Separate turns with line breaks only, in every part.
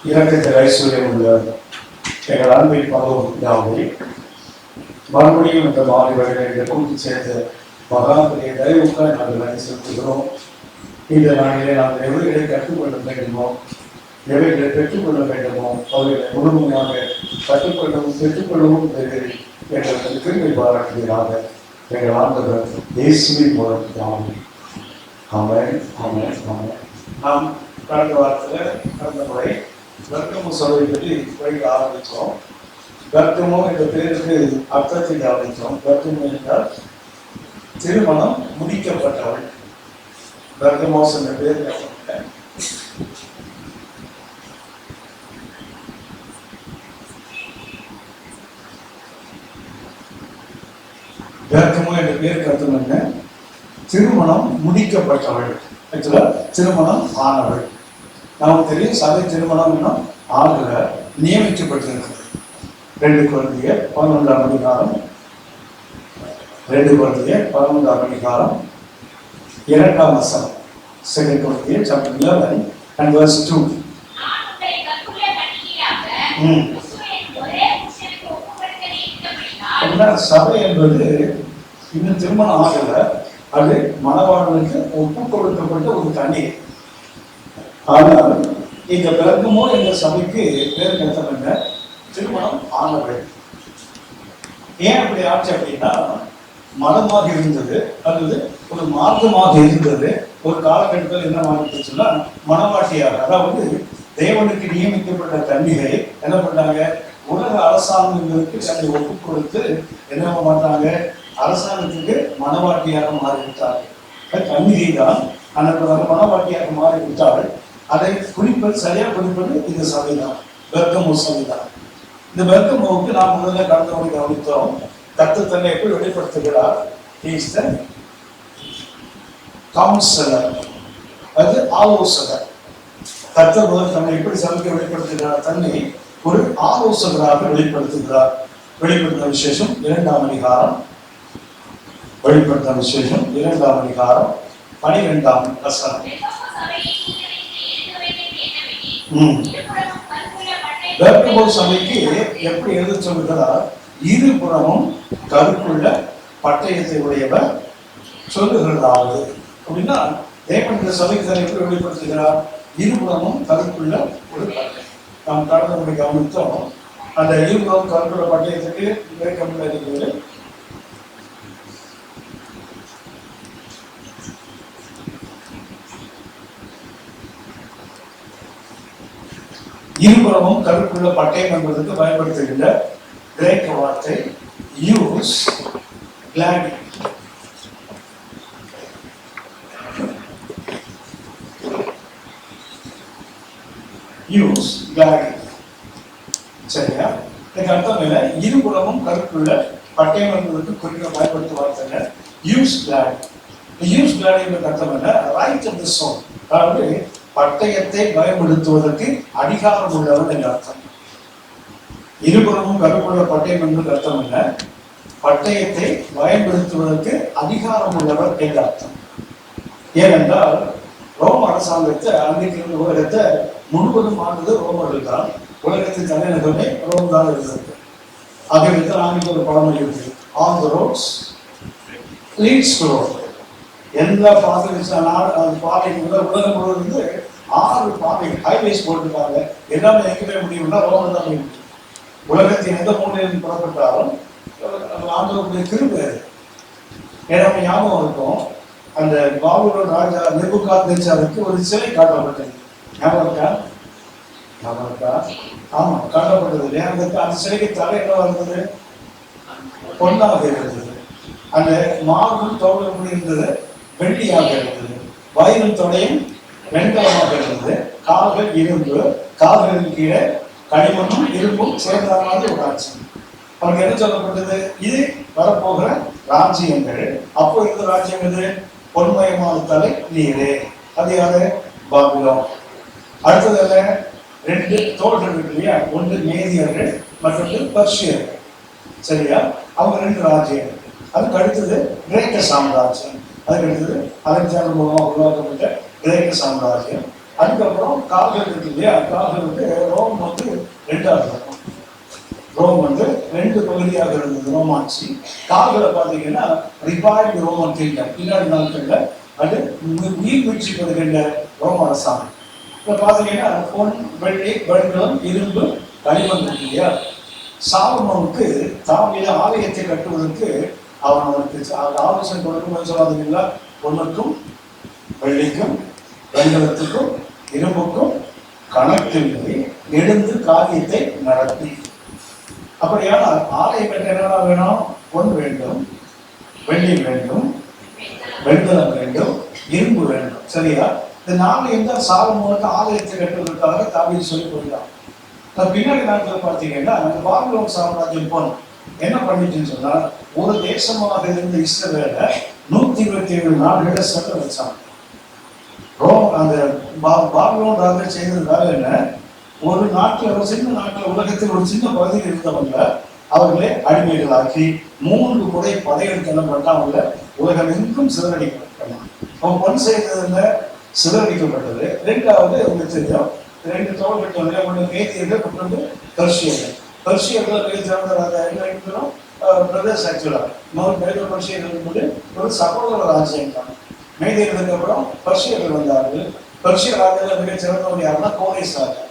இரக்கத்தில் ஐஸ்வர்யம் உள்ள எங்கள் அன்பின் பருவம் யாவை மறுபடியும் இந்த மாலை வழிகளை கூட்டி சேர்த்து மகாபலிய தயவுக்காக நாங்கள் நன்றி செலுத்துகிறோம். இந்த நாளிலே நாங்கள் எவைகளை கற்றுக்கொள்ள வேண்டுமோ, எவைகளை பெற்றுக்கொள்ள வேண்டுமோ அவைகளை முழுமையாக கற்றுக்கொள்ளவும் பெற்றுக்கொள்ளவும் எங்களுக்கு கிருபை பாராட்டுகிறாங்க. எங்கள் ஆண்டவர் இயேசுவின் மூலம் ஆமென். ஆமென் ஆமென் ஆமென். நாம் கடந்த வாரத்தில் கடந்த முறை வர்க்கமு சபை பற்றி படிக்க ஆரம்பித்தோம். வர்க்கமோ என்ற பேருக்கு அர்த்தத்தை ஆரம்பித்தோம். வர்க்கமோ என்றால் திருமணம் முடிக்கப்பட்டவள். வர்க்கமோஸ் என்ற பேர் வர்க்கமோ என்ற பேருக்கு அர்த்தம் என்ன? திருமணம் முடிக்கப்பட்டவள். ஆக்சுவலா திருமணம் ஆனவள். நமக்கு தெரியும் சபை திருமணம் இன்னும் ஆகல, நியமிக்கப்பட்டிருக்கு. 2 Corinthians 11ஆம் அதிகாரம் 2 Corinthians 11ஆம் அதிகாரம் 2ஆம் வசனம். 2 Corinthians chapter 11 and verse 2. சபை என்பது இன்னும் திருமணம் ஆகல, அது மணவாளனுக்கு ஒப்பு கொடுக்கப்பட்ட ஒரு தனி. ஆனால் இந்த பெருக்கமோ என்ற சபைக்கு பேர் கருத்தம் என்ன? திருமணம் ஆனவள். ஏன் அப்படி ஆச்சு அப்படின்னா, மதமாக இருந்தது அல்லது ஒரு மார்க்கமாக இருந்தது. ஒரு காலகட்டத்தில் என்ன மாறிச்சுன்னா, மனவாட்டியாக, அதாவது தேவனுக்கு நியமிக்கப்பட்ட கன்னிகை என்ன பண்ணாங்க, உலக அரசாங்கங்களுக்கு தன்னை ஒப்பு கொடுத்து என்ன மாட்டாங்க, அரசாங்கத்துக்கு மனவாட்டியாக மாறிவிட்டாங்க. கன்னிகை தான் அந்த மனவாட்டியாக மாறிவிட்டாள். அதை குறிப்பது, சரியா குறிப்பது இந்த சபைதான், பெர்கமோ சபைதான். இந்த பெர்கமோவுக்கு நாம் முதல்ல கடந்த முறை கவனித்தோம். கர்த்தர் தன்னை எப்படி வெளிப்படுத்துகிறார்? இஸ் தி கவுன்சிலர், அது ஆலோசகர். கர்த்தர் முதல் தன்னை எப்படி சபைக்கு வெளிப்படுத்துகிறார்? தன்னை ஒரு ஆலோசகராக வெளிப்படுத்துகிறார். வெளிப்படுத்த விசேஷம் 2ஆம் அதிகாரம், வெளிப்படுத்த விசேஷம் 2ஆம் அதிகாரம் 12ஆம் வசனம். பெர்கமோ சபைக்கு எப்படி எழுத சொல்லுகிறார்? இருபுறமும் கருப்புள்ள பட்டயத்தை உடையவர் சொல்லுகிறதாவது அப்படின்னா, தேவன் இந்த சபைக்கு தான் எப்படி வெளிப்படுத்துகிறார்? இருபுறமும் கருப்புள்ள ஒரு பட்டயம். நாம் கடந்த முறை கவனித்தோம். அந்த இருபுறம் கருப்புள்ள பட்டயத்துக்கு விவேகம் இருக்கிறது. இருபுறமும் கருப்புள்ள பட்டயம் என்பதற்கு பயன்படுத்துகின்ற கிரேக்க வார்த்தை யூஸ் கிளாடி. யூஸ் கிளாடி. சரியா? இதுக்கு அர்த்தம் இல்லை. இருபுறமும் கருப்புள்ள பட்டயம் என்பதற்கு குறிப்பிட்ட பயன்படுத்தும் வார்த்தை யூஸ் கிளாடி. யூஸ் கிளாடி என்பதற்கு அர்த்தம் என்ன? ரைட் ஆஃப் தி சோல், அதாவது பட்டயத்தை பயன்படுத்துவதற்கு அதிகாரம் உள்ளவர் என்ற அர்த்தம். இருபுறமும் கருப்புள்ள பட்டயம் என்பது அர்த்தம் என்ன? பட்டயத்தை பயன்படுத்துவதற்கு அதிகாரம் உள்ளவர் என்ற அர்த்தம். ஏனென்றால் ரோம அரசாங்கத்தை, அன்றைக்கு இருந்த உலகத்தை முழுவதும் ஆனது ரோமர்கள் தான். உலகத்தின் தலைநகரமே ரோம் தான் இருந்தது. ஆகவே ஆங்கில ஒரு பழமொழி இருக்கு, all the roads leads to Rome. எல்லா பாதை பாதை உலகம் முழுவதும் 6 பாதை ஹைவேஸ் போட்டுருக்காங்க. எல்லாமே எங்கேயுமே முடியும்னா ரோம் தான் முடியும். உலகத்தின் எந்த மூலையிலும் புறப்பட்டாலும் ஆண்டவருடைய கிருபை. ஏன்னா ஞாபகம் இருக்கும், அந்த பாபுலோன் ராஜா நேபுகாத்நேச்சாருக்கு ஒரு சிலை காட்டப்பட்டது. ஞாபகம் இருக்கா? ஆமா, காட்டப்பட்டது இல்லையா? அந்த சிலைக்கு தலை என்னவா இருந்தது? பொன்னாக இருந்தது. அந்த மார்பும் தோளும் இருந்தது வெள்ளியாக இருந்தது. வயிறும் தொடையும் வெண்கலமாக இருந்தது. கால்கள் இரும்பு, கால்களின் கீழே களிமண்ணும் இரும்பும் சேர்ந்தால் ஒரு ஆட்சி. அவருக்கு என்ன சொல்லப்பட்டது? இது வரப்போகிற ராஜ்யங்கள். அப்போ இருந்த ராஜ்யம் எது? பொன்மயமான தலை நீரே. அது யாரு? பாபிலோன். அடுத்ததுல 2 தோழர்கள் இருக்கு இல்லையா? ஒன்று மேதியர்கள், மற்றொன்று பர்ஷியர்கள். சரியா? அவங்க 2 ராஜ்யம். அதுக்கு அடுத்தது கிரேக்க சாம்ராஜ்யம். அதுக்கு அடுத்தது அலெக்சாண்டர் மூலமாக உருவாக்கப்பட்ட கிரேக்க சாம்ராஜ்யம். அதுக்கப்புறம் கால்கள் இருக்கு இல்லையா, கால்களுக்கு ரோம் வந்து ரெண்டாவது இருக்கும். ரோம் வந்து ரெண்டு பகுதியாக இருந்தது ரோமாட்சி. கால்களை பார்த்தீங்கன்னா ரிபாய்டு ரோமன் கிங்டம், பின்னாடி நாட்கள்ல அது நீர்வீழ்ச்சி பெறுகின்ற ரோம அரசாங்கம். இப்போ பார்த்தீங்கன்னா பொன், வெள்ளி, வெண்கலம், இரும்பு, களிமண் இருக்கு இல்லையா. சாலமோனுக்கு தாவீது ஆலயத்தை கட்டுவதற்கு அவனுக்கு ஆலோசனை கொடுக்கும் சொல்லாதீங்களா, பொண்ணுக்கும் வெள்ளிக்கும் வெண்கலத்துக்கும் இரும்புக்கும் கணக்கின்றி எழுந்து காரியத்தை நடத்தி. அப்படியான ஆலயம் கட்ட என்ன வேணும்? பொன் வேண்டும், வெள்ளி வேண்டும், வெண்கலம் வேண்டும், இரும்பு வேண்டும். சரியா? இந்த 4 இருந்தால் சாலமோனுக்கு ஆலயத்தை கட்டுவதற்காக தாவீது சொல்லி போயிட்டான். பின்னாடி நாட்கள் பார்த்தீங்கன்னா அந்த பாபிலோன் சாம்ராஜ்யம் போன என்ன பண்ணிச்சுன்னு சொன்னா, ஒரு தேசமாக இருந்த இஸ்ரவேலை 127 நாடுகளை செல்ல வச்சாங்க. அந்த பாபிலோன் ராஜா செய்ததுனால என்ன, ஒரு நாட்டில், ஒரு சின்ன நாட்டில், உலகத்தில் ஒரு சின்ன பகுதியில் இருந்தவங்க அவர்களே அடிமைகளாக்கி 3 முறை படையெடுத்து அவங்கள உலகம் எங்கும் சிதறடிக்கப்பட்டாங்க. அவங்க பொன் செய்ததுல சிதறடிக்கப்பட்டது. 2வது உங்களுக்கு தெரியும், 2 தோழர்கள் ஒன்று மேதியர்கள், மற்றொன்று பெர்ஷியர்கள். பெர்ஷியர்கள் மிக சிறந்த இருக்கிறோம் பிரதர்ஸ். ஆக்சுவலாக மேதோ பெர்ஷியர்கள் வந்து ஒரு சகோதர ராஜ்யம் தான். மேதியர்களுக்கு அப்புறம் பெர்ஷியர்கள் வந்தார்கள். பெர்ஷிய ராஜ்யத்தில் மிக சிறந்தவர் யாருன்னா கோரேஸ் ராஜா.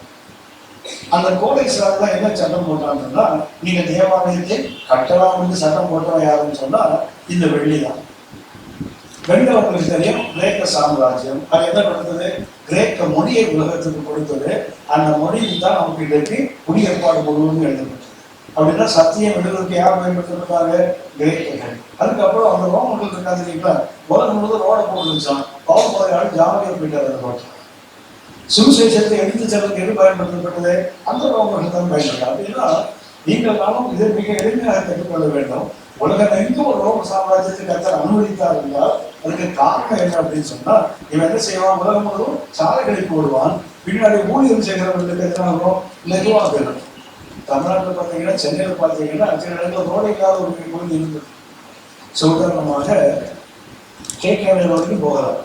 அந்த கோரேஸ் ராஜா என்ன சட்டம் போட்டாங்கன்னா, நீங்க தேவாலயத்தை கட்டலாம் என்று சட்டம் போட்டவன் யாருன்னு சொன்னா இந்த வெள்ளி தான். வெண்கலங்களுக்கு தெரியும் கிரேக்க சாம்ராஜ்யம். அது என்ன கொடுத்தது? கிரேக்க மொழியை உலகத்துக்கு கொடுத்தது. அந்த மொழியில் தான் நமக்கு இன்றைக்கு குடியேற்பாடு முழுவதும் எழுதப்பட்டது. அப்படின்னா சத்தியம் எழுதுறதுக்கு யார் பயன்படுத்திருக்காங்க? கிரேக்கர்கள். அதுக்கப்புறம் அந்த ரோமர்கள் இருக்காது இல்லைங்களா, உலகம் முழுவதும் ரோட போட்டு வச்சான். பவுல் ஜாலியாக போயிட்டார். அதை போட்டு சுவிசேஷத்தை எடுத்து செல்வதற்கு எது பயன்படுத்தப்பட்டது? அந்த ரோமர்கள் தான் பயன்படுத்தாங்க. அப்படின்னா நீங்கள் நானும் இதை மிக எளிமையாக கற்றுக்கொள்ள வேண்டும். உலகம் எங்கும் ஒரு ரோம சாம்ராஜ்யத்தை கர்த்தர் அனுமதித்தார் என்றால் அதுக்கு காரணம் என்ன அப்படின்னு சொன்னா, இவன் என்ன செய்வான்? உலகம் முழுவதும் சாலைகளை போடுவான். பின்னாடி ஊழியம் செய்கிறவர்களுக்கு எதிராகவும் லெகுவாக இருக்கும். தமிழ்நாட்டில் பார்த்தீங்கன்னா, சென்னையில் பார்த்தீங்கன்னா சில இடத்துல ரோடு இல்லாத ஒரு பகுதி இருந்தது. உதாரணமாக கேகே ரோடுக்கு போகலாம்.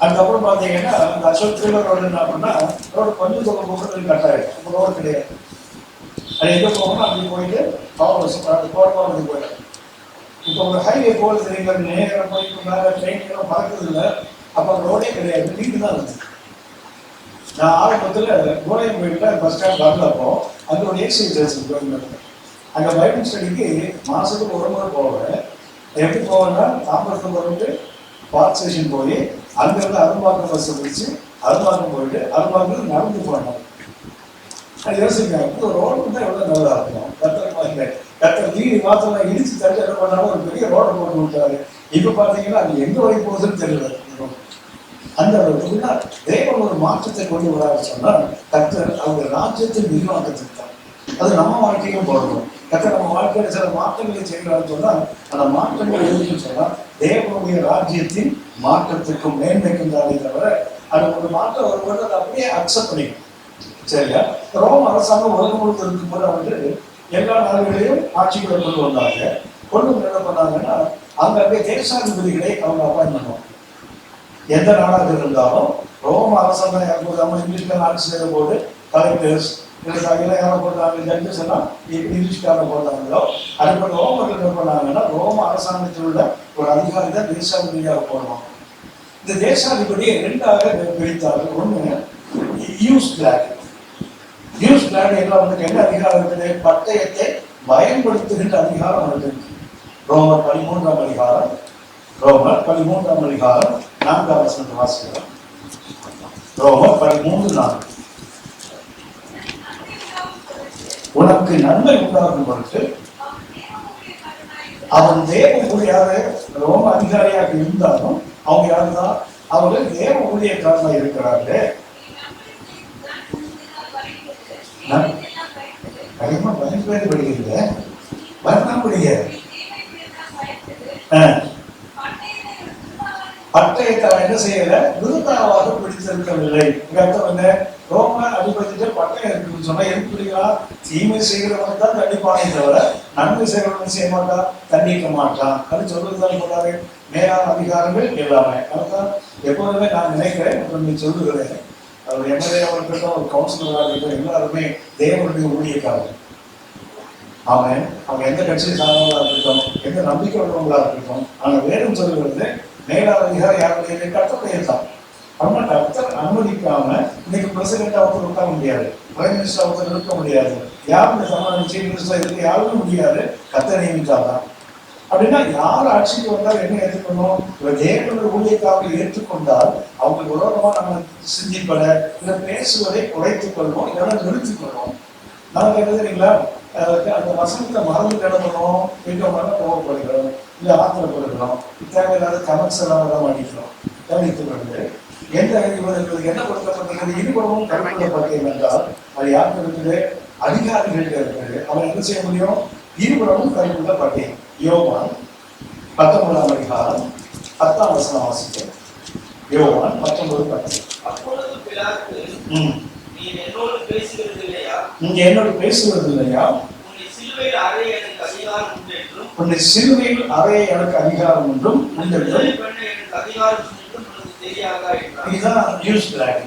அதுக்கப்புறம் பார்த்தீங்கன்னா அந்த அசோக் திருவர் ரோடு என்ன பண்ணா, ரோடு கொஞ்சம் தூரம் போகிறது கட்டாயிடும். ரோடு கிடையாது. அது எங்கே போகணும் அப்படி போயிட்டு போகிறதுக்கு போயிடும். இப்போ ஒரு ஹைவே போகிறது, நீங்கள் நேரம் போயிட்டு மேலே ட்ரெயின்லாம் பறக்கிறது இல்லை. அப்போ ரோடே கிடையாது, நீங்க தான் இருந்துச்சு. நான் ஆரம்பத்தில் கோயம் போயிட்டு பஸ் ஸ்டாண்ட் வரலப்போ அங்கே ஒரு எக்ஸசைஸ் கோயம்பேடு. அங்கே பைபிள் ஸ்டடிக்கு மாதத்துக்கு ஒரு முறை போவேன். எப்படி போவேன்னா, தாம்பரத்துக்கு வந்து பார்க் ஸ்டேஷன் போய் அங்கேருந்து அரும்பாக்கம் பஸ்ஸை பிடிச்சி அரும்பாக்கம் போயிட்டு அரும்பாக்கம் நடந்து போனோம். அது யோசிக்க ரோடு தான் எவ்வளோ நல்லா இருக்கும். கத்தர் வீடு மாத்திரம் இடிச்சு தள்ளி என்ன பண்ணாலும் ஒரு பெரிய ரோடை போட்டு விட்டாரு. இப்போ பார்த்தீங்கன்னா அது எங்கே வரை போகுதுன்னு தெரியல. அந்த அளவுக்கு தேவன் ஒரு மாற்றத்தை கொண்டு வராது சொன்னால் கத்தர் அவங்க ராஜ்யத்தின் விரிவாக்கத்துக்கு தான். அது நம்ம வாழ்க்கையும் போடணும். கத்தர் நம்ம வாழ்க்கையில் சில மாற்றங்களை செய்கிறான்னு சொன்னால் அந்த மாற்றங்கள் எதுன்னு சொன்னால் தேவனுடைய ராஜ்யத்தின் மாற்றத்துக்கும் மேன்மைக்கும் தானே தவிர அது ஒரு மாற்றம் வரும்போது அதை அப்படியே அக்செப்ட் பண்ணிக்கணும். சரியா? ரோம் அரசாங்கம் உலகம் முழுக்க இருக்கும்போது அவங்க எல்லா நாடுகளையும் ஆட்சிகளை கொண்டு வந்தாங்க. கொண்டு வந்து என்ன பண்ணாங்கன்னா, அங்கே தேசாதிபதிகளை அவங்க அப்பாயின் பண்ணுவாங்க. எந்த நாடாக இருந்தாலும் ரோம அரசாங்கம் யாரும் போதாமல் இங்கிலீஷ்ல ஆட்சி செய்த போது கலெக்டர்ஸ் இதெல்லாம் யாரை போட்டாங்க, ஜட்ஜஸ் எல்லாம் இங்கிலீஷ்காரங்க போட்டாங்களோ அதுபோல ரோமர்கள் என்ன பண்ணாங்கன்னா, ரோம அரசாங்கத்தில் உள்ள ஒரு அதிகாரி தான் தேசாதிபதியாக போடுவாங்க. இந்த தேசாதிபதியை 2ஆக பிரித்தார்கள். ஒன்று யூஸ் பிளாக். யூஸ் பிளான் எல்லாம் வந்து என்ன அதிகாரம் இருக்குது? பட்டயத்தை பயன்படுத்துகின்ற அதிகாரம் அவருக்கு இருக்கு. ரோமர் 13ஆம் அதிகாரம், ரோமர் 13ஆம் அதிகாரம் 4ஆம் வசனத்தை வாசிக்கிறோம். ரோமர் 13:4. உனக்கு நன்மை உண்டாகும் பொருட்டு அவன் தேவ ஊழியாக ரோம அதிகாரியாக இருந்தாலும் அவங்க யாருதான்? அவர்கள் தேவ ஊழியக்காரனாக இருக்கிறார்கள். அதிகமா பயன்படுத்த படிக்கிறீங்க, பயன்படாம படிக்க. பட்டயத்தை என்ன செய்யல, விருதாவாக பிடித்திருக்கவில்லை. அர்த்தம் என்ன? ரோம அதிபதிட்டு பட்டயம் இருக்குன்னு சொன்னா எதுக்கு பிடிக்கலாம்? தீமை செய்கிறவனுக்கு தான் தண்டிப்பானே தவிர நன்மை செய்கிறவன் செய்ய மாட்டான், தண்டிக்க மாட்டான். அது சொல்றதுதான் சொல்றாரு மேலான அதிகாரங்கள் எல்லாமே. அதுதான் எப்போதுமே நான் நினைக்கிறேன் மற்றும் நீ சொல்லுகிறேன். அவர் எம்எல்ஏ இருக்கட்டும், ஒரு கவுன்சிலராக இருக்கட்டும், எல்லாருமே தேவனுடைய ஊழியக்காரர். அவன் அவங்க எந்த கட்சியை சார்ந்தவங்களா இருக்கட்டும், எந்த நம்பிக்கை உள்ளவங்களா இருக்கட்டும், ஆனா வேதம் சொல்லுகிறது மேலான அதிகாரம் யாருடைய கர்த்தருடைய தான். ஆனா கர்த்தர் அனுமதிக்காம இன்னைக்கு பிரசிடென்ட் ஒருத்தர் இருக்க முடியாது, பிரைம் மினிஸ்டர் ஒருத்தர் இருக்க முடியாது, யாருமே சமாளம் சீஃப் மினிஸ்டர் இருக்க யாருமே முடியாது, கர்த்தர் நியமித்தாதான். அப்படின்னா யார் ஆட்சிக்கு வந்தால் என்ன ஏற்றுக்கணும்? தேவனுடைய ஊழியக்காரர்கள் ஏற்றுக்கொண்டால் அவங்களுக்கு விரோதமா நம்ம சிந்திப்பட இதை பேசுவதை குறைத்துக் கொள்வோம், இதெல்லாம் நிறுத்திக் கொள்வோம். நமக்கு என்ன தெரியுங்களா, அந்த வசனத்தை மறந்து கிடக்கணும், எங்க கோவப்படுகிறோம், இல்லை ஆத்திரப்படுகிறோம், தேவையில்லாத கமெண்ட்ஸ் எல்லாம் தான் அடிக்கிறோம். கவனித்துக் கொண்டு எந்த இவர்களுக்கு என்ன கொடுக்கப்பட்டது? இருபுறமும் கருப்பொள்ளப்பட்டது என்றால் அது யாருக்கு இருக்குது? அதிகாரிகளுக்கு இருக்குது. அவன் என்ன செய்ய முடியும்? இருபுறமும் கருப்பொள்ளப்பட்டேன். யோவான் 19ஆம் அதிகாரம் 10ஆம் வசனம் வாசிக்கிறேன். யோவான் 19:10.
அப்பொழுது பிலாத்து, நீ என்னோடு பேசுகிறது இல்லையா?
நீங்க என்னோடு பேசுவது இல்லையா?
உன்னை சிலுவையில் அறைய எனக்கு அதிகாரம் உண்டு என்றும்,
உன்னை சிலுவையில் அறைய எனக்கு அதிகாரம் உண்டும்
எனக்கு அதிகாரம் உண்டு உனக்கு தெரியாதா என்றார்.
இதுதான் நியூஸ் பிளாக்.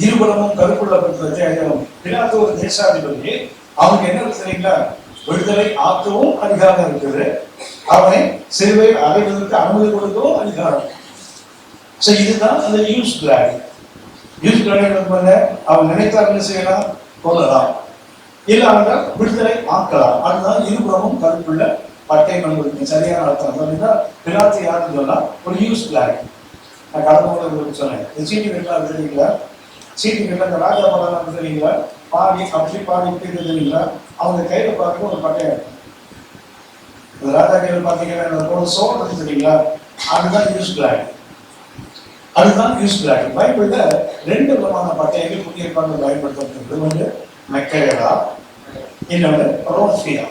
இருபுறமும் கருப்புள்ளப்பட்டது. பிலாத்து ஒரு தேசாதிபதி. அவனுக்கு என்ன தெரியுங்களா? விடுதலை ஆக்கவும் அதிகாரம் இருக்குது, அவனை சிலுவையில் அறைவதற்கு அனுமதி கொடுக்கவும் அதிகாரம். இதுதான் அந்த நியூஸ் பிளாக். நியூஸ் பிளாக் அவன் நினைத்தார் என்ன செய்யலாம்? கொள்ளலாம், இல்லாமல் விடுதலை ஆக்கலாம். அதுதான் இருபுறமும் கருப்புள்ள பட்டை மண்புக்கு சரியான அர்த்தம். அப்படின்னா பிலாத்து யாருன்னு சொன்னா ஒரு நியூஸ் பிளாக். நான் கடந்த முறை உங்களுக்கு சொன்னேன், சீட்டி கட்டலாம் தெரியுங்களா? சீட்டி கட்டல இந்த ராஜா படம் தெரியுங்களா? பாடி அப்படி பாடி இப்படி தெரியுங்களா? அவங்க கையில பார்க்க ஒரு பட்டயம். ராஜா கையில பாத்தீங்கன்னா ஒரு சோழத்தை தெரியுங்களா? அதுதான் நியூஸ் பிளாக். அதுதான் நியூஸ் பிளாக். பைபிள்ல 2 விதமான பட்டயங்கள் புதிய ஏற்பாடு பயன்படுத்தப்படுகிறது. ஒன்று மெக்கேரா, இன்னொன்று ரோஃபியா.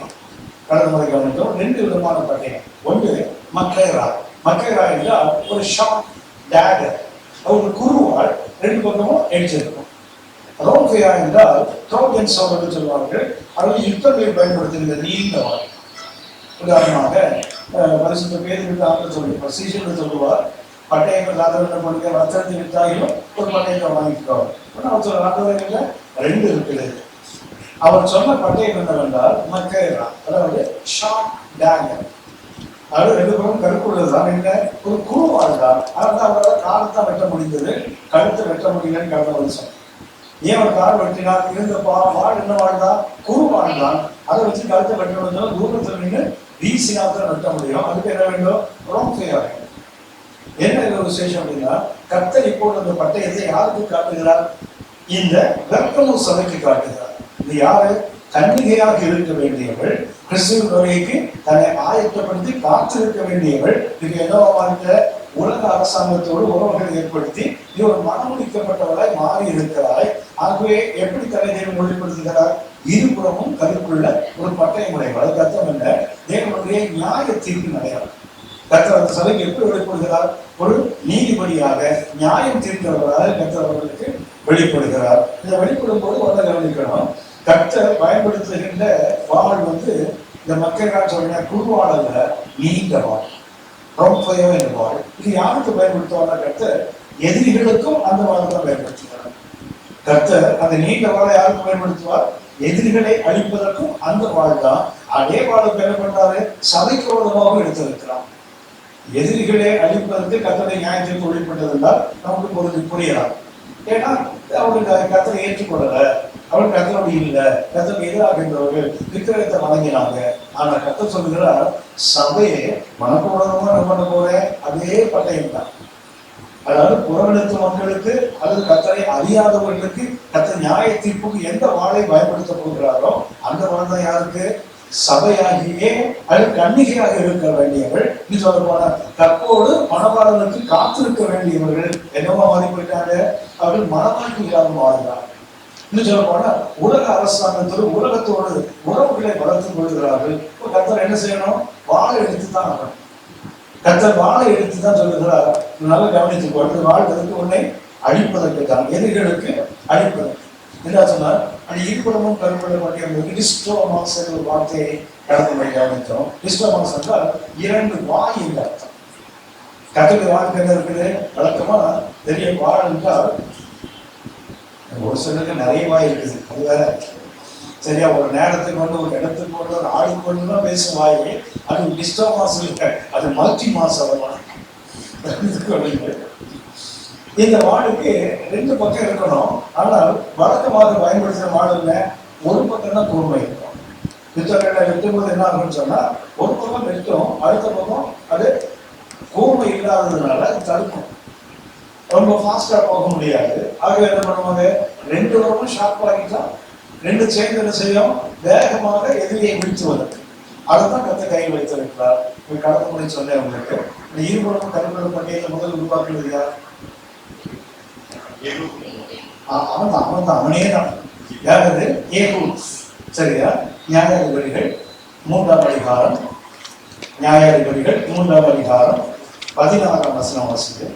கடந்த முறை கவனித்தோம். 2 விதமான பட்டயம். ஒன்று மக்கேரா. மக்கேரா என்றால் ஒரு ஷார்ட் டேகர், ஒரு குருவால் 2 பக்கமும் எரிச்சிருக்கும். ரோஃபியா என்றால் ட்ரோஜன் சோழர்கள் சொல்வார்கள். அது யுத்தங்களில் பயன்படுத்துகிற நீண்ட வாள். உதாரணமாக பரிசுத்த பேருக்கு ஆண்டு சொல்லுவார், சீசன் சொல்லுவார், பட்டயங்கள் என்ன பண்ணுங்க, வஸ்திரத்தை வித்தாயிலும் ஒரு பட்டயத்தை வாங்கிக்கோ. அவர் சொல்ற 2 இருக்குது. அவர் சொன்ன பட்டயம் என்னவென்றால் மக்கேரா, அதாவது ஷார்ட் டேகர். அது 2 பக்கம் கருப்பு உள்ளதுதான். என்ன ஒரு குருவாள் தான். அதான் அவரால் காலத்தான் வெட்ட முடிந்தது, கழுத்தை வெட்ட முடியலன்னு கடந்த வருஷம். ஏன் ஒரு கால் வெட்டினார்? இருந்த வாழ் என்ன வாழ்தான்? குருவாள் தான். அதை வச்சு கழுத்தை வெட்ட முடிஞ்சாலும் தூரத்தில் நின்று வீசினால்தான் வெட்ட முடியும். அதுக்கு என்ன வேண்டும்? ரோஃபியா வேண்டும். என்ன ஒரு விசேஷம் அப்படின்னா, கர்த்தர் இப்போது அந்த பட்டயத்தை யாருக்கு காட்டுகிறார்? இந்த பெர்கமு சபைக்கு காட்டுகிறார். இது யாரு? கன்னிகையாக இருக்க வேண்டியவள், கிறிஸ்துவின் வருகைக்கு தன்னை ஆயத்தப்படுத்தி காத்திருக்க வேண்டியவள். இது என்னவா இருக்க? உலக அரசாங்கத்தோடு உறவுகளை ஏற்படுத்தி இது ஒரு மனமுடிக்கப்பட்டவளாய் மாறி இருக்கிறாய். ஆகவே எப்படி தன்னை தேவன் வெளிப்படுத்துகிறார்? இருபுறமும் கருப்புள்ள ஒரு பட்டயம் உடையவள். அதுக்கு அர்த்தம் என்ன? தேவனுடைய நியாய தீர்ப்பின் அடையாளம். கர்த்தர் அந்த சபைக்கு எப்படி வெளிப்படுகிறார்? ஒரு நீதிபதியாக, நியாயம் தீர்க்கிறவராக கர்த்தர் அவர்களுக்கு வெளிப்படுகிறார். இதை வெளிப்படும் போது ஒன்றை கவனிக்கணும். கர்த்தர் பயன்படுத்துகின்ற வாழ் இந்த மக்கள் சொல்ற குருவாள் அல்ல, நீண்ட வாழ், ரோஃபியா என்ற வாழ். இது யாருக்கு பயன்படுத்துவாங்க? கர்த்தர் எதிரிகளுக்கும் அந்த வாழ் தான் பயன்படுத்துகிறார். கர்த்தர் அந்த நீண்ட வாழை யாருக்கு பயன்படுத்துவார்? எதிரிகளை அழிப்பதற்கும் அந்த வாழ் தான். அதே வாழை பயன்படுத்தாரு சபைக்கு விரோதமாக எடுத்திருக்கிறார். எதிரிகளை அழிப்பதற்கு கர்த்தருடைய நியாயத்திற்கு வெளிப்பட்டதென்றால் நமக்கு புரியலாம். ஏன்னா அவருக்கு கர்த்தரை ஏற்றுக்கொள்ளல, அவருக்கு கர்த்தரோடு இல்லை, கர்த்தருக்கு எதிராக இருந்தவர்கள் விக்கிரகத்தை வழங்கினாங்க. ஆனா கர்த்தர் சொல்லுகிறார், சபையை மனப்பூர்வமா என்ன பண்ண போறேன்? அதே பட்டயம் தான். அதாவது புறநிலத்து மக்களுக்கு அல்லது கர்த்தரை அறியாதவர்களுக்கு கர்த்தர் நியாய தீர்ப்புக்கு எந்த வாளை பயன்படுத்த போகிறாரோ அந்த வாள் தான் யாருக்கு? சபையாகியே அது கன்னிகையாக இருக்க வேண்டியவள். நீ சொல்ல போன கற்போடு மணவாளனுக்கு காத்திருக்க வேண்டியவர்கள் என்னவா மாறி போயிட்டாங்க? அவர்கள் மனவாழ்க்கையாக மாறுகிறார். இன்னும் சொல்ல போனா உலக அரசாங்கத்தோடு உலகத்தோடு உறவுகளை வளர்த்துக் கொள்கிறார்கள். கர்த்தர் என்ன செய்யணும்? வாழை எடுத்துதான் ஆகணும். கர்த்தர் வாழை எடுத்துதான் சொல்லுகிறார், நல்லா கவனித்துக் கொண்டு வாழ்வதற்கு உன்னை அழிப்பதற்கு தான், எதிரிகளுக்கு அழிப்பதற்கு. என்ன சொன்னார்? அந்த இருபுறமும் கருப்புள்ள பட்டியல் டிஸ்டோமாஸ் ஒரு வார்த்தையை கடந்து போய் கவனித்தோம். டிஸ்டோமாஸ் என்றால் இரண்டு வாய் என்ற அர்த்தம். கத்துக்கு வாழ்க்கை என்ன இருக்குது? வழக்கமா பெரிய வாழ் என்றால் ஒரு சிலருக்கு நிறைய வாய் இருக்குது, அது வேற. சரியா, ஒரு நேரத்துக்கு வந்து ஒரு இடத்துக்கு கொண்டு ஒரு ஆளுக்கு கொண்டு தான் பேசும் வாய். அது டிஸ்டோமாஸ் இல்லை, அது மல்டி மாஸ். இந்த வாளுக்கு ரெண்டு பக்கம் இருக்கணும். ஆனால் வழக்கமாக பயன்படுத்துகிற வாளுல ஒரு பக்கம் தான் கூர்மை இருக்கும். யுத்தங்களை வெட்டும் போது என்ன ஆகும்னு சொன்னா ஒரு பக்கம் வெட்டும், அடுத்த பக்கம் அது கூர்மை இல்லாததுனால அது தடுக்கும். ரொம்ப ஃபாஸ்டா போக முடியாது. ஆகவே என்ன பண்ணுவாங்க, ரெண்டு பக்கமும் ஷார்ப் ஆகிட்டா ரெண்டு சேர்ந்து என்ன செய்யும், வேகமாக எதிரியை வீழ்த்துவது. அதைத்தான் கத்த கையில் வைத்திருக்கிறார். கடந்த முறை சொன்னேன் உங்களுக்கு. இந்த இருபுறமும் கருப்புள்ள பட்டியலில் முதல் உருவாக்குவது யார்? அவனே தான். யாரது? ஏகூத். சரியா? நியாயாதிபதிகள் 3ஆம் அதிகாரம், நியாயாதிபதிகள் 3ஆம் அதிகாரம் 16ஆம் வசனம் வாசித்து.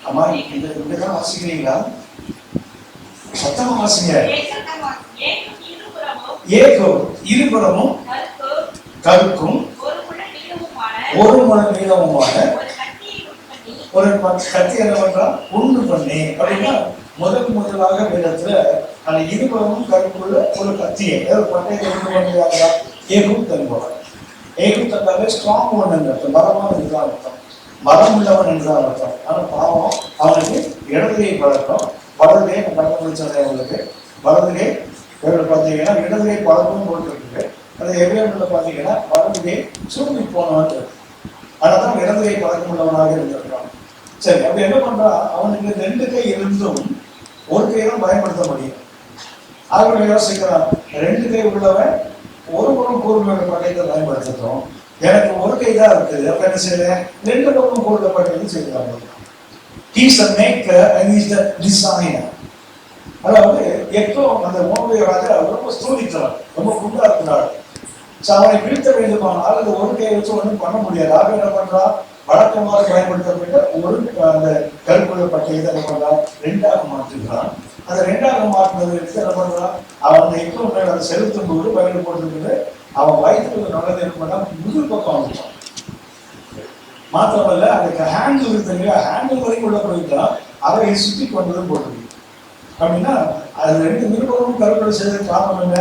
அம்மா இப்படிதான் வாசிக்கிறீங்களா? சத்தமா வாசிங்க. ஏகோ இருபுறமும் கருக்கும் ஒரு முழ நீளமுமான ஒரு கத்தி என்ன பண்றா? உண்டு பண்ணி அப்படின்னா முதலாக வேதத்துல அந்த இருபுறமும் கருக்குள்ள ஒரு கத்தியை பட்டையை உண்டு பண்ணுறாங்க. ஏகும் தருவார். ஏகும் தந்தாலே ஸ்ட்ராங் ஒன் என்ற அர்த்தம், பலமான என்றால் அர்த்தம், மரம் உள்ளவன் என்றால் அர்த்தம். ஆனா பாவம் அவனுக்கு இடதுகை பழக்கம். வலதுகை பழக்கம் முடிச்சது அவங்களுக்கு. வலதுகை பார்த்தீங்கன்னா இடதுகை பழக்கம் போட்டுருக்கு. அது எவ்வளவு பார்த்தீங்கன்னா வலதுகை சுருங்கி போனவன். அதனால்தான் இடதுகை பழக்கம் உள்ளவனாக இருந்திருக்கான். சரி, அப்படி என்ன பண்றா? அவனுக்கு ரெண்டு கை இருந்தும் ஒரு கை தான் பயன்படுத்த முடியும். அவர்கள் யோசிக்கிறான், ரெண்டு கை உள்ளவன் ஒரு புறம் கூர்மையோட பட்டயத்தை பயன்படுத்தட்டும், எனக்கு ஒரு கை தான் இருக்குது, அப்ப என்ன செய்யறேன்? ரெண்டு பக்கம் கூர்மை பட்டயத்தை செய்யறாங்க. He is the maker and he is the designer. அதாவது எப்போ அந்த மோனுடைய ராஜா ரொம்ப ஸ்தூலிக்கிறார், ரொம்ப குண்டா இருக்கிறார். அவனை வீழ்த்த வேண்டுமானால் அது ஒரு கையை வச்சு ஒன்றும் பண்ண முடியாது. ஆக என்ன பண்றா? வழக்கமாக பயன்படுத்தப்பட்ட ஒரு அந்த கருப்புள்ள பட்டையை என்ன பண்றா? ரெண்டாக மாற்றுகிறான். அந்த ரெண்டாக மாற்றினது என்ன பண்றா? அவன் இப்போ அதை செலுத்தும் போது வயலில் போட்டுருக்குது. அவன் வயிற்றுல நல்லது என்ன பண்ணா? முழு பக்கம் வந்துட்டான். மாத்திரமல்ல அதுக்கு ஹேண்டில் இருக்குங்க, ஹேண்டில் வரைக்கும் உள்ள போயிட்டா அதை சுற்றி கொண்டதும் போட்டுருக்கு. அப்படின்னா அது ரெண்டு நிருபமும் கருப்படை செய்த காரணம் என்ன?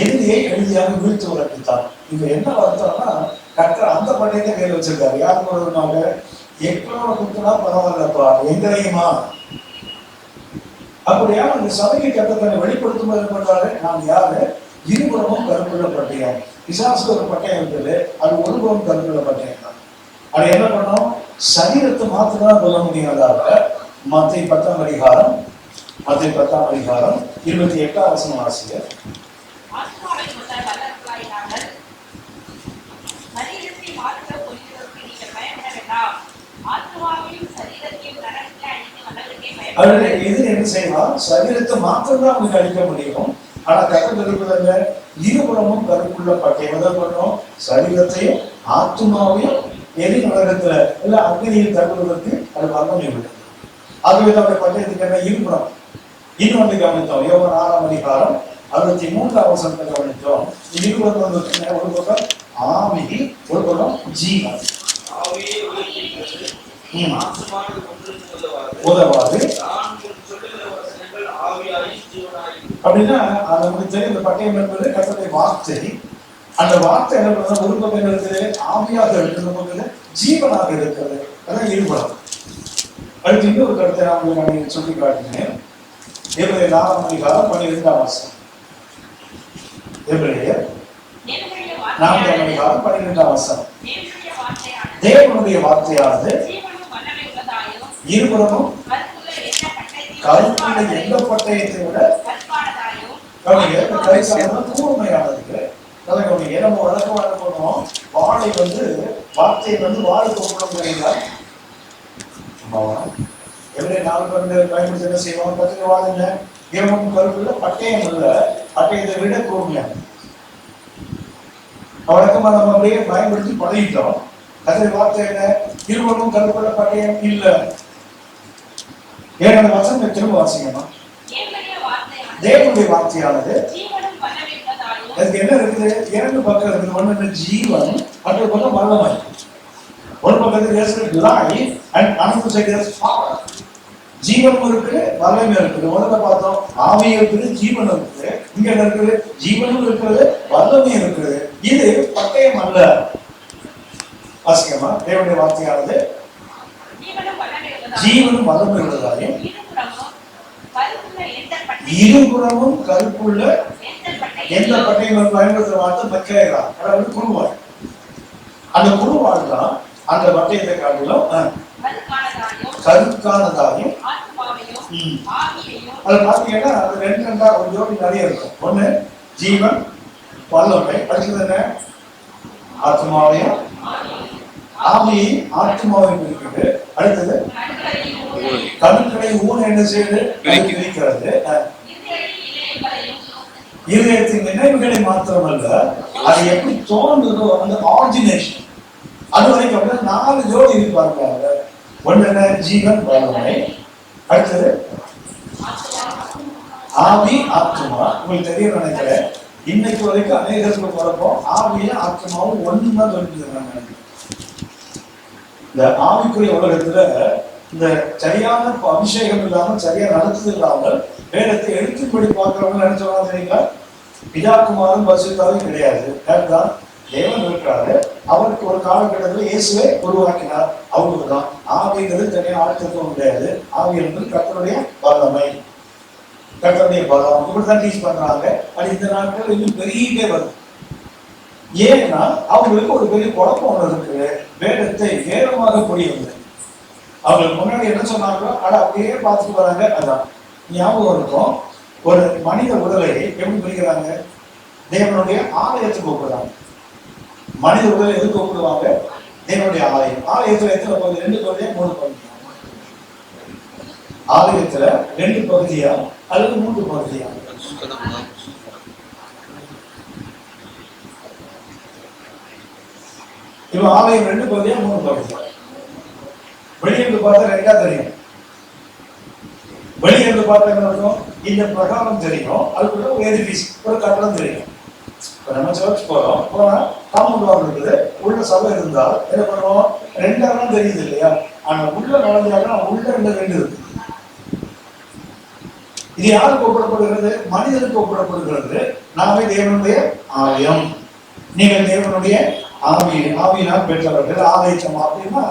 எதிரியை எளிதியாக வீழ்த்து வளர்த்துத்தான். இப்ப என்ன வருத்தம்னா கற்ற அந்த பட்டையத்தை கையில் வச்சிருக்காரு. யார் போடுறதுனால எப்போ கொடுத்தனா பரவாயில்லப்பா எங்களையுமா? அப்படியா அந்த சபைக்கு கட்டத்தை வெளிப்படுத்தும் போது பண்றாரு, நாம் யாரு? இருபுறமும் கருப்புள்ள பட்டயம். பிசாசு ஒரு பட்டயம் இருக்குது, அது ஒரு புறம் கருப்புள்ள பட்டயம் தான். அது என்ன பண்ணும்? சரீரத்தை மாத்திரம் சொல்ல முடியாதாக மத்தேயு 10ஆம் அதிகாரம் 28ஆம் வசனம் வாசிக்க. இது என்ன செய்யலாம்? சரீரத்தை மாத்திரம் தான் அவங்களுக்கு அழிக்க முடியும். ஆனா கருத்து இருப்பதில்ல, இருபுறமும் கருப்புள்ள பட்டயம் முதல் பண்ணும். சரீரத்தையும் ஆத்மாவையும் எரி நரகத்துல இல்ல அக்னியில் தருவதற்கு அது வல்லமை உள்ளது. ஆகவே நம்முடைய பட்டயத்துக்கு என்ன? இருபுறம். இன்னொன்று கவனித்தோம், யோவான் 6ஆம் அதிகாரம் 63ஆம் வசனத்தை கவனித்தோம். இருபுறம் ஒரு பக்கம் ஆவி, ஒரு பக்கம் ஜீவன். உதவாது அப்படின்னா அது நமக்கு தெரியும். இந்த பட்டயம் என்பது கர்த்தருடைய வார்த்தை. அந்த வார்த்தை என்ன பண்ணுறது? ஒரு பக்கம் இருக்குது ஆவியாக இருக்கிறது, ஜீவனாக இருக்கிறது. அதான் இருபுறம். அடுத்து இன்னொரு கருத்தை நான் சொல்லி காட்டினேன். எபிரேயர் 4ஆம் அதிகாரம் 12ஆம் வசனம். எபிரேயர் 4ஆம் அதிகாரம் 12ஆம் வசனம். தேவனுடைய வார்த்தையானது இருபுறமும் கருப்புள்ள எந்த பட்டயத்தை விட கூர்மையானது. நம்ம வழக்கமாக பண்ணுவோம், வாழை வார்த்தையை வாழுக்கு ஒப்புறீங்களா? எபிரேயர் 4:12 பயன்படுத்தி என்ன செய்வோம்? கத்துக்க வாழுங்க. இருபுறமும் கருப்புள்ள பட்டயம் இல்ல, பட்டயத்தை விட கூர்மையானது. வழக்கமா நம்ம அப்படியே பயன்படுத்தி பழகிட்டோம். கதை வார்த்தை என்ன? இருவரும் கருப்புள்ள பட்டயம் இல்ல. ஏன்னா வசனம் திரும்ப வாசிக்கமா. தேவனுடைய வார்த்தையானது அதுக்கு என்ன இருக்குது? இரண்டு பக்கம் இருக்குது. ஒன்று ஜீவன், மற்றொரு பக்கம் வல்லமை. ஒரு பக்கத்துக்கு life and another side is power. ஜீவனும் இருக்குது, வல்லமை இருக்குது. முதல்ல பார்த்தோம் ஆவி இருக்குது, ஜீவன் இருக்குது. இங்க என்ன இருக்குது? ஜீவனும் இருக்கிறது, வல்லமையும் இருக்குது. இது பட்டயம் அல்ல. வாசிக்கமா. தேவனுடைய வார்த்தையானது ஜீவனும் வல்லமை உள்ளதாயும் இருபுறமும் கருப்புள்ள எந்த பட்டயம் பயன்படுத்துற வார்த்தை பக்கையா, அதாவது குருவாய். அந்த குருவாய் தான் அந்த பட்டயத்தை காட்டிலும் கருக்கானதாயும். அது பாத்தீங்கன்னா அது ரெண்டா ஒரு ஜோடி நிறைய இருக்கும். ஒண்ணு ஜீவன் வல்லமை, அடுத்தது என்ன? ஆத்மாவையும் ஆவியை ஆத்மாவையும் இருக்குது. அடுத்தது கருக்கடை ஊன என்ன செய்யுது? பிரிக்கிறது. இருதயத்தின் நினைவுகளை மாத்திரமல்ல, அது எப்படி தோன்றுதோ அந்த ஆரிஜினேஷன் அது வரைக்கும் அப்படின்னா 4 ஜோடி இருப்பாங்க. ஒன்று என்ன? ஜீவன் வல்லமை, அடுத்தது ஆவி ஆத்மா. உங்களுக்கு தெரியும் நினைக்கிறேன். இன்னைக்கு வரைக்கும் அநேகருக்கு குழப்பம். ஆவியும் ஆத்மாவும் ஒண்ணுதான் சொல்லிட்டு. இந்த ஆவிக்குரிய உலகத்துல இந்த சரியான அபிஷேகம் இல்லாமல் சரியா நடத்துது இல்லாமல் வேதத்தை எழுத்துப்படி பார்க்கிறவங்க நினைச்சவங்க தெரியுங்களா? பிதாகுமாரும் பரிசுத்தாவும் கிடையாது. அதுதான் தேவன் இருக்கிறாரு. அவருக்கு ஒரு காலகட்டத்தில் இயேசுவை உருவாக்கினார். அவங்களுக்கு தான் ஆவிங்கிறது தனியாக ஆழ்த்தத்துவம் கிடையாது. ஆவி என்பது கர்த்தருடைய வல்லமை, கர்த்தருடைய பலம். இப்படிதான் டீச் பண்றாங்க. அது இந்த நாட்கள் இன்னும் பெரிய வருது. ஏன்னா அவங்களுக்கு ஒரு பெரிய குழப்பம் ஒன்று இருக்குது. வேதத்தை வேகமாக புரியுது. அவங்களுக்கு முன்னாடி என்ன சொன்னாங்களோ அதை அப்படியே பார்த்துட்டு வராங்க. அதான் ஞாபகம் இருக்கும். ஒரு மனித உடலை எப்படி பிரிக்கிறாங்க? தேவனுடைய ஆலயத்துக்கு ஒப்புறாங்க. மனித உடலை எதுக்கு ஒப்புடுவாங்க? தேவனுடைய ஆலயம். ஆலயத்துல எத்தனை பகுதி? 2 பகுதியா 3 பகுதியா? ஆலயத்துல 2 பகுதியா அல்லது 3 பகுதியா? இப்ப ஆலயம் 2 பகுதியா 3 பகுதியா? வெளியிருந்து பார்த்தா 2ஆ தெரியும். வெளியிருந்து பார்த்தா என்ன இருக்கும்? இந்த பிரகாரம் தெரியும், அதுக்குள்ள ஒரு எடிஃபிஸ், ஒரு கட்டடம் தெரியும். இப்ப நம்ம சர்ச் போறோம், போனா காம்பவுண்ட் வால் இருக்குது, உள்ள சபை இருந்தால் என்ன பண்ணுவோம்? 2ஆ தெரியுது இல்லையா? ஆனா உள்ள நுழைஞ்சாலும் உள்ள 2 இருக்கு. இது யாருக்கு ஒப்பிடப்படுகிறது? மனிதனுக்கு ஒப்பிடப்படுகிறது. நாமே தேவனுடைய ஆலயம், நீங்கள் தேவனுடைய ஆவியினால் பெற்றவர்கள், ஆலயத்தம். அப்படின்னா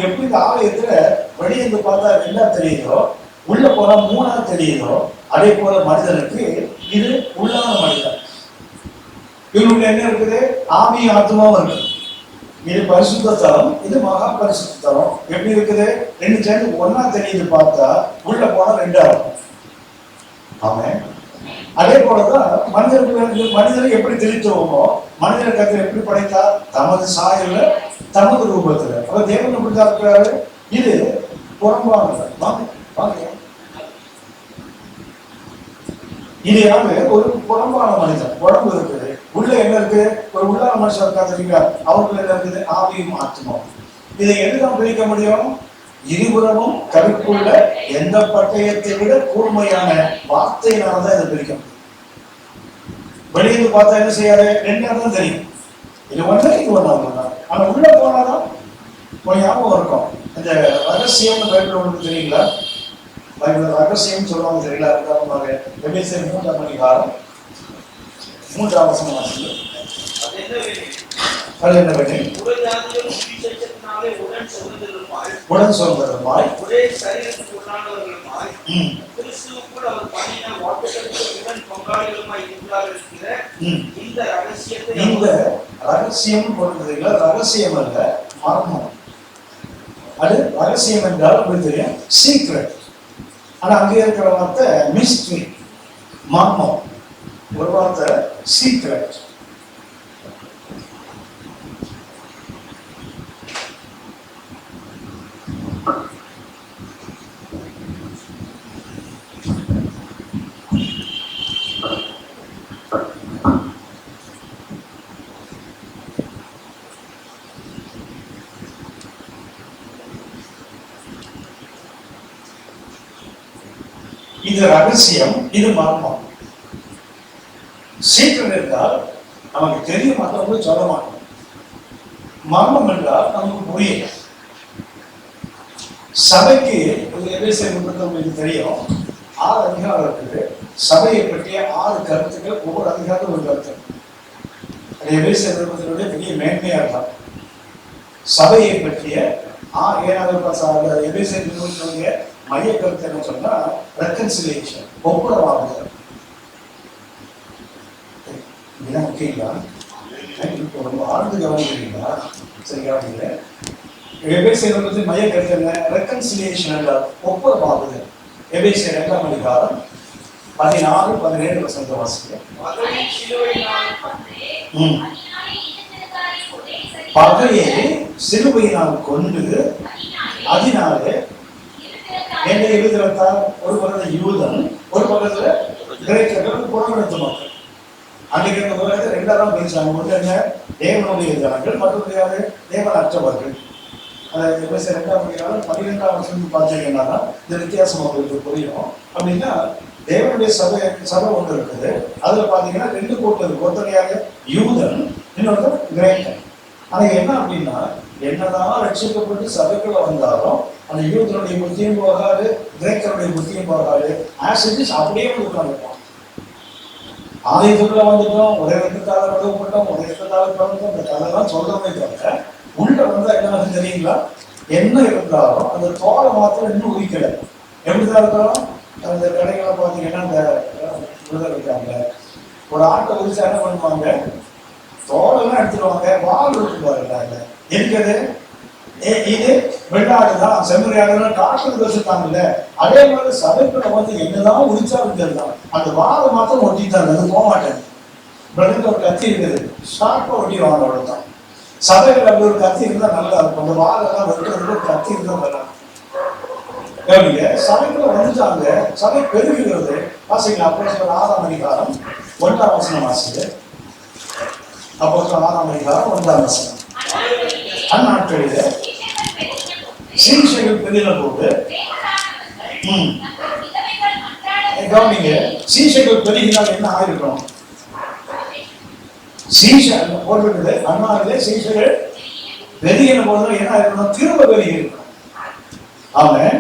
எப்படி இந்த ஆலயத்துல வெளியிருந்து பார்த்தா 2ஆ தெரியுதோ, உள்ள போனா 3ஆ தெரியுதோ, அதே போல மனிதனுக்கு இது உள்ளான மனிதன். இவனுக்கு என்ன இருக்குது? ஆவி ஆத்மாவும் இருக்கு. இது பரிசுத்த தலம், இது மகா பரிசுத்த தலம். எப்படி இருக்குது? 2 சேர்ந்து ஒன்னா தெரியுது. பார்த்தா உள்ள போனா 2ஆ இருக்கும். ஆமா. அதே போலதான் மனிதனை எப்படி தெரிவித்தோமோ, மனிதனை கர்த்தர் எப்படி படைத்தா? தமது சாயல்ல, தமது ரூபத்துல. அப்ப தேவன் எப்படிதான் இருக்கிறாரு? இது புறம்பானது. இது யாரு? ஒரு புறம்பான மனிதன். உடம்பு இருக்குது, உள்ள என்ன இருக்கு? ஒரு உள்ளான மனுஷன் இருக்கா தெரியுங்களா? அவருக்குள்ள என்ன இருக்குது? ஆவியும் ஆத்மாவும். இதை எதுதான் பிரிக்க முடியும்? இருபுறமும் கருப்புள்ள எந்த பட்டயத்தை விட கூர்மையான வார்த்தையினால்தான் இதை பிரிக்க முடியும். வெளியிருந்து பார்த்தா என்ன செய்யாது? 2ஆ தான் தெரியும். இது ஒண்ணு, இது ஒண்ணு. ஆனா உள்ள போனாதான் கொஞ்சம் ஞாபகம் இருக்கும். இந்த ரகசியம் பைபிள் ஒன்று தெரியுங்களா? பைபிள் ரகசியம் சொல்லுவாங்க தெரியல. அதுக்காக எபேசியர் 3ஆம் அதிகாரம் 3ஆம் வசனம் வாசிங்க. அது என்ன வேணும்? உடன் சொல்வதுமாய் ஒரே சரீரத்துக்கு உள்ளானவர்களுமாய் கிறிஸ்துவுக்குள் அவர் பண்ணின வாக்குத்தத்தத்துடன் பங்காளிகளுமாய் இருக்கிற இந்த ரகசியத்தை, இந்த ரகசியம் போடுறதுல ரகசியம் அல்ல, மர்மம். அது ரகசியம் என்றால் உங்களுக்கு தெரியும், சீக்ரெட். ஆனா அங்கே இருக்கிற வார்த்தை மிஸ்ட்ரி, மர்மம். ஒரு வார்த்தை சீக்ரெட். இது ரகசியம், இது மர்மம். சீக்கிரம் என்றால் நமக்கு தெரிய மாட்டவங்க சொல்ல மாட்டோம். மர்மம் என்றால் நமக்கு புரியல. சபைக்கு உங்களுக்கு தெரியும், 6 அதிகாரம் இருக்குது. சபையை பற்றிய 6 கருத்துக்கள், ஒவ்வொரு அதிகாரத்தில் ஒரு கருத்து. எபேசியர்களுடைய பெரிய மேன்மையா இருக்கலாம். சபையை பற்றிய எபேசியர்களுடைய மைய கருத்து என்ன சொன்னா, ரெக்கன்சிலியேஷன், ஒப்புரவாகுதல். இதெல்லாம் முக்கியங்களா? இப்போ ரொம்ப ஆழ்ந்து கவனிக்கிறீங்களா? சரி, கவனிக்கல. எபேசியர்களுடைய மைய கருத்து என்ன? ரெக்கன்சிலியேஷன் என்றால் ஒப்புரவாகுதல். எபேசியர் 2ஆம் அதிகாரம் 14, 17 வசனத்தை வாசிக்க. பகையை சிலுவையினால் கொண்டு அதனாலே என்ன எழுதுறதால், ஒரு பக்கத்துல யூதன், ஒரு பக்கத்துல கிரேக்கர்கள், புறநடத்து மக்கள். அன்றைக்கு இந்த உலகத்தை 2ஆம் பிரிச்சாங்க. ஒன்று என்ன? தேவனுடைய ஜனங்கள், மற்றொரு தேவனற்றவர்கள். அதாவது 2ஆம் அதிகாரம் 12ஆம் வசனம் பார்த்தீங்கன்னா இந்த வித்தியாசம் உங்களுக்கு புரியும். அப்படின்னா தேவனுடைய சபை ஒன்று இருக்குது. அதுல பாத்தீங்கன்னா 2 கூட்டம் இருக்கு. ஒருத்தனையாக யூதன், இன்னொருத்தர் கிரேக்கன். ஆனா என்ன அப்படின்னா, என்னதான் ரட்சிக்கப்பட்டு சபைக்குள்ள வந்தாலும் அந்த யூதனுடைய புத்தியும் போகாது, கிரேக்கருடைய புத்தியும் போகாது. ஆசிட் அப்படியே உட்காந்துருப்பான். ஆலயத்துக்குள்ள வந்துட்டோம், ஒரே ரத்தத்தால உதவப்பட்டோம், ஒரே ரத்தத்தால பிறந்தோம், இந்த கதைலாம் சொல்றமே தவிர உள்ள வந்தா என்ன தெரியுங்களா, என்ன இருந்தாலும் அந்த தோலை மாத்திரம் இன்னும் உரிக்கல. எப்படிதான் இருக்கிறோம்? அந்த கடைகளை பார்த்தீங்கன்னா இந்த விடுதலை இருக்காங்க, ஒரு ஆட்டை உரிச்சா என்ன பண்ணுவாங்க, தோலெல்லாம் எடுத்துருவாங்க, வால் இருக்கு பாருங்க. இருக்கிறது இது வெள்ளாடுதான், செம்மறியாடுதான், காட்டுக்கு வச்சுட்டாங்கல்ல. அதே மாதிரி சபைக்குள்ள வந்து என்னதான் உரிச்சாலும் தெரியும், அந்த வாழை மாத்திரம் ஒட்டிட்டாங்க, அது போக மாட்டேன். பிரதங்க ஒரு கத்தி இருக்குது, ஷார்ப்பா ஒட்டிடுவாங்க, அவ்வளவுதான். சபைகள் அப்படி ஒரு கத்தி இருந்தா நல்லா இருக்கும். அந்த வாழெல்லாம் வெட்டுறதுக்கு ஒரு கத்தி இருந்தா நல்லா இருக்கும். சபைக்குள்ள வந்துட்டாங்க, சபை பெருகிறது. வாசிக்கலாம். அப்போஸ்தலர் 6ஆம் அதிகாரம் 1ஆம் வசனம் வாசிங்க. அப்போஸ்தலர் 6ஆம் அதிகாரம் 1ஆம் வசனம். அந்நாட்களிலே சீஷர்கள் பெருகின போது, கவனிங்க, சீஷர்கள் பெருகினால் என்ன ஆயிருக்கணும்? சீஷர் போட்டு அண்ணாவிலே சீஷர்கள் பெருகின போது என்ன ஆயிருக்கணும்? திரும்ப பெருகி இருக்கணும். அவன்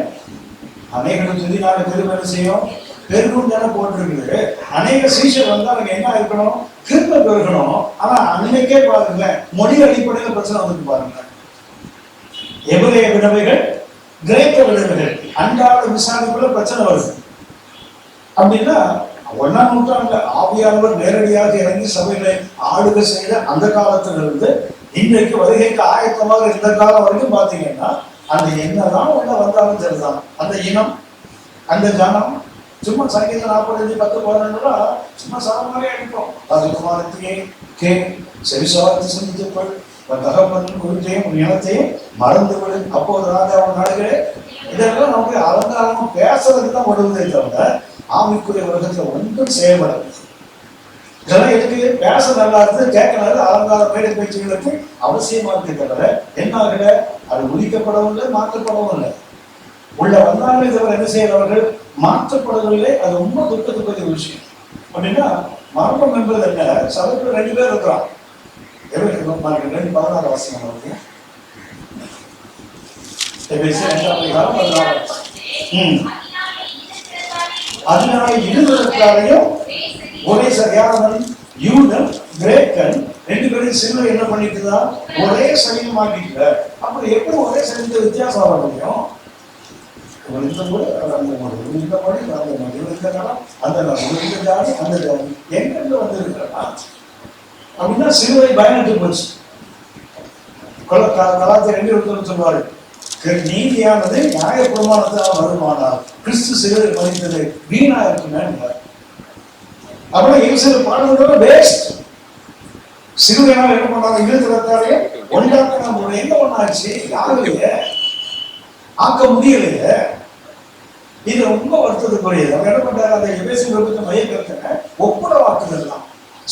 அநேகம் திருநாள் திரும்ப என்ன செய்யும்? பெருகும் தானே போட்டிருக்குது. அநேக சீஷர் வந்து அவங்க என்ன இருக்கணும்? திரும்ப பெருகணும். ஆனா அன்னைக்கே பாருங்க, மொழி அடிப்படையில் பிரச்சனை வந்துட்டு பாருங்க. எபிரேய விதவைகள், கிரேக்க விதவைகள், அன்றாட விசாரிப்புல பிரச்சனை வருது. அப்படின்னா 1ஆம் நூற்றாண்டுல ஆவியானவர் நேரடியாக இறங்கி சபைகளை ஆளுகை செய்த அந்த காலத்திலிருந்து இன்றைக்கு வருகைக்கு ஆயத்தமாக இந்த காலம் வரைக்கும் பாத்தீங்கன்னா, அந்த என்னதான் உள்ள வந்தாலும் சரிதான், அந்த இனம், அந்த ஜனம் சும்மா சங்கீதம் 45, 10, 11 சும்மா சாமாரியா இருக்கும். ராஜகுமாரத்தையே கே செவிசாரத்தை சிந்தித்துக்கொள், தகப்பன் குறித்தையும் இனத்தையும் மறந்துவிடு, அப்போது ராஜாவின் நாடுகளே. இதெல்லாம் நமக்கு அலங்காரமா பேசுறதுக்கு தான் உதவுதே தவிர ஆவிக்குரிய உலகத்துல ஒன்றும் செயல்படாது. இதெல்லாம் எதுக்கு? பேச நல்லா இருந்து கேட்கறது அலங்கார மேடை பேச்சுகளுக்கு அவசியமா இருக்கு தவிர என்ன ஆகல, அது உரிக்கப்படவும் இல்லை, மாற்றப்படவும் இல்லை. உள்ள வந்தாங்களே தவிர என்ன செய்யறவர்கள் மாற்றப்படவில்லை. அது ரொம்ப துக்கத்துக்குரிய விஷயம். அப்படின்னா மர்மம் என்பது என்ன? சபைக்குள்ள 2 பேர் இருக்கிறான். 2:16 வாசியம் அவருக்கு. அதனால இருவருக்காரையும் ஒரே சரியானவன் யூதன், கிரேக்கன் 2 பேரும் சிலுவை என்ன பண்ணிட்டுதா? ஒரே சரீரமாக்கிட்டு. அப்படி எப்படி ஒரே சரீரத்தை வித்தியாசம் ஆக முடியும்? இந்த முறை அந்த முறை இந்த படி அந்த முறை இந்த காலம் அந்த இந்த ஜாதி அந்த ஜாதி எங்கிருந்து வந்திருக்கிறா? அப்படின்னா சிலுவை பயனற்று போச்சு. கலாச்சார 2 சொல்வாரு, நீதியானது நியாய பிரமாணத்தால் வருமானால் கிறிஸ்து சிலுவை மதித்தது வீணா இருக்குன்னு. அப்படின்னா இயேசு பாடுறதோட வேஸ்ட். சிலுவையினால் என்ன பண்ணாங்க? இருக்கிறதாலே ஒன்றாக்க நம்ம என்ன ஒண்ணாச்சு? யாருலையே ஆக்க முடியலையே. இது ரொம்ப வருத்தத்துக்குரியது. அவங்க என்ன பண்றாங்க? அந்த எபேசியர்களுக்கு மைய கருத்துங்க ஒப்புரவாக்குதல் தான்.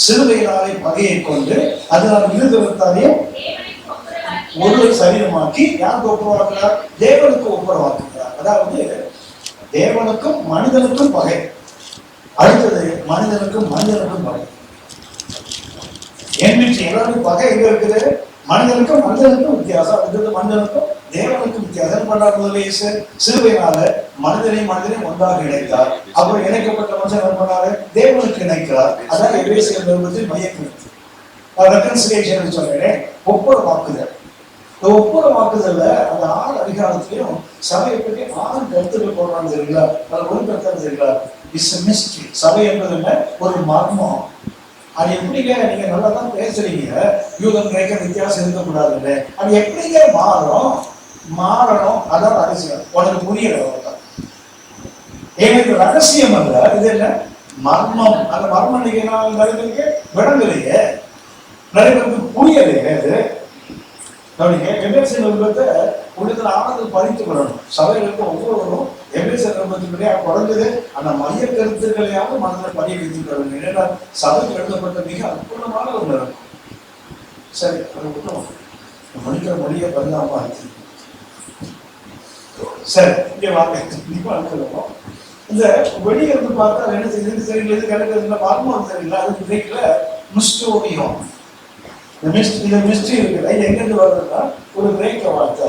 சிலுவையினாலே பகையை கொண்டு அதனால் இருதயத்தாலேயும் ஒரு சரீரமாக்கி யாருக்கு ஒப்புரவாக்குறார்? தேவனுக்கு ஒப்புரவாக்குகிறார். அதாவது தேவனுக்கும் மனிதனுக்கும் பகை. அடுத்தது மனிதனுக்கும் பகை. என்மிச்சு எல்லாருக்கும் பகை எங்க இருக்குது? மனிதனுக்கும் வித்தியாசம். அடுத்தது மனிதனுக்கும் தேவனுக்கும் வித்தியாசம். பண்ணாரு சிறுவையினால மனிதனையும் ஒன்றாக இணைத்தார். அப்புறம் இணைக்கப்பட்ட மனுஷன் என்ன பண்ணாரு? தேவனுக்கு இணைக்கிறார். அதான் எபேசியர் நிருபத்தில் மையக்கருத்து. ரெகன்சிலியேஷன் சொல்றேன், ஒப்புரவாக்குதல். இந்த ஒப்புரவாக்குதல்ல அந்த 6 அதிகாரத்திலையும் சபையை பற்றி 6 கருத்துக்கள் போடுறாங்க தெரியுங்களா? அது ஒரு கருத்து தெரியுங்களா? It's a mystery. சபை என்பது என்ன? ஒரு மர்மம். அது எப்படிங்க நீங்க நல்லா தான் பேசுறீங்க, யூதன் கிரேக்க வித்தியாசம் இருக்கக்கூடாதுன்னு. அது எப்படிங்க மாறணும்? அதான் ரகசியம். உனக்கு புரியல எனக்கு ரகசியம் அல்ல, இது என்ன மர்மம். அந்த மர்மம் நீங்க நிறைய பேருக்கு விளங்கலையே, நிறைய பேருக்கு புரியலையே. அது எபேசியர் நிருபத்தை உள்ளத்துல ஆனது படித்து விடணும். சபைகளுக்கு ஒவ்வொருவரும் எபேசியர் நிருபத்தின்படியா குறைஞ்சது அந்த மைய கருத்துக்களையாவது மனதில் பதிய வைத்துக் கொள்ள வேண்டும். ஏன்னா சபைக்கு எழுதப்பட்ட மிக அற்புதமான ஒரு நிறம். சரி, அதை விட்டோம். மொழிக்கிற மொழியை பதிலாமா இருக்கு. சரி, இங்கே வாங்க. கண்டிப்பா அனுப்பலாம். இந்த வெளியே இருந்து பார்த்தா என்ன செய்யுது தெரியல, எது கிடைக்கிறதுல மர்மம் தெரியல. அதுக்கு கிடைக்கல மிஸ்டோரியம். இந்த மிஸ்ட்ரி இருக்குது. இது எங்கிருந்து வருதுன்னா ஒரு கிரேக்க வார்த்தை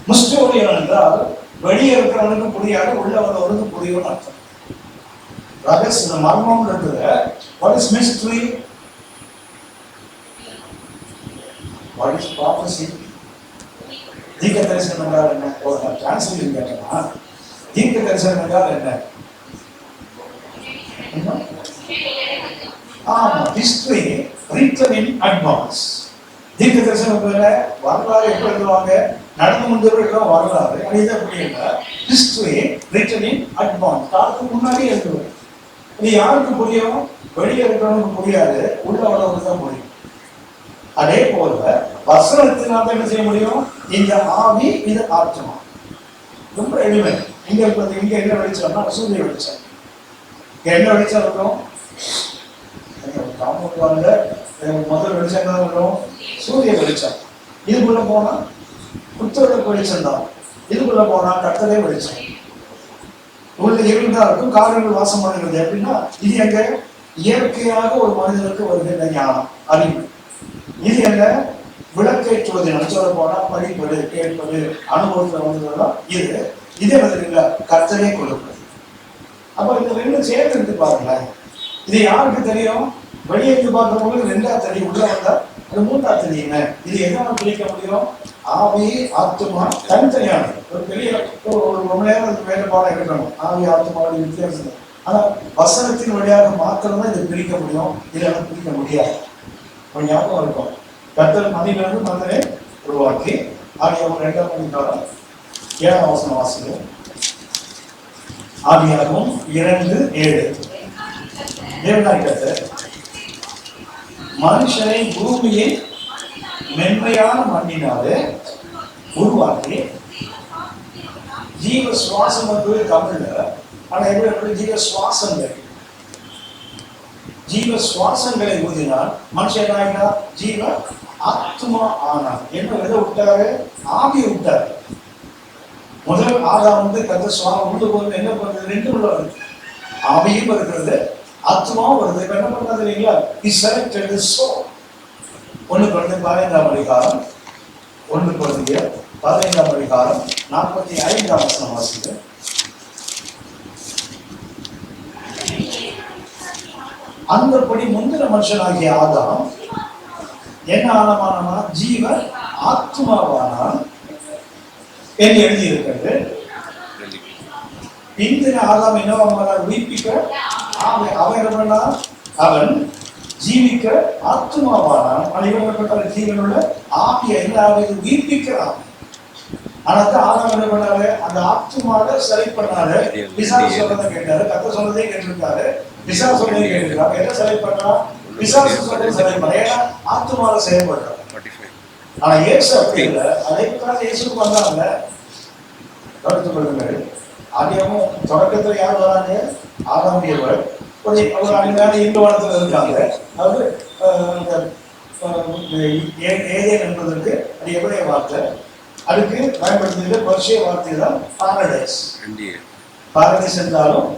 முஸ்டோரியம் என்றால் வெளியே இருக்கிறவனுக்கு புரியாது, உள்ளவனுக்கு புரியும் அர்த்தம். ரகசிய மர்மம் இருக்குது. What is mystery? What is prophecy? தீர்க்க தரிசனம் என்றால் என்ன? டிரான்ஸ்லேஷன் கேட்டனா தீர்க்க தரிசனம் என்றால் என்ன? History written in advance. தீர்க்க தரிசனம் வரலாறு எப்ப எழுதுவாங்க? நடந்து முடிஞ்சவர்கள் வரலாறு. இது அப்படி இல்லை. History written in advance. காலத்துக்கு முன்னாடியே எழுதுவாங்க. இது யாருக்கு புரியும்? வெளியே இருக்கிறவனுக்கு புரியாது, உள்ளவனுக்கு தான் புரியும். அதே போல வசனத்தினால என்ன செய்ய முடியும்? இந்த ஆவி, இது ஆத்மா. ரொம்ப எளிமை. இங்க என்ன வெளிச்சம்னா சூரிய வெளிச்சம். என்ன வெளிச்சம் இருக்கும்? முதல் வெளிச்சம் தான் வரும், சூரிய வெளிச்சம். இதுக்குள்ள போனா புத்தருக்கு வெளிச்சம் தான். இதுக்குள்ள போனா கர்த்தரே வெளிச்சம். உள்ள இருண்டா இருக்கும், காரியங்கள் வாசம் பண்ணுகிறது. எப்படின்னா இது எங்க இயற்கையாக ஒரு மனிதனுக்கு வருகின்ற ஞானம், அறிவு. இது எங்க விளக்கேற்றுவது. சொல்ல போனா படிப்பது, கேட்பது, அனுபவத்துல வந்ததுதான் இது என்ன கர்த்தரே கொடுப்பது. அப்ப இந்த ரெண்டும் சேர்த்து எடுத்து பாருங்களேன். இது யாருக்கு தெரியும்? வெளியே இருந்து பார்க்கும்போது 2ஆவது தெரியும், உள்ள வந்தா அது 3ஆவது தெரியுங்க. இது என்ன பிரிக்க முடியும்? ஆவி ஆத்மா தனித்தனியானது. ஒரு பெரிய ஒரு ரொம்ப நேரம் வேலைப்பாடம் இருக்கணும். ஆவி ஆத்மாவோட வித்தியாசம். ஆனா வசனத்தின் வழியாக மாத்திரம் தான் இதை பிரிக்க முடியும். இதெல்லாம் பிரிக்க முடியாது. ஒரு ஞாபகம் இருக்கும். கர்த்தர் மனிதனிலிருந்து மனிதனை உருவாக்கி ஆகியவங்க 2ஆம் அதிகாரம் 7ஆம் வசனம் வாசிக்கும். ஆதியாகமம் 2:7. தேவனாய் கர்த்தர் மனுஷனை பூமியை மென்மையான மண்ணினாலே உருவாக்கி ஜீவ சுவாசம் என்பது தமிழ்ல. ஆனா எப்படி ஜீவ சுவாசங்களை ஊதினால் மனுஷன் ஆகினா ஜீவ ஆத்மா ஆனார். என்ன எதை விட்டாரு? ஆவியை விட்டாரு. முதல் ஆதாம் கர்த்தர் சுவாமி உண்டு போது என்ன பண்றது? 2 உள்ள வருது. ஆவியும் இருக்கிறது, ஆத்மாவும் வருது. இப்ப என்ன பண்றது இல்லைங்களா? He selected his soul. 1 Corinthians 15ஆம் அதிகாரம் 45ஆம் வசனம் வாசிங்க. அந்தபடி முந்தின மனுஷனாகிய ஆதாம் என்ன ஆனமானா? ஜீவ ஆத்மாவானான் என்று எழுதி இருக்கிறது. பிந்தின ஆதாம் என்னவான? உயிர்ப்பிக்க அவன் ஜீவிக்க ஆத்மாவானான். இவங்க ஜீவனுள்ள ஆவியை உயிர்ப்பிக்கிறான். ஆனாக்கா ஆதாம் என்ன பண்ணாரு? அந்த ஆத்மாவை சரி பண்ணாரு. பிசாசு சொல்றதை கேட்டாரு, கர்த்தர் சொல்றதே கேட்டிருக்காரு, பிசாசு சொல்றதை கேட்டிருக்காரு. என்ன சரி பண்ணா? பிசாசு சொல்றதை சரி பண்ண. ஏன்னா ஆத்மாவை செயல்படுறாரு. ஆனா இயேசு அப்படி இல்லை. அதேக்காக இயேசுக்கு வந்தாங்க. கருத்து கொள்ளுங்கள். ஆதியாகமம் தொடக்கத்துல யார் வராங்க? ஆதாம் ஏவாள். ஒரு அருமையான இந்து வளத்துல இருக்காங்க. அதாவது ஏதேன் என்பதற்கு அது எவ்வளவு வார்த்தை, அதுக்கு பயன்படுத்துகிற பர்ஷிய வார்த்தை தான் பாரடைஸ். பாரடைஸ் என்றாலும்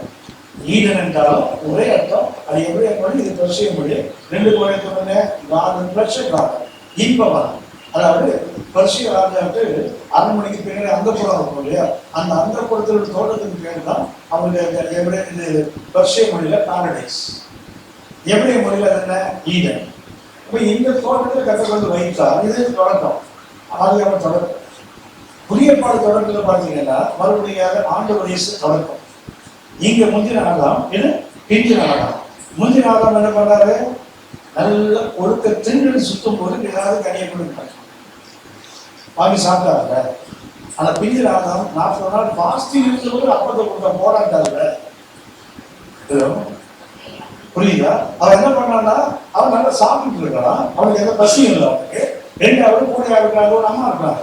ஈடன் என்றாலும் ஒரே அர்த்தம். அது எவ்வளவு மொழி, இது பர்ஷிய மொழி. ரெண்டு குறைய இன்பவனம். அதாவது பர்ஷிய ராஜாவுக்கு அரண்மனைக்கு பின்னாடி அந்தப்புறம் இருக்கும் இல்லையா, அந்த அந்தப்புறத்தோட தோட்டத்துக்கு பேர் தான் அவங்களுக்கு இது பர்ஷிய மொழியில பாரடைஸ். எவ்வளவு மொழியில என்ன ஈடன். இப்ப இந்த தோட்டத்தில் கற்றுக் கொண்டு வைத்தார். இது தொடக்கம், ஆதியாகமம் தொடக்கம். புதிய பாட தொடக்கத்தில் பார்த்தீங்கன்னா மறுபடியாக ஆண்டவர் இயேசு தொடக்கம். இங்க முந்தின ஆதாம், இது பிந்தின ஆதாம். முந்தின ஆதாம் என்ன பண்ணாரு, நல்ல ஒழுக்க திங்கள் சுத்தும் போது ஏதாவது கனியை கொடுத்தாங்க, வாங்கி சாப்பிட்டாங்க. ஆனா பிந்தின ஆதாம் 40 நாள் பாஸ்டிங் இருந்தபோது அப்பத்தை கொடுத்த போராட்டாங்க. புரியுதா? அவன் என்ன பண்ணான்னா, அவன் நல்லா சாப்பிட்டு இருக்கான், அவனுக்கு எந்த பசியும் இல்லை. அவனுக்கு ரெண்டு அவரும் கூட இருக்கிறாங்க, ஒரு அம்மா இருக்கிறாங்க.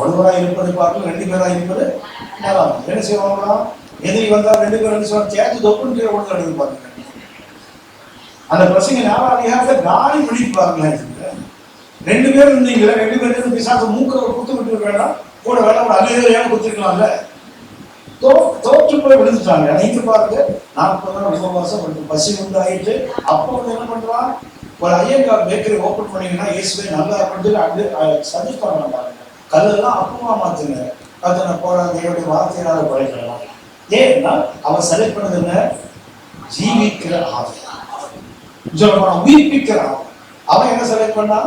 ஒருவராக இருப்பதை பார்த்து 2 பேராக இருப்பது நல்லா. என்ன செய்வாங்களாம், எதிரி வந்தா 2 பேரும் என்ன செய்வாங்க, சேர்த்து தொப்புன்னு கீழே கொடுத்து எடுத்து பாருங்க. அந்த பசங்க நாளாக காலி பிடிப்பாங்களே. 2 பேர் இருந்தீங்களா, 2 பேரும் பிசாசு மூக்கில் ஒரு குத்து விட்டு வேண்டாம், கூட வேண்டாம், அங்கே ஏன் குத்திருக்கலாம்ல. தோற்று போய் விழுந்துட்டாங்க. இங்க பாருங்க, 40 நாள் உபவாசம், பசி உண்டாயிட்டு. அப்போ வந்து என்ன பண்றான், ஒரு ஐயங்கார் பேக்கரி ஓப்பன் பண்ணீங்கன்னா இயேசுவே நல்லா அப்படின்னு அங்கே சஜஸ்ட் பண்ண மாட்டாங்க. கல்லெல்லாம் அப்பமா மாத்துங்க, கத்தனை போட தேவனுடைய வார்த்தையினால குறைக்கலாம். ஏன்னா அவன் செலக்ட் பண்ணது என்ன, ஜீவிக்கிற ஆவி, உயிர்ப்பிக்கிற ஆவி. அவன் என்ன செலக்ட் பண்ணா,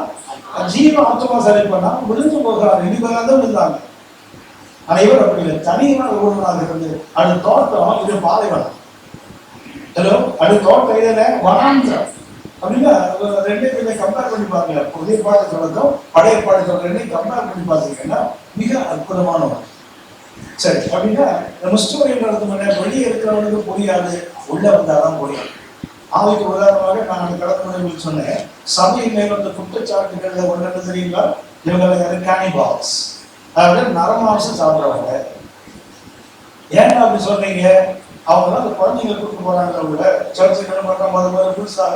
ஜீவ ஆத்மா செலக்ட் பண்ணா, விழுந்து போகிறான். இனிமேல் தான் விழுந்தாங்க. அனைவர் அப்படி இல்லை, தனியாக ஒருவனாக இருந்து அது தோட்டம், இது பாலைவனம். ஹலோ, அது தோட்டம் இதுல வனாந்திரம் அப்படின்னா 2 கம்பேர் பண்ணி பாருங்க. புதிய பாட்டு தொடக்கம், பழைய பாட்டு தொடக்கம் கம்பேர் பண்ணி பார்த்தீங்கன்னா மிக அற்புதமானவன். சரி, அப்படின்னா நம்ம ஸ்டோரி நடத்தும் வெளியே இருக்கிறவனுக்கு புரியாது, உள்ள வந்தாதான் புரியாது. ஆவிக்கு உதாரணமாக நான் கடந்த முறை சொன்னேன், சபையின் மேல் வந்த குற்றச்சாட்டுகள் ஒன்று தெரியுங்களா, இவங்களை கேனிபால்ஸ், அதாவது நரமாம்சம் சாப்பிடுறாங்க. ஏன் அப்படி சொல்றீங்க, அவங்க தான் அந்த குழந்தைங்களை கூப்பிட்டு போறாங்க. அவங்க சர்ச்சுக்கு என்ன பண்றாங்க, முதல்ல புதுசாக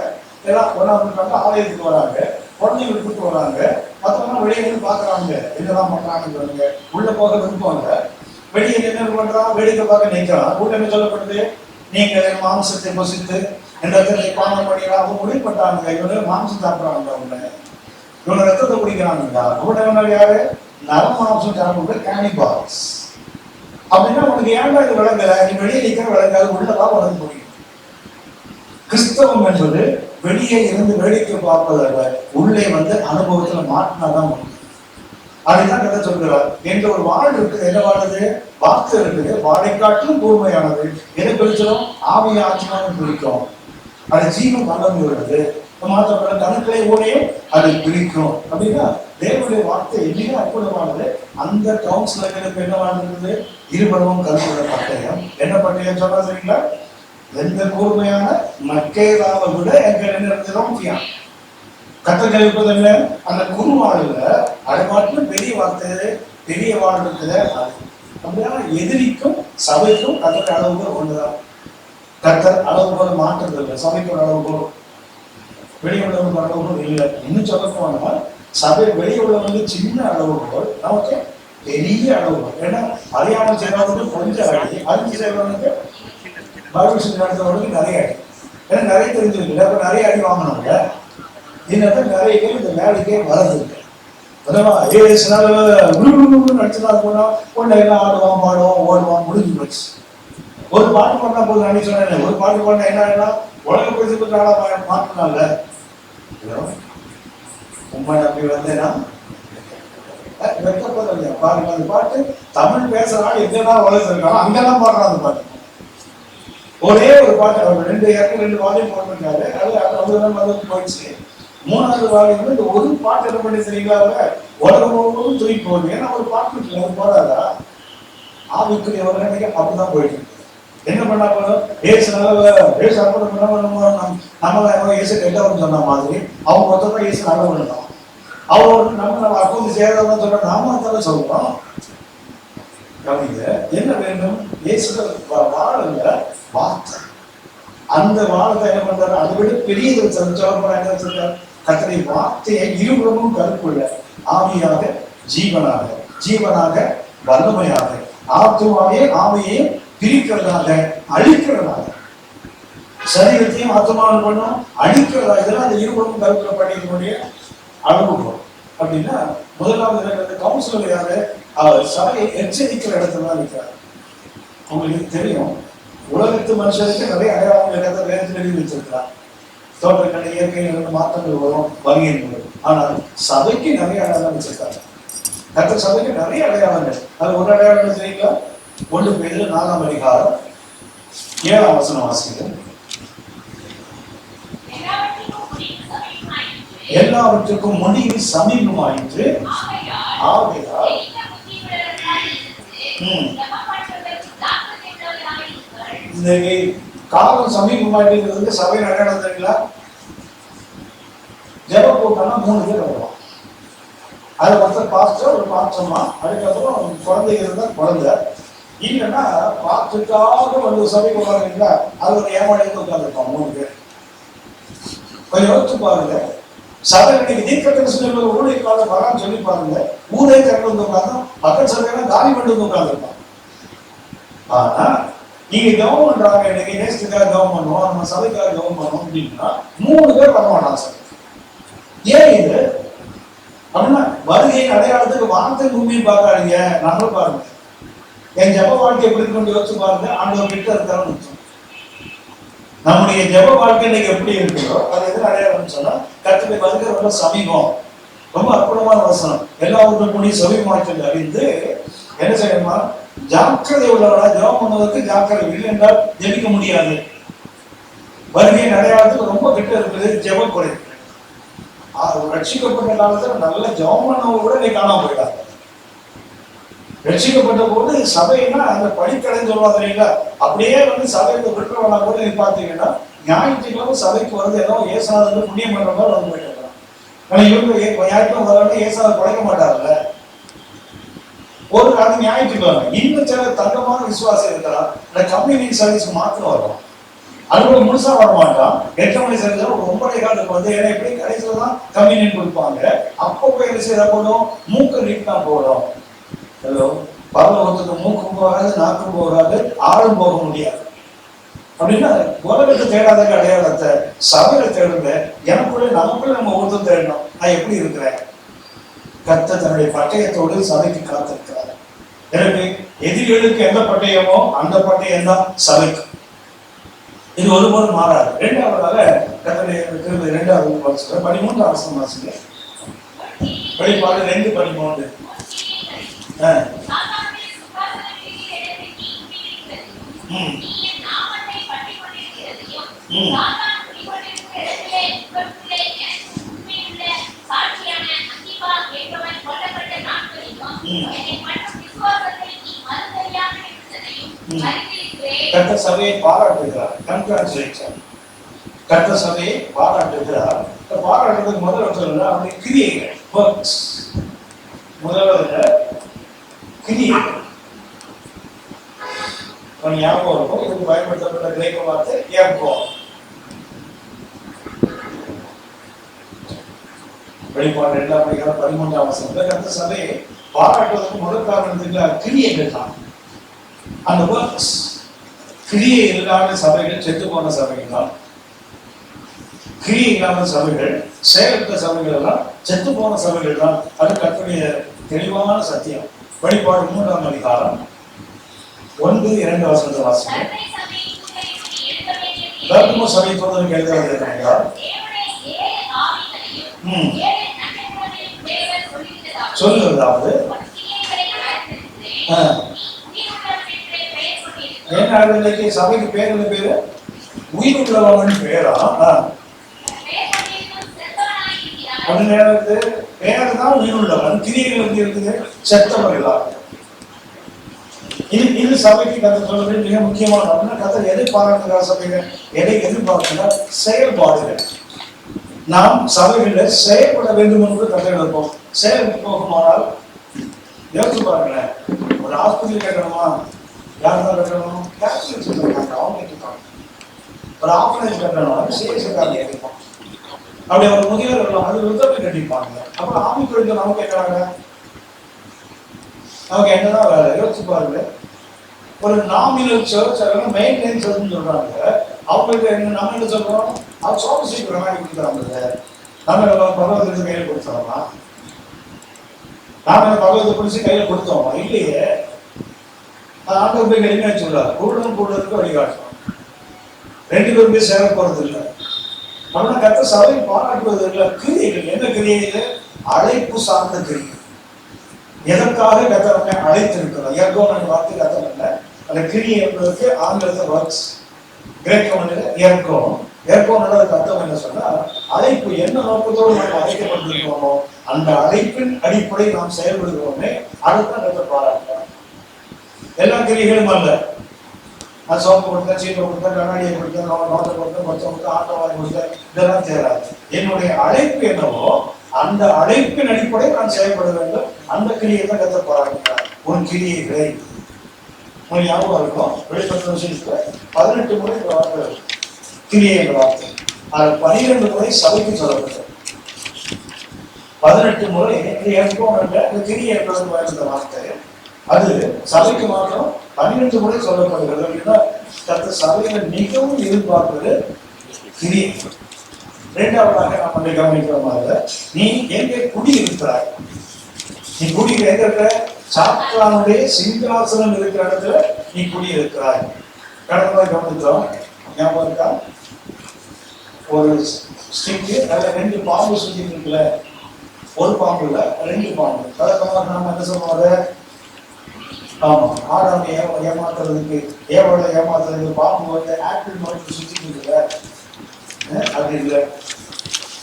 எல்லாம் கொண்டாந்து ஆலயத்துக்கு வராங்க, குழந்தைங்களை கூப்பிட்டு வராங்க. மற்றவங்க வெளியே இருந்து பாக்குறாங்க, என்னதான் பண்றாங்க. உள்ள போக விரும்புவாங்க, வெளியே என்ன பண்றான், வேடிக்கை பார்க்க நிற்கிறான். உள்ள என்ன சொல்லப்படுது, நீங்கள் மாம்சத்தை பொசித்து என்ற பானம் பண்ணிடலாம். அவங்க முடிவுபட்டாங்க, இவங்க மாம்சம் சாப்பிடுறாங்க, இவங்க ரத்தத்தை குடிக்கிறாங்க. கூட யாரு, நரமாம்சம் சாப்பிடுற கேனிபால்ஸ். அப்படின்னா உனக்கு ஏன்டா இது விளங்கல, நீ வெளியே நிற்கிற விளங்காது, உள்ளதான் வளர்ந்து முடியும். கிறிஸ்தவம் என்பது வெளியே இருந்து வேடிக்கை பார்ப்பதல்ல, உள்ளே வந்து அனுபவத்துல மாற்றினாதான் முடியும். அதுதான் கதை சொல்கிறார். என்ற ஒரு வாழ் இருக்குது, என்ன வாழுது, வார்த்தை இருக்குது, வாழை காட்டிலும் கூர்மையானது. எதை பிடிச்சோம், ஆவிய ஆத்மாவும் பிடிக்கும். அது ஜீவன் வளர்ந்து வருது. மாற்றப்பட கணக்கிலே ஊழையும் அது பிடிக்கும். அப்படின்னா தேவனுடைய வார்த்தை மிக அற்புதமானது. அந்த கவுன்சிலர்களுக்கு என்ன வாழ்ந்தது, இருபருவம் கருத்துள்ள பட்டயம். என்ன பட்டயம் சொன்னா சரிங்களா, எந்த கூர்மையான மக்கேதாவை விட எங்க நிறுத்ததான் முக்கியம். கத்தல் இருப்பது என்ன, அந்த குறுவாழ்ல அது மட்டும் பெரிய வார்த்தை, பெரிய வாழ் இருக்குது. அப்படின்னா எதிரிக்கும் சபைக்கும் கத்தல் அளவுகள் ஒன்றுதான். கத்தல் அளவுகள் மாற்றது இல்லை, சபைக்கு ஒரு அளவுகள், வெளியே உள்ளவங்க அளவுகள் இல்லை. இன்னும் சொல்ல போனா சபை வெளியே உள்ளவங்க சின்ன அளவுகள், நமக்கு பெரிய அளவுகள். ஏன்னா அறியாமல் செய்யறவங்களுக்கு கொஞ்சம் அடி, அறிஞ்சு செய்யறவங்களுக்கு பைபிள் நடத்துறவங்களுக்கு நிறைய அடி. ஏன்னா நிறைய தெரிஞ்சிருக்கு, அப்ப நிறைய அடி வாங்கினாங்க. இதனால நிறைய பேர் இந்த வேலைக்கே வரதில்லை. நடிச்சதா போனா எல்லாம் ஆடுவான், பாடுவான், ஓடுவான், முடிஞ்சு போச்சு. ஒரு பாட்டு பண்ணா போது நான் சொன்னேன், ஒரு பாட்டு பண்ண என்ன உலக பிரசித்தி ஆளா மாற்றினால உண்மை அப்படி வந்தேன்னா வெட்டப்படலையா பாருங்க. அந்த பாட்டு தமிழ் பேசுறாங்க, எங்கெல்லாம் உலகம் இருக்காங்க அங்கெல்லாம் பாடுறான் அந்த பாட்டு. ஒரே ஒரு பாட்டு அவர் 2 வாரியம் போட்டிருக்காரு. அது போயிடுச்சு. 3வது வாரியம் இந்த ஒரு பாட்டு என்ன பண்ணி சரிங்களா, உலகம் முழுவதும் தூக்கி போகுது. ஏன்னா ஒரு பாட்டு இருக்கு, அது போறாதா ஆவிக்குரிய ஒரு நிலைக்கு அப்படிதான் போயிட்டு. என்ன பண்ணா போதும், நம்ம இயேசு கெட்டவன் சொன்ன மாதிரி அவங்க மொத்தம் இயேசு நல்லவன் தான். அவங்க நம்ம அக்கௌண்ட் சேரதான் சொல்ற, நாம தானே சொல்றோம். கவனிங்க, என்ன வேண்டும், இயேசு வாழல வார்த்தை. அந்த வாழத்தை என்ன பண்றாரு, அதை விட பெரிய சொல்ல என்ன வச்சிருக்காரு, கர்த்தருடைய வார்த்தையை இருபுறமும் கருப்புள்ள ஆவியாக ஜீவனாக வல்லமையாக ஆத்துமாவையும் ஆவியையும் பிரிக்கிறதாக அழிக்கிறதாக சரீரத்தையும் ஆத்மாவும் பண்ணும் அழிக்கிறதா. இதெல்லாம் அந்த இருபுறமும் கருப்புல படிக்கக்கூடிய அளவுகோல். அப்படின்னா முதலாவது கவுன்சிலர் யாரு? அவர் சபையை எச்சரிக்கிற இடத்துல தான் இருக்கிறார். உங்களுக்கு தெரியும், உலகத்து மனுஷருக்கு நிறைய அடையாளங்கள் இடத்த வேதத்தில் எழுதி வச்சிருக்கிறார். தோட்டக்கலை இயற்கையில் மாற்றங்கள் வரும், வருகைகள். ஆனால் சபைக்கு நிறைய அடையாளம் வச்சிருக்காங்க. கர்த்தர் சபைக்கு நிறைய அடையாளங்கள். அது ஒரு அடையாளம் தெரியுங்களா? 1 பேதுரு 4ஆம் அதிகாரம் 7ஆம் வசனம் வாசிக்கிறேன். எல்லாவற்றுக்கும் முடிவு சமீபமாயிற்று, ஆகையால் இந்த காலம் சமீபமாயிட்டு சபை அடையாளம் தெரியுங்களா? ஜெப கூட்டம்னா 3 பேர் வருவான். அது ஒருத்தர் பாஸ்டர், ஒரு பாஸ்டர்மா, அதுக்கப்புறம் குழந்தைங்க இருந்தா குழந்தை, இல்லைன்னா பாஸ்டருக்காக வந்து சபைக்கு வர்றீங்களா, அது ஒரு ஏமாளிக்கு உட்காந்துருப்பான் 3 பேர். கொஞ்சம் யோசிச்சு பாருங்க. சபை இன்னைக்கு தீர்க்கதரிசன ஊழியக்காரர் வரான்னு சொல்லி பாருங்க, ஊரே திறந்து வந்து உட்காந்து மக்கள் சபையெல்லாம் காலி பண்ணி வந்து உட்காந்துருப்பான். ஆனா நீங்க கவனம் பண்றாங்க, இன்னைக்கு நேசத்துக்காக கவனம் பண்ணுவோம், நம்ம சபைக்காக கவனம் பண்ணுவோம் அப்படின்னா 3 பேர் வரமாட்டான் சார். ஏன் இது அப்படின்னா வருகையின் அடையாளத்துக்கு வார்த்தை பூமியை பார்க்காதீங்க, நம்ம பாருங்க. என் ஜப வாழ்க்கை எப்படி கொண்டு யோசிச்சு பாருங்க. ஆண்டவர் கிட்ட இருக்காருன்னு நம்முடைய ஜப வாழ்க்கை இன்னைக்கு எப்படி இருக்குதோ அது எது அடையாளம்னு சொன்னா கர்த்தருடைய வருகை ரொம்ப சமீபம். ரொம்ப அற்புதமான வசனம். எல்லாருக்கும் கூடிய சமீபமாற்றல் அறிந்து என்ன செய்யணுமா? ஜாக்கிரதை உள்ளவரா ஜெபம் பண்ணுவதற்கு ஜாக்கிரதை இல்லை என்றால் ஜெபிக்க முடியாது. வருகையின் அடையாளத்துக்கு ரொம்ப கிட்ட இருக்குது ஜெப குறை. ரட்சிக்கப்பட்ட காலத்துல நல்ல ஜெபம் பண்ணவங்க கூட நீ காணாம போயிட்டாங்க. ரட்சிக்கப்பட்ட போது சபைன்னா அந்த படிக்கடைன்னு சொல்லுவாங்க இல்லைங்களா, அப்படியே வந்து சபையில விட்டுறவனா கூட நீ பார்த்தீங்கன்னா ஞாயிற்றுக்கிழமை சபைக்கு வருது ஏதோ ஏசானது புண்ணியம் பண்ற மாதிரி வந்து போயிட்டு இருக்கலாம். ஆனா இவங்க ஞாயிற்றுக்கிழமை வரணும் ஏசானது படைக்க மாட்டார்ல. ஒரு காலம் ஞாயிற்றுக்கிழமை இன்னும் சில தங்கமான விசுவாசம் இருக்கிறார், அந்த கம்யூனிட்டி சர்வீஸ் மாத்திரம் வரும். அது முழுசா வர மாட்டான். 8 மணி சேர்ந்து ஒரு 9:30 காலத்துக்கு வந்து ஏன்னா எப்படி கடைசியில தான் கம்யூனியன் கொடுப்பாங்க. அப்போ போய் என்ன செய்ய போடும்? மூக்கு நீட் தான் போடும். ஹலோ, பரலோகத்துக்கு மூக்கும் போகாது, நாக்கும் போகாது, ஆளும் போக முடியாது. அப்படின்னா உலகத்தை தேடாத அடையாளத்தை சபையில தேடுங்க. எனக்குள்ள நமக்குள்ள நம்ம ஒருத்தர் தேடணும். நான் எப்படி இருக்கிறேன்? கர்த்தர் தன்னுடைய பட்டயத்தோடு சபைக்கு காத்திருக்கிறார். எனவே எதிரிகளுக்கு எந்த பட்டயமோ அந்த பட்டயம் தான் சபைக்கு. இது ஒருபோதும் மாறாது. 2ஆவதாக கர்த்தருடைய 2வது 13ஆம் வசனம் வாசிங்க. வெளிப்பாடு 2:13. கர்த்தர் சபையை பாராட்டுகிறார். கங்க்ராச்சுலேஷன். கர்த்தர் சபையை பாராட்டுகிறார். பாராட்டுறதுக்கு முதல்ல சொல்லுங்க அவருடைய கிரியைகள், ஒர்க்ஸ். முதல்ல கிரியைகள் ஞாபகம் இருக்கும். இதுக்கு பயன்படுத்தப்பட்ட கிரேக்க வார்த்தை ஏப்போ. வெளிப்பாடு 2ஆம் அதிகாரம் 13ஆம் வசனத்துல கர்த்தர் சபையை பாராட்டுவதற்கு முதல் காரணத்துக்கு கிரியைகள் தான். அந்த ஒர்க்ஸ் கிரியை இல்லாத சபைகள் செத்து போன சபைகள் தான். கிரியை இல்லாத சபைகள், செயலற்ற சபைகள் எல்லாம் செத்து போன சபைகள் தான். அது கர்த்தருடைய தெளிவான சத்தியம். வெளிப்பாடு 3ஆம் அதிகாரம் 1-2 வசனத்தை வாசிங்க. தர்ம சபை தொடர்ந்து எழுதுவது என்றால் சொல்லுவதாவது என்ன இன்னைக்கு சபைக்கு பேர் என்ன பேரு? உயிர் உள்ளவன் பேரா? பேரு தான் உயிர் உள்ளவன். கிரியைகள் வந்து இருக்குது செத்தவர்களா. இது சபைக்கு கதை சொல்றது மிக முக்கியமான. அப்படின்னா கதை எதை பாராட்டுகிற சபைகள், எதை எதிர்பார்க்கிற செயல்பாடுகள். நாம் சபைகளில் செயல்பட வேண்டும் என்று கதை இருப்போம். செயலுக்கு போகுமானால் யோசிச்சு பாருங்களேன். ஒரு ஆஸ்பத்திரி கட்டணுமா? யார் தான் கட்டணும்? கேப்சூல் சொல்லுவாங்க, அவங்க கேட்பாங்க. ஒரு ஆம்புலன்ஸ் கட்டணும், சிஎஸ்காரங்க கேட்பான். அப்படி அவர் முதியோர் எல்லாம் அது ருத்தத்தை கட்டிப்பாங்க. அப்புறம் ஆவிக்குரிய நமக்கு என்ன, நமக்கு என்னதான் வேலை? யோசிச்சு பாருங்க. ஒரு நாமினல் சர்ச் அதெல்லாம் மெயின்டைன் சர்ச்னு சொல்றாங்க. அவங்களுக்கு என்ன, நம்ம என்ன சொல்றோம்? அவர் சோமசிக்கு வேணாடி கொடுக்குறாங்க. நம்ம பகவதத்தை கையில கொடுத்தோமா? நாம பகவத்தை பிடிச்சி கையில கொடுத்தோமா? இல்லையே. ஆண்டவர் போய் எளிமையா சொல்றாரு, கூடுதல் கூடுதலுக்கு வழிகாட்டணும். ரெண்டு பேரும் போய் சேர போறது இல்லை. நம்ம கத்த சபை பாராட்டுவது இல்லை. கிரியைகள் என்ன கிரியைகள்? அழைப்பு சார்ந்த கிரியை. எதற்காக கத்தவங்க அழைத்திருக்கிறோம்? எர்கோன் வார்த்தை கத்தவங்க அந்த கிரியை என்பதற்கு ஆங்கிலத்தில் ஒர்க்ஸ், கிரேக்க மொழியில எர்கோன். எர்கோன் கத்தவங்க என்ன சொன்னா, அழைப்பு என்ன நோக்கத்தோடு நாம் அழைக்கப்பட்டிருக்கிறோமோ அந்த அழைப்பின் அடிப்படை நாம் செயல்படுகிறோமே, அதுதான் கத்த பாராட்டுறோம். எல்லா கிரியைகளும் அல்ல. நான் சோப்பு கொடுத்தேன், சீட்டை கொடுத்தேன், கண்ணாடியை கொடுத்தேன், நோட்டை கொடுத்தேன், மொத்தம் கொடுத்தேன், ஆட்டோ வாங்கி கொடுத்தேன், இதெல்லாம் தேராது. என்னுடைய அழைப்பு என்னவோ அந்த அழைப்பின் அடிப்படை நான் செயல்பட வேண்டும். அந்த கிரியை தான் கத்த பாராட்டுகிறார். உன் கிரியைகளை உங்களுக்கு ஞாபகம் இருக்கும். வெளிப்பட்ட விஷயத்துல 18 முறை இந்த வார்த்தை கிரியை என்ற வார்த்தை. அது 12 முறை சபைக்கு சொல்லப்பட்டது. 18 முறை இந்த கிரியை என்பது வாய்ந்த வார்த்தை. அது சபைக்கு மாத்திரம் 12 முறை சொல்லப்படுகிறது. அப்படின்னா கத்த சபையில மிகவும் எதிர்பார்ப்பது கிரியை. இரண்டாவதாக நம்ம கவனிக்கிற மாதிரி, நீ எங்கே குடியிருக்கிறாய்? நீ குடியில எங்க இருக்கிற? சாத்தானுடைய சிங்காசனம் இருக்கிற இடத்துல நீ குடியிருக்கிறாய். கடந்த கவனிக்கிறோம், ஞாபகம் இருக்கா? ஒரு ஸ்டிக்கு அதுல 2 பாம்பு சுத்தி இருக்குல்ல, ஒரு பாம்பு இல்ல 2 பாம்பு. வழக்கமாக நாம என்ன சொல்லுவாங்க? ஆமா, ஆடாம ஏமாத்துறதுக்கு, ஏவலை ஏமாத்துறதுக்கு பாம்பு வந்து ஆப்பிள் மாதிரி சுத்திட்டு இருக்குல்ல, அது இல்லை.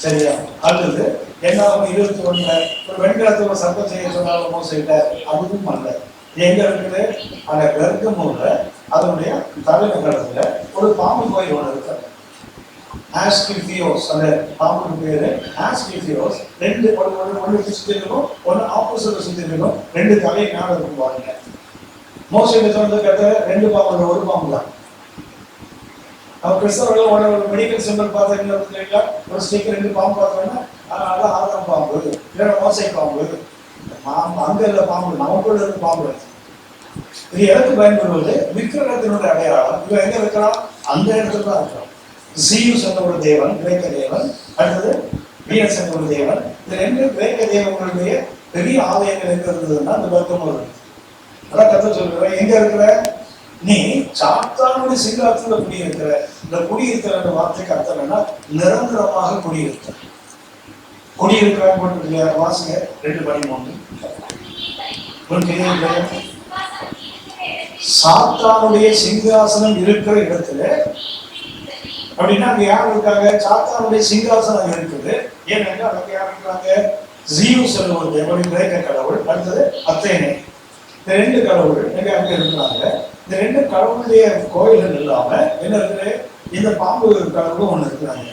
சரியா? அல்லது என்ன 21 ஒரு வெண்கலத்துல ஒரு சர்ப்பம் செய்ய சொன்னாலும் மோசையிட்ட, அதுவும் அல்ல. எங்க இருக்குது? அந்த கர்க்கமூல அதனுடைய தலைநகரத்துல ஒரு பாம்பு கோயில் ஒன்று இருக்கு. ஆஸ்கிலியோஸ், அந்த பாம்புக்கு பேரு ஆஸ்கிலியோஸ். 2 ஒன்று சுத்தி இருக்கும், ஒன்று ஆப்போசிட்ல சுத்தி இருக்கும். 2 தலையை மேல இருக்கும் பாருங்க. மோசையிட்ட சொன்னது கேட்ட 2 பாம்பு, ஒரு பாம்பு தான். அவர் கிறிஸ்தவர்கள் ஒரு மெடிக்கல் சிம்பிள் பார்த்தீங்கன்னா ஒரு ஸ்டிக்கர் 2 பாம்பு பார்த்தோம்னா அதான் ஆதாம் பாம்பு, இல்ல மோசை பாம்பு. அங்க இல்ல பாம்பு, நமக்குள்ள இருக்க பாம்பு. இது எதற்கு பயன்படுவது? விக்கிரகத்தினுடைய அடையாளம். இவன் எங்க இருக்கலாம்? அந்த இடத்துல தான் இருக்கிறோம். ஜீயூஸ் என்ற ஒரு தேவன், கிரேக்க தேவன். அடுத்தது வீனஸ் என்ற ஒரு தேவன். இந்த 2 கிரேக்க தேவங்களுடைய பெரிய ஆலயங்கள் எங்க இருந்ததுன்னா அந்த பக்கமும் இருக்கு. அதான் கத்த சொல்றேன், எங்க இருக்கிற? நீ சாத்தானுடைய சிங்காசனத்துல குடியிருக்கிற. இந்த குடியிருக்கிற வார்த்தைக்கு அர்த்தம் என்ன? நிரந்தரமாக குடியிருக்க. குடியிருக்கிறாங்க போட்டு வாசிங்க 2:13. சாத்தானுடைய சிங்காசனம் இருக்கிற இடத்துல, அப்படின்னா அங்க யார் இருக்காங்க? சாத்தானுடைய சிங்காசனம் இருக்குது. ஏனென்றால் அங்க யார் இருக்காங்க? ஜீயூஸ் ஒரு தேவன், கிரேக்க கடவுள். அடுத்தது அத்தேனே. இந்த 2 கடவுள் எங்க அங்க இருக்கிறாங்க. இந்த 2 கடவுளுடைய கோயில்கள் இல்லாம என்ன இருக்குது? இந்த பாம்பு கடவுளும் ஒண்ணு இருக்கிறாங்க.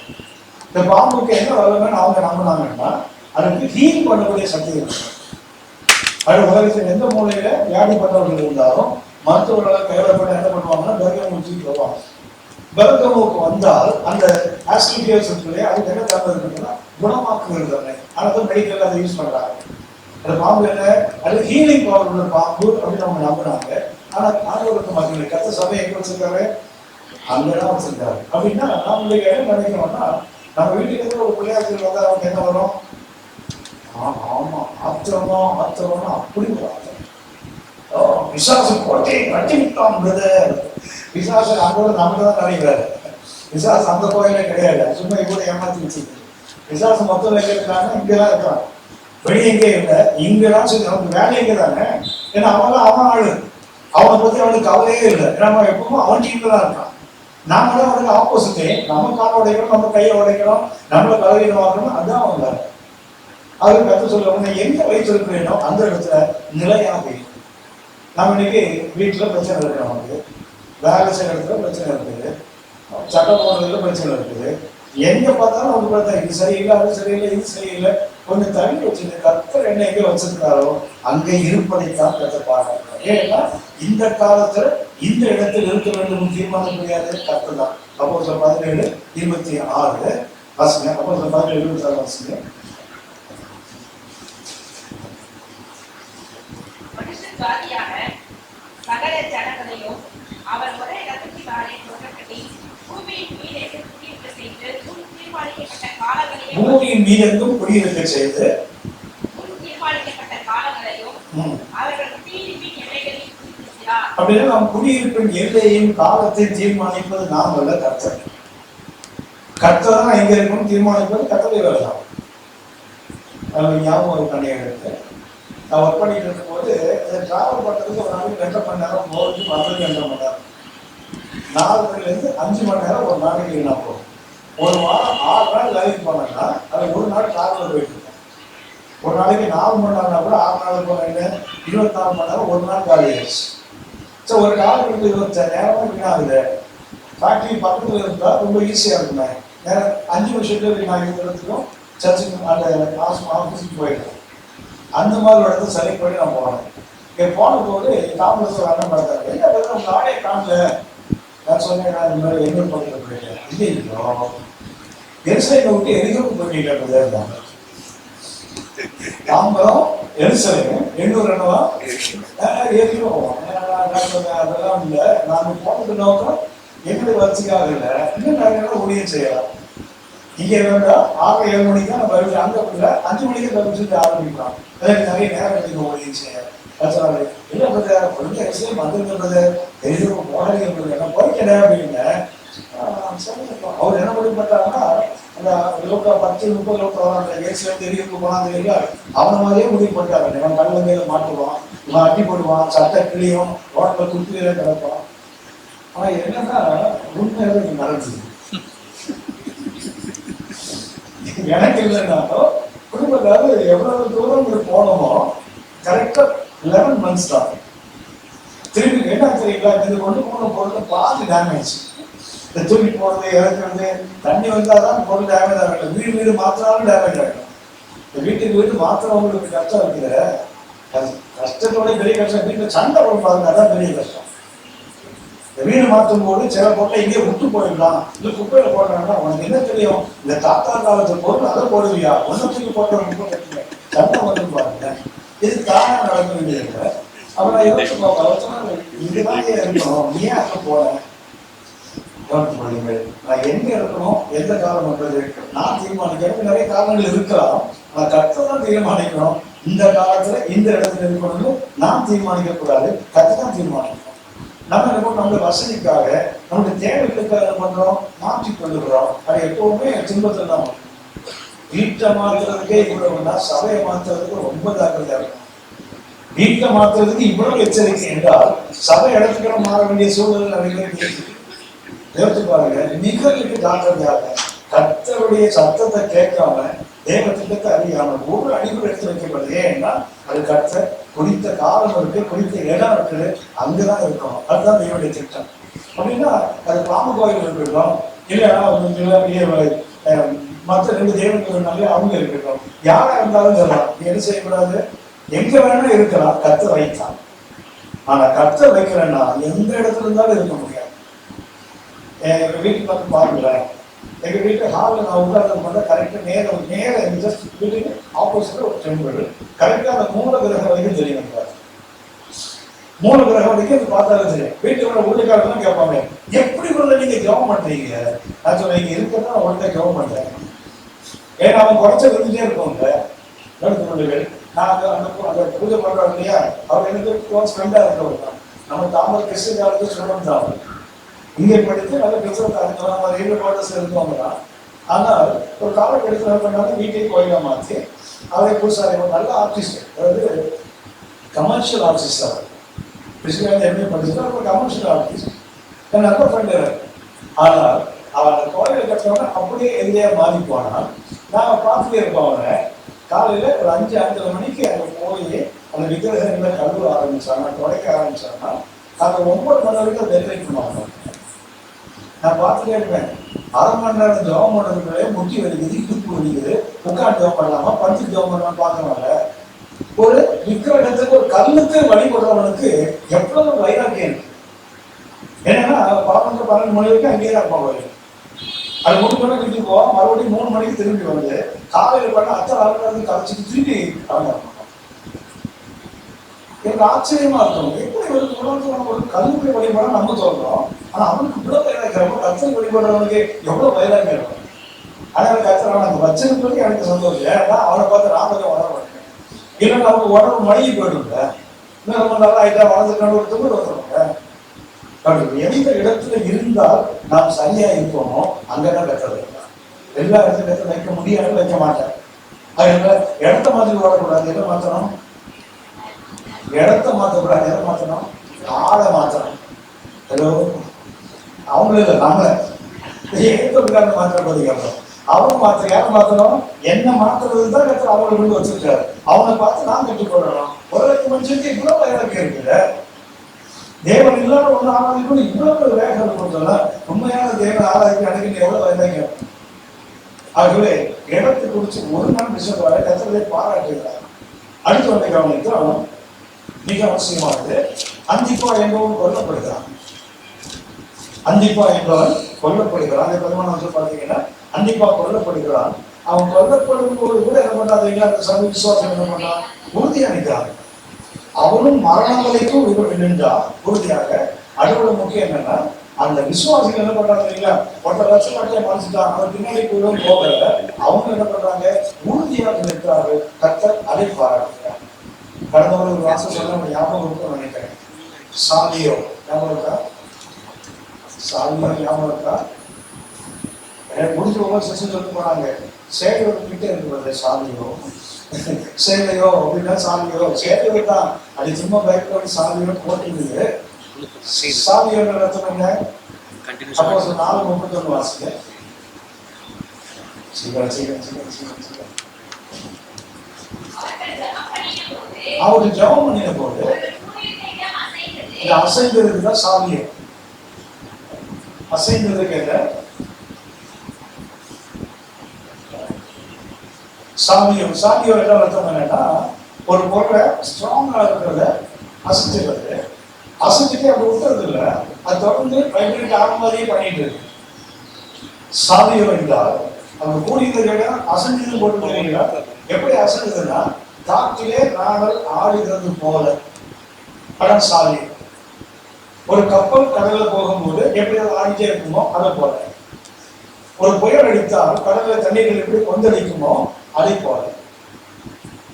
இந்த பாம்புக்கு என்ன வல்லமைன்னு அவங்க நம்பினாங்கன்னா அதுக்கு ஹீல் பண்ணக்கூடிய சக்தி இருக்கு. அது உலகத்தில் எந்த மூலையில வியாதிப்பட்டவர்கள் இருந்தாலும் மருத்துவர்களால் கைவிடப்பட்ட என்ன பண்ணுவாங்கன்னா பெர்கமுக்கு தூக்கி வருவாங்க. பெர்கமுக்கு வந்தால் அந்த ஆஸ்கிலியோஸ் இருக்குல்லையே, அதுக்கு என்ன தன்மை இருக்குன்னா குணமாக்குகிறது. அதனால மெடிக்கல் அதை யூஸ் பண்றாங்க. அந்த பாம்பு என்ன? அது ஹீலிங் பவர் உள்ள பாம்பு அப்படின்னு அவங்க நம்பினாங்க. ஆனா ஆண்டவருக்கு மத்தியில் கத்த சபை எங்க வச்சிருக்காரு? அங்கதான் வச்சிருக்காரு. அப்படின்னா நம்மளுக்கு என்ன நினைக்கிறோம்னா, நம்ம வீட்டுக்கு இருக்கிற ஒரு பிள்ளையாட்கள் வந்தா அவங்க என்ன வரும்? ஆமா ஆத்திரமா ஆத்திரம்னா அப்படி விசுவாசம் போட்டே கட்டி விட்டான் பிரதர். விசுவாசம் அங்கோட நமக்கு தான் நினைக்கிறாரு. விசுவாசம் அந்த கோயிலே கிடையாது, சும்மா கூட ஏமாத்தி வச்சுருக்கு. விசுவாசம் மொத்தம் வைக்கிறாங்க, இங்கதான் இருக்கிறான், வெளியே எங்கே இல்லை, இங்கதான் சொல்லி அவனுக்கு வேலை எங்கே தானே. ஏன்னா அவன் ஆளு, அவனை பத்தி அவனுக்கு கவலையே இல்லை. நம்ம எப்பவும் அவன் டீம்ல தான் இருக்கான். நாம தான் அவனுக்கு ஆப்போசிட்டே, நம்ம காலை உடைக்கணும், நம்ம கையை உடைக்கணும், நம்மளை கலவீனமாக்கணும், அதுதான் அவங்க வேலை. அது கற்று சொல்ல எங்க வைத்திருக்கிறேனோ அந்த இடத்துல நிலையாக இருக்கும். நம்ம இன்னைக்கு வீட்டுல பிரச்சனை இருக்கு, நமக்கு வேலை செய்யற இடத்துல பிரச்சனை இருக்குது, சட்டம் போடுறதுல பிரச்சனை இருக்குது. எங்க பார்த்தாலும் அவங்க பார்த்தா இது சரியில்லை, அது சரியில்லை, இது சரியில்லை. கொஞ்சம் தள்ளி வச்சுட்டு கர்த்தர் என்ன எங்க வச்சிருக்காரோ அங்க இருப்பதைத்தான் கற்றுப்பாங்க. ஏன்னா இந்த காலத்துல இந்த இடத்தில் இருக்க வேண்டும் தீர்மானம் கிடையாது, கர்த்தர் தான். அப்போ 17:26 வாசிங்க. அப்போ 11:26 வாசிங்க.
மனுஷாதியான சகல ஜனங்களையும் அவர் ஒரே இடத்தினாலே தொடர்படி பூமியின் மீதெங்கும் குடியிருக்க செய்து தீர்மானிக்கப்பட்ட காலங்களையும் அவர்கள் தீர்ப்பின் எல்லைகளையும் குறிப்பிடுகிறார்.
அப்படின்னா நாம் குடியிருப்பின் எல்லையும் காலத்தை தீர்மானிப்பது நாம் அல்ல, கர்த்தர். கர்த்தர் தான் எங்க இருக்கணும் தீர்மானிப்பது கர்த்தருடைய வேலை தான். ஞாபகம் ஒரு எடுத்து நான் ஒர்க் பண்ணிட்டு இருக்கும் போது டிராவல் பண்றதுக்கு ஒரு நாளைக்கு 2.5 மணி நேரம் போகுது, வர்றதுக்கு 2.5 மணி நேரம், 4 மணிலேருந்து 5 மணி நேரம் ஒரு நாளைக்கு வீணா போகும். ஒரு வாரம் 6 நாள் வேலைக்கு போனேன்னா அது ஒரு நாள் டிராவலில் போயிட்டு இருக்கேன். ஒரு நாளைக்கு 4 மணி நேரம்னா கூட 6 நாள் போனேன், 24 மணி நேரம் ஒரு நாள் காலி ஆயிடுச்சு. ஸோ ஒரு காலத்துக்கு 25 நேரமும் வீணாகுது. ஃபேக்ட்ரி பக்கத்தில் இருந்தால் ரொம்ப ஈஸியாக இருக்குமே, நேரம் 5 நிமிஷத்துல வீணாகிறதுக்கும் சர்ச்சுக்கு அந்த ஆஃபீஸுக்கு போயிடுறேன். அந்த மாதிரி இடத்துல செலக்ட் பண்ணி நான் போனேன். இங்கே போன போது தாமதத்தில் அண்ணன் பார்த்தாரு, என்ன உங்க ஆடையை காணல. நான் சொன்னேன், நான் இந்த மாதிரி எங்கள் பக்கத்தில் போயிட்டேன். இல்லைங்களோ எருசலேமை விட்டு எரிகோவுக்கு போயிட்டீங்க. இருந்தாங்க தாம்பரம் எருசலேம் 800 என்னவா எரிகோ. அதெல்லாம் இல்லை, நாங்கள் போனது நோக்கம் எங்களுக்கு வச்சுக்காக இல்லை, இன்னும் நாங்கள் ஊழியம் செய்யலாம். இங்கே வேண்டாம் 6-7 மணிக்கு தான் நம்ம அங்கே இல்லை, 5 மணிக்கு பரிசுட்டு ஆரம்பிக்கலாம். எனக்கு நிறைய நேரம் கிடைக்கும் ஊழியம் செய்ய. இல்லை பிரதர் கொஞ்சம் எரிசலேம் வந்துருக்கிறது எரிகோ போனது என்ன போய்க்கிறேன் அப்படின்னு அவர் என்ன முடிவு பண்ணாருன்னா, அந்த லோக்கா 10-30 லோக்கா எரிசலேம் எரிகோக்கு போனாங்க இல்லையா, அவனை மாதிரியே முடிவு பண்ணிட்டாங்க. இவன் கல்ல மேல மாட்டுவான், இவன் அட்டி போடுவான், சட்டை கிளியும், ரோட்டில் குடுத்துலாம் கிடப்பான். ஆனா என்னன்னா உண்மையாக நடந்தது எனக்கு இல்லைன்னாலும் குடும்பத்தாரு எவ்வளவு தூரம் போனோமோ கரெக்டா 11 months தான். திரும்பி என்ன தெரியுங்களா, இது கொண்டு போன பொருள் பாதி டேமேஜ். இந்த தூக்கி போடுறது இறக்குறது தண்ணி வந்தாதான் பொருள் டேமேஜ் ஆகல. வீடு மாத்தினாலும் டேமேஜ் ஆகிடும். இந்த வீட்டுக்கு மாத்திரவங்களுக்கு கஷ்டம் இருக்குது. கஷ்டத்தோட பெரிய கஷ்டம் வீட்டில் சண்டை போடுறாங்க, அதான் பெரிய கஷ்டம். இந்த வீடு மாற்றும் போது சில பொருளை இங்கே விட்டு போயிடலாம், இல்லை குப்பையில போடுறாங்கன்னா உனக்கு என்ன தெரியும், இந்த தாத்தா காலத்து பொருள் அதை போடுவியா, ஒன்னத்துக்கு போட்டவங்க சண்டை வந்து பாருங்க. இது தானா நடக்க வேண்டியது. அப்புறம் யோசிச்சு பார்ப்போம், இங்கதான் இருக்கணும், நீ ஏன் அங்கே போறேன் கவனித்து கொள்ளுங்கள். நான் எங்க இருக்கணும், எந்த காலம் பண்றது நான் தீர்மானிக்கிறதுக்கு நிறைய காரணங்கள் இருக்கலாம். நான் கர்த்தர் தான் தீர்மானிக்கணும். இந்த காலத்துல இந்த இடத்துல இருக்கணும்னு நான் தீர்மானிக்க கூடாது, கர்த்தர் தான் தீர்மானிக்கணும். நம்ம என்ன நம்மளுடைய வசதிக்காக நம்மளுடைய தேவைகளுக்காக என்ன பண்றோம், மாற்றிக் கொள்ளுகிறோம். அது எப்பவுமே துன்பத்தில் தான். வீட்டை மாத்துறதுக்கே இவ்வளவுனா சபையை மாத்துறதுக்கு ரொம்ப ஜாக்கிரதையா இருக்கும். வீட்டை மாத்துறதுக்கு இவ்வளவு எச்சரிக்கை என்றால் சபை இடத்துக்கு மாற வேண்டிய சூழ்நிலை நிறைய யோசிச்சு பாருங்க. நிகழ்வுக்கு ஜாக்கிரதையாக கர்த்தருடைய சத்தத்தை கேட்காம தேவ திட்டத்தை அறியாம ஒரு அடிப்படை எடுத்து வைக்கப்படுது. ஏன்னா அது கர்த்தர் குறித்த காலம் இருக்கு, குறித்த இடம் இருக்குது, அங்குதான் இருக்கணும். அதுதான் தேவனுடைய திட்டம். அப்படின்னா அது பாம்பு கோயில் இருக்கட்டும், இல்ல மற்ற 2 தேவர்கள் அவங்க இருக்கட்டும், யாரா இருந்தாலும் சொல்லலாம். என்ன செய்யக்கூடாது, எங்க வேணா இருக்கலாம், கர்த்தர் வைத்தான். ஆனா கர்த்தர் வைக்கிறேன்னா எந்த இடத்துல இருந்தாலும் இருக்க முடியாது. எங்க வீட்டுக்கு பக்கம் பாருங்களேன், எங்க வீட்டு ஹாலில் நான் உட்கார்ந்து பார்த்தா கரெக்டா நேரம் ஜஸ்ட் வீட்டுக்கு ஆப்போசிட்ல ஒரு டெம்பிள், கரெக்டா அந்த 3 கிரகம் வரைக்கும் தெரியும். 3 கிரகம் வரைக்கும் அது பார்த்தாலும் தெரியும். வீட்டுக்கு ஊழியக்காரங்க கேட்பாங்க, எப்படி கூட நீங்க ஜெபம் பண்றீங்க? நான் சொல்ல இங்க இருக்கிறதா நான் ஒழுங்கா ஜெபம் பண்றேன். ஏன்னா அவன் குறைச்ச இருந்துட்டே இருக்கோங்க. நான் அந்த பூஜை பண்றோம் இல்லையா, அவர் எனக்கு க்ளோஸ் ஃப்ரெண்டா இருக்கவர் தான். நம்ம தாமரை கிறிஸ்து காலத்துக்கு சொல்றோம் தான். இங்கே படித்து நல்ல பிசினஸ் நம்ம 7 குவார்டர்ஸ் இருந்தவங்க தான். ஆனால் ஒரு காலகட்டத்தில் என்ன பண்ணாலும் வீட்டையும் கோயிலாக மாற்றி அவரை புதுசாக நல்ல ஆர்டிஸ்ட், அதாவது கமர்ஷியல் ஆர்டிஸ்ட். அவர் பிசினஸ் எப்படி படிச்சுன்னா ஒரு கமர்ஷியல் ஆர்டிஸ்ட், என் நல்ல ஃப்ரெண்டு. ஆனால் அவன் அந்த கோயிலை கட்டுறவங்க அப்படியே எதிரியா மாறி போனால் நாங்கள் பார்த்துட்டே இருப்போம். அவனை காலையில் ஒரு 5-5:30 மணிக்கு அங்கே போய் அந்த விக்கிரகங்களை கழுவ ஆரம்பிச்சாங்க, துடைக்க ஆரம்பிச்சாங்கன்னா அந்த 9 மணி வரைக்கும் டெலிவரி பண்ணுவாங்க. நான் பார்த்துட்டே இருப்பேன். 1/2 மணி நேரம் ஜெபம் பண்ணுறதுக்குள்ளே முட்டி வலிக்குது, இடுப்பு வலிக்குது, உட்காந்து ஜெபம் பண்ணலாமா, படுத்து ஜெபம் பண்ணலாமா பார்க்கறவங்க. ஒரு விக்கிரகத்துக்கு ஒரு கல்லுக்கு வழிபடுறவனுக்கு எவ்வளவு வைராக்கியம் இருக்கு. என்னன்னா 11-12 மணி வரைக்கும் அங்கேயே தான் இருப்பாங்க. அது முடிஞ்சோட வீட்டுக்கு போவோம், மறுபடியும் 3 மணிக்கு திரும்பி வந்து காலையில் பண்ண அத்தை ஆளுநர் கலைச்சிட்டு திரும்பி அவங்க எனக்கு ஆச்சரியமா இருக்கும். எப்படி ஒரு உலகத்துல ஒரு கல்வி வழிபாட நம்ம சொல்றோம், ஆனா அவனுக்கு இவ்வளவு வயதாக்கிறப்ப கத்தல் வழிபடுறவனுக்கு எவ்வளவு வயதாங்க இருக்கும். ஆனா எனக்கு கத்தல் அந்த வச்சனுக்கு எனக்கு சந்தோஷம். ஏன்னா அவனை பார்த்து நான் கொஞ்சம் வளர மாட்டேன், இல்லைன்னா அவங்க உடம்பு மழகி போயிடுங்க, இன்னும் ரொம்ப நல்லா ஆயிட்டா வளர்ந்துக்கான ஒரு தும்பு வந்துடுவாங்க. எந்த இடத்துல இருந்தால் நாம் சரியா இருப்போமோ அங்கதான் கத்தல் வைக்கலாம். எல்லா இடத்துல கத்தல் வைக்க முடியாது, வைக்க மாட்டேன். அதனால இடத்த மாதிரி ஓடக்கூடாது. எதை மாத்தணும்? இடத்த மாற்றக்கூடாது. எதை மாற்றணும்? ஆளை மாற்றணும். ஹலோ, அவங்கள இல்லை, நம்மள ஏற்ற மாற்றப்படுது. அப்புறம் அவங்க மாற்ற யாரை மாற்றணும்? என்ன மாற்றுறது தான் கற்று அவங்களை கொண்டு வச்சிருக்காரு. அவனை பார்த்து நான் கற்றுக்கொள்ளணும். ஒரு மனுஷனுக்கு இவ்வளவு வயதாக்கி இருக்குது. தேவன் இல்லாத ஒன்று ஆராதிக்கணும் இவ்வளவு வேகம் கொடுத்தோம்னா உண்மையான தேவன் ஆராதிக்க அன்னைக்கு எவ்வளவு வயதாங்க. ஆகவே இடத்தை குறித்து ஒரு நாள் விஷயம் வர கத்தலை பாராட்டுகிறார். அடுத்து வந்து கவனித்தோம், மிக அவசியமானது, அந்திப்பா என்பவன் கொல்லப்படுகிறான். அந்திப்பா என்பவன் கொல்லப்படுகிறான். 11 பார்த்தீங்கன்னா அந்திப்பா கொல்லப்படுகிறான். அவன் கொல்லப்படும் போது கூட என்ன பண்ணாதீங்க, அந்த சமய விசுவாசம் என்ன பண்ணான்? உறுதி அணிந்தான். அவனும் மரண வரைக்கும் நின்றா உறுதியாக. அடுத்த முக்கியம் என்னன்னா, அந்த விசுவாசிகள் என்ன பண்றாங்க? 1.5 லட்சம் வாட்டியா மறைச்சிட்டான், அவன் பின்னாடி போயிடும் போகல. அவங்க என்ன பண்றாங்க? உறுதியாக நிற்கிறார்கள். கர்த்தர் அதை பாராட்டுகிறார். கடந்த ஒரு வாசம் சொல்ல ஞாபகம் இருக்கும் நினைக்கிறேன். சாலியோ ஞாபகம் இருக்கா? சாலியோ ஞாபகம் இருக்கா? எனக்கு முடிஞ்ச ஒவ்வொரு செஷன் சொல்லிட்டு போனாங்க, சேவையோ கிட்டே இருக்கிறது சாலியோ சேவையோ அப்படின்னா சாலியோ சேவையோ தான். அது சும்மா பயப்பட சாலியோ போட்டுருக்குது. சாலியோ நடத்துனாங்க. அப்போ 4:31 வாசிங்க. சீக்கிரம் சீக்கிரம் சீக்கிரம் சீக்கிரம் சீக்கிரம். அவரு ஜெபம் பண்ணின போது அசைந்ததுக்கு தான் சாலியம். அசைந்ததுக்கு என்ன? சாலியம். சாலியம் என்ன அர்த்தம் என்னன்னா, ஒரு பொருளை ஸ்ட்ராங்கா இருக்கிறத அசைச்சிடுறது. அசைச்சிட்டு அப்படி விட்டுறது இல்லை, அது தொடர்ந்து வைப்ரேட் ஆன மாதிரியே பண்ணிட்டு இருக்கு. சாலியம் என்றால் அவங்க கூடியதை அசைஞ்சது போட்டு எப்படி அசைஞ்சதுன்னா, காற்றிலே நாங்கள் ஆடுகிறது போல. படம் சாலி. ஒரு கப்பல் கடல்ல போகும்போது எப்படி ஆடிட்டே இருக்குமோ அதை போல. ஒரு புயல் அடித்தால் கடல்ல தண்ணீர்கள் எப்படி கொந்தளிக்குமோ அதை போல.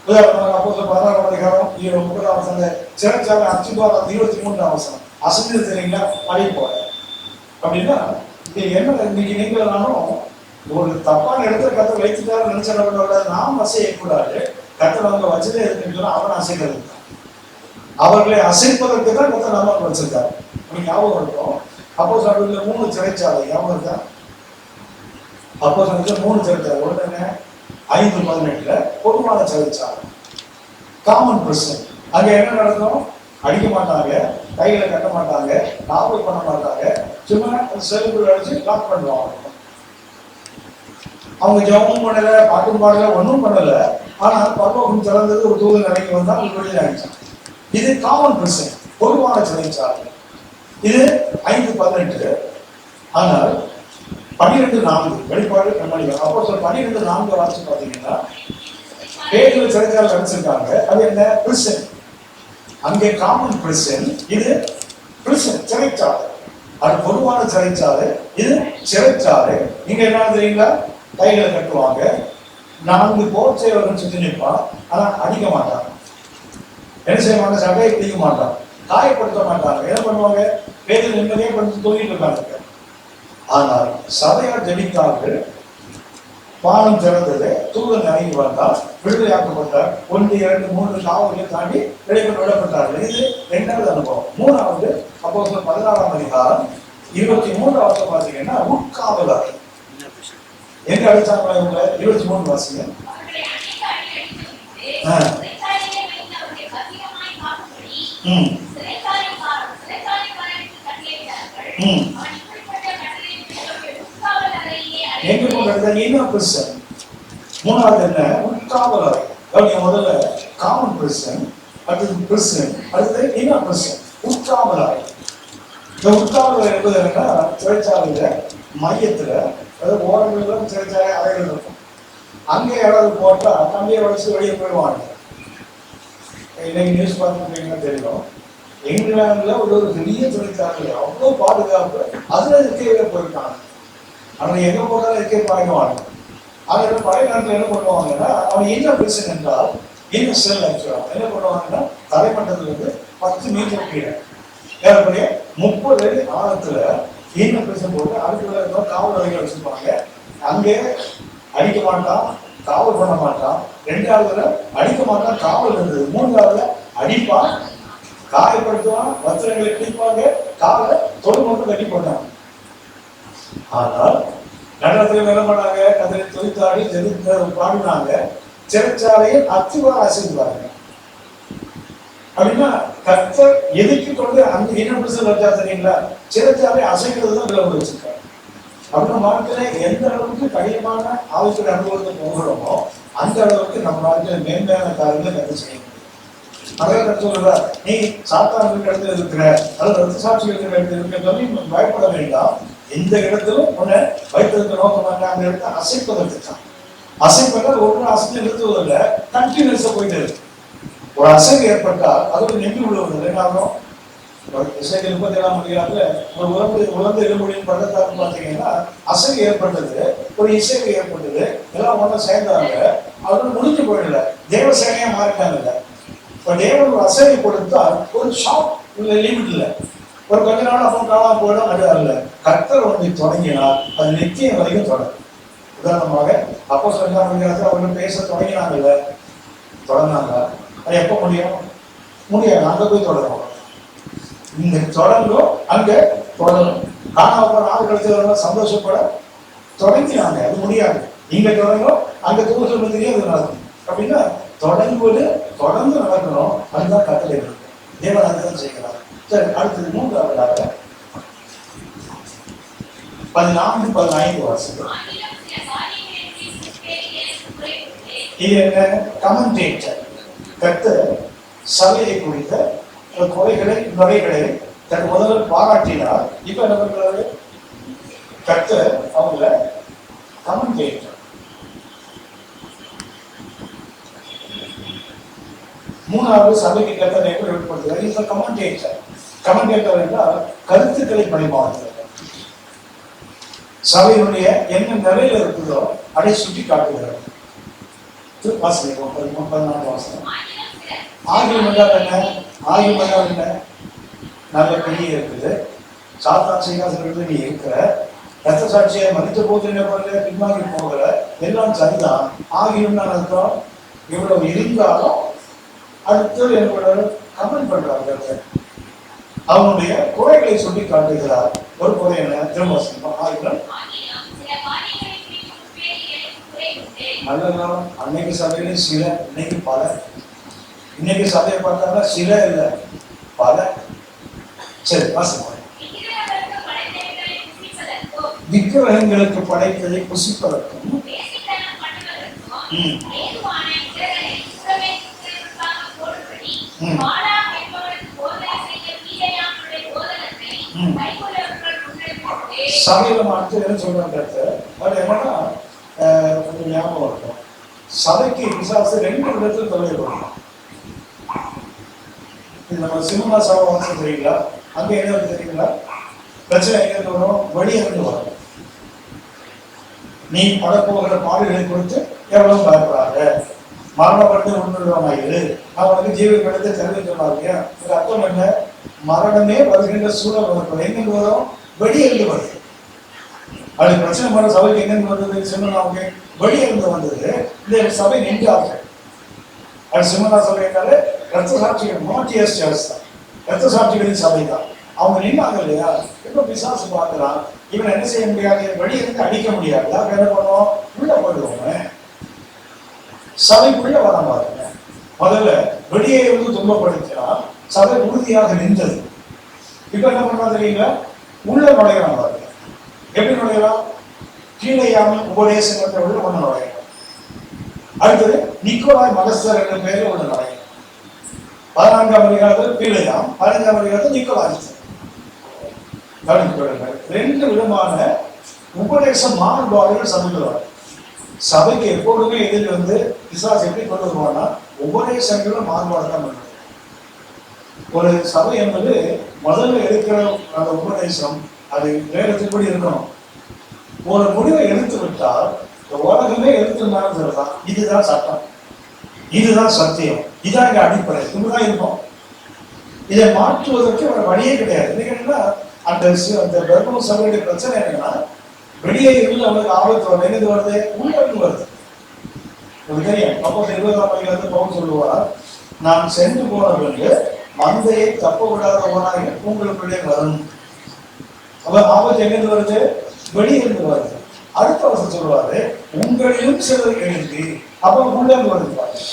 உதாரணமாக அப்போ 16ஆம் அதிகாரம் 30 சிறைச்சாலை அச்சுவாரம் 23 அசைஞ்சது தெரியுங்களா? அதை போல. அப்படின்னா இது என்ன? இன்னைக்கு நீங்கள் நானும் ஒரு தப்பான இடத்துல கத்தை வைத்துட்டாரு நினைச்சவர்களோட நாம் அசையக்கூடாது. கத்தர் அவங்க வச்சதே இருக்குன்னு சொன்னா அவன் அசைக்கிறது தான். அவர்களை அசைப்பதற்கு தான் கத்தர் நம்ம வச்சிருக்காரு. ஞாபகம் இருக்கும். அப்போ சொல்ல 3 சிறைச்சாலை ஞாபகம் இருக்கா? அப்போ சொல்ல 3 சிறைச்சாலை. உடனே 5:18 பொதுவான சிறைச்சாலை, காமன் பிரசன். அங்க என்ன நடக்கும்? அடிக்க மாட்டாங்க, கைகளை கட்ட மாட்டாங்க, நாவல் பண்ண மாட்டாங்க, சும்மா செல்லுக்குள் அடிச்சு லாக் பண்ணுவாங்க. அவங்க ஜெபமும் பண்ணல, பாட்டும் பாடல, ஒன்றும் பண்ணல. ஆனால் பரலோகம் திறந்தது, ஒரு தூதன் இறங்கி வந்தால் வெளியில் ஆயிடுச்சான். இது காமன் பிரசன், பொதுவான சிறைச்சாலை. இது 5:18. ஆனால் 12:4 வெளிப்பாடு கண்மணிகள். அப்போ 12:4 வாசி பார்த்தீங்கன்னா பேரில் சிறைச்சாலை அடிச்சிருக்காங்க. அது என்ன? பிரிசன். அங்கே காமன் பிரிசன், இது பிரிசன் சிறைச்சாலை. அது பொதுவான சிறைச்சாலை, இது சிறைச்சாலை. இங்க என்ன தெரியுங்களா? கைகளை கட்டுவாங்க, 4 போர் செய்வர்கள் சுற்றி நிற்பான். ஆனா அடிக்க மாட்டாங்க, என்ன செய்ய மாட்டாங்க? சட்டையை பிடிக்க மாட்டாங்க, காயப்படுத்த மாட்டாங்க. என்ன பண்ணுவாங்க? பேரில் நிம்மதியாக படித்து தூங்கிட்டு இருக்காங்க. ஆனால் சபையார் ஜெபித்தார்கள், பானம் திறந்தது, தூதன் இறங்கி வந்தால் விடுதலையாக்கப்பட்டார். 1, 2, 3 காவல்களை தாண்டி வெளிப்பட்டு விடப்பட்டார்கள். இது 2வது அனுபவம். 3வது அப்போஸ்தலர் 16ஆம் அதிகாரம் 23 பார்த்தீங்கன்னா உட்காவலர். எங்க அடிச்சாங்களா இவங்க? 23 வாசிங்க. எங்க கொண்டு இன்னும் பிரிசன். 3வது என்ன? உட்காவலர். முதல்ல காமன் பிரிசன், அடுத்தது பிரிசன், அடுத்தது இன்னும் பிரிசன், உட்காவலர். இந்த உட்காவலர் என்பது என்னன்னா, சிறைச்சாலையில மையத்துல அதாவது ஓரங்களிலும் சிறைச்சாலை அறைகள் இருக்கும். அங்கே யாராவது போட்டா கம்பியை உடச்சு வெளியே போயிடுவாங்க. இன்னைக்கு நியூஸ் பார்த்துருக்கீங்கன்னா தெரியும், இங்கிலாந்துல ஒரு பெரிய தொழிற்சாலை அவ்வளோ பாதுகாப்பு, அதுல இருக்கையில போயிருக்காங்க. அவங்க எங்க போட்டாலும் இருக்கே பாயிடுவாங்க. அதில் பழைய நாட்டில் என்ன பண்ணுவாங்கன்னா, அவங்க என்ன பிரச்சனை என்றால் என்ன செல் ஆக்சுவலா என்ன பண்ணுவாங்கன்னா, தலைமட்டத்துல இருந்து 10 மீட்டர் கீழே ஏறக்கூடிய 30 அடி ஆழத்துல என்ன பிரச்சனை போட்டு அதுக்குள்ள காவல் அறைகள் வச்சிருப்பாங்க. அங்கே அடிக்க மாட்டான், காவல் பண்ண மாட்டான். 2ஆவதுல அடிக்க மாட்டான், காவல் இருந்தது. 3ஆவதுல அடிப்பான், காயப்படுத்துவான், வஸ்திரங்களை கிழிப்பாங்க, காவலை தொடு மட்டும் கட்டி போட்டாங்க. ஆனால் நகரத்தில் என்ன பண்ணாங்க, கதிரை தொழிற்சாலை ஜெயித்து பாடினாங்க, சிறைச்சாலையை அத்துவார் அசைவாங்க. அப்படின்னா கர்த்தர் எதுக்கு கொண்டு அந்த என்ன பிரச்சனை வச்சா தெரியுங்களா, சிறைச்சாலை அசைக்கிறது தான் விளம்பரம் வச்சிருக்காங்க. அப்படின்னா வாழ்க்கையில எந்த அளவுக்கு கடினமான ஆலோசனை அனுபவத்தை போகிறோமோ அந்த அளவுக்கு நம்ம வாழ்க்கையில மேன்மையான காரியங்களை கற்று செய்ய முடியும். அதே சொல்றா, நீ சாத்தான இடத்துல இருக்கிற அல்லது ரத்த சாட்சி இருக்கிற இடத்துல இருக்க சொல்லி பயப்பட வேண்டாம். எந்த இடத்திலும் உன்னை வைத்திருக்க நோக்கமாக அந்த இடத்தை அசைப்பதற்கு தான். அசைப்பதால் ஒவ்வொரு அசைந்து நிறுத்துவதில்லை, கண்டினியூஸா போயிட்டு இருக்கு. ஒரு அசைவு ஏற்பட்டால் அது ஒரு நெம்பி விழுவதில்லை. என்னாகும், இசைக்கு 37ஆம் அதிகாரத்துல ஒரு உலர்ந்த எலும்புகளின் பள்ளத்தாக்கு பார்த்தீங்கன்னா அசைவு ஏற்பட்டது, ஒரு இசைவு ஏற்பட்டது, எல்லாம் ஒன்றும் சேர்ந்தாங்க. அவர்கள் முடிஞ்சு போயிடல, தேவ சேனையா மாறிட்டாங்க. இப்போ தேவன் ஒரு அசைவை கொடுத்தால் ஒரு ஷாப் லிமிட் இல்லை, ஒரு கொஞ்ச நாள் அப்போ காணாம போயிடும். அது அல்ல, கர்த்தர் ஒன்றை தொடங்கினால் அது நிச்சயம் வரைக்கும் தொடரும். உதாரணமாக அப்போ சொன்ன அவங்க பேச தொடங்கினாங்கல்ல, தொடங்கினாங்க. அது எப்போ முடியும்? முடியாது, அங்க போய் தொடரும். இங்க தொடங்கும், அங்க தொடரும். காணாம போற நாள் கழிச்சு சந்தோஷப்பட தொடங்கினாங்க, அது முடியாது. இங்க தொடங்கும், அங்க தூசல் பத்திரியே அது நடக்கும். அப்படின்னா தொடங்குவது தொடர்ந்து நடக்கணும், அதுதான் கட்டளை இருக்கு. தேவன் அதுதான் செய்கிறார். சரி, அடுத்தது 3ஆவதாக 14-15 வாசகம். இது என்ன? கமெண்டேட்டர். கர்த்தர் சபையை குறித்த குறைகளை நுரைகளை தன் முதல்ல பாராட்டினார். இப்ப என்ன பண்றாரு? கர்த்தர் அவங்கள கமெண்டேட்டர். 3ஆவது சபைக்கு கர்த்தர் எப்படி வெளிப்படுத்துகிறார்? இது கமெண்டேட்டர். கமெண்டேட்டர் என்றால் கருத்துக்களை பரிமாறுகிறது. சபையினுடைய என்ன நிலையில இருக்குதோ அதை சுட்டி காட்டுகிறது. வாசகம் 14 வாசகம். ஆகியம் என்றால் என்ன? ஆகியம் என்றால் என்ன? நல்ல பெரிய இருக்குது, சாத்தான் சிங்காசனத்துல நீ இருக்கிற, ரத்த சாட்சியை மதித்த போது என்ன பண்ணல, பின்வாங்கி போகிற, எல்லாம் சரிதான். ஆகியம் தான் அர்த்தம். இவ்வளவு இருந்தாலும் அடுத்து என்னோட கமெண்ட் பண்றாங்க, அவனுடைய குறைகளை சொல்லி காட்டுகிறார். ஒரு குறை என்ன? திரும்ப ஆகியம் நல்ல அன்னைக்கு சபையில சில, இன்னைக்கு பல. இன்னைக்கு சபையை பார்த்தாங்க சில இல்லை, பல. சரி, வாசிப்போம். விக்கிரகங்களுக்கு படைத்ததை புசிப்பதற்கும் சபையில மாற்று என்ன சொல்றாங்க, என்னன்னா கொஞ்சம் ஞாபகம் இருக்கும். சபைக்கு விசுவாச 2 விதத்தில் தொலை வரணும். இது நம்ம சினிமா சபை வந்து தெரியுங்களா, அங்க என்ன தெரியுங்களா, பிரச்சனை எங்க வரும்? வெளியிருந்து வரும். நீ படப்போகிற பாடுகளை குறித்து எவ்வளவு பயப்படாத, மரணப்பட்டு உண்மையிரு, அவனுக்கு ஜீவன் கிடைத்து தெரிவிக்கிறாங்க. இது அர்த்தம் என்ன? மரணமே வருகின்ற சூழல் வரும். எங்கிருந்து வரும்? வெளியிருந்து வருது. அது பிரச்சனை பண்ண சபைக்கு எங்கிருந்து வந்தது? சிம்மனாவுக்கு வெளியிருந்து வந்தது. இந்த சபை நின்றாங்க. அது சிம்மனா சபைனால ரத்த சாட்சிகள் மாட்டியஸ் சர்ச் தான், ரத்த சாட்சிகளின் சபை தான். அவங்க நின்னாங்க இல்லையா? இப்ப பிசாசு பார்க்கிறான், இவன் என்ன செய்ய முடியாது, வெளியிருந்து அடிக்க முடியாது. யாருக்கு என்ன பண்ணுவோம்? உள்ள போயிடுவோங்க. சபைக்குள்ள வர பாருங்க. முதல்ல வெளியே இருந்து துன்பப்படுத்தினா சபை உறுதியாக நின்றது. இப்ப என்ன பண்ணா தெரியுங்களா? உள்ள நுழையலாம் பாருங்க. எப்படி நுழையலாம்? கீழையாமல் உபதேசங்களை உள்ள ஒண்ணு நுழையலாம். அடுத்தது நிக்கோலாய் மகஸ்தர் என்ற பெயரில் உள்ள நுழையலாம். 14ஆம் அதிகாரத்தில் கீழையாம், 15ஆம் அதிகாரத்தில் நிக்கோலாய். 2 விதமான உபதேசம் மாறுபாடுகள் சபையில் வரும். சபைக்கு எப்போதுமே எதில் வந்து பிசாசு எப்படி கொண்டு வருவான்னா உபதேசங்களும் மாறுபாடு தான் பண்ணுறது. ஒரு சபை என்பது முதல்ல எடுக்கிற அந்த உபதேசம் அது வேகத்தின்படி இருக்கணும். ஒரு முடிவை எடுத்து விட்டால் இந்த உலகமே எடுத்துனாலும் தான் இதுதான் சட்டம், இதுதான் சத்தியம், இதான் இங்க அடிப்படை, இப்படிதான் இருக்கும். இதை மாற்றுவதற்கு ஒரு வழியே கிடையாது. என்னன்னா அந்த பெர்கமு சபையுடைய பிரச்சனை என்னன்னா வெளியே இருந்து அவனுக்கு ஆபத்து வருது. எங்க வருது? உள்ள இருந்து வருது. உங்களுக்கு தெரியும். அப்போ 20ஆம் அதிகாரத்தில் பவுல் சொல்லுவார், நான் சென்று போனவர்களுக்கு மந்தையை தப்ப விடாதவனாக உங்களுக்குள்ளே வரும். அவர் ஆபத்து எங்கிருந்து வருது? வெளியே இருந்து வருது. அடுத்த வருஷம் சொல்லுவாரு, உங்களிலும் சிலர் எழுதி. அப்ப உள்ள இருந்து வருது.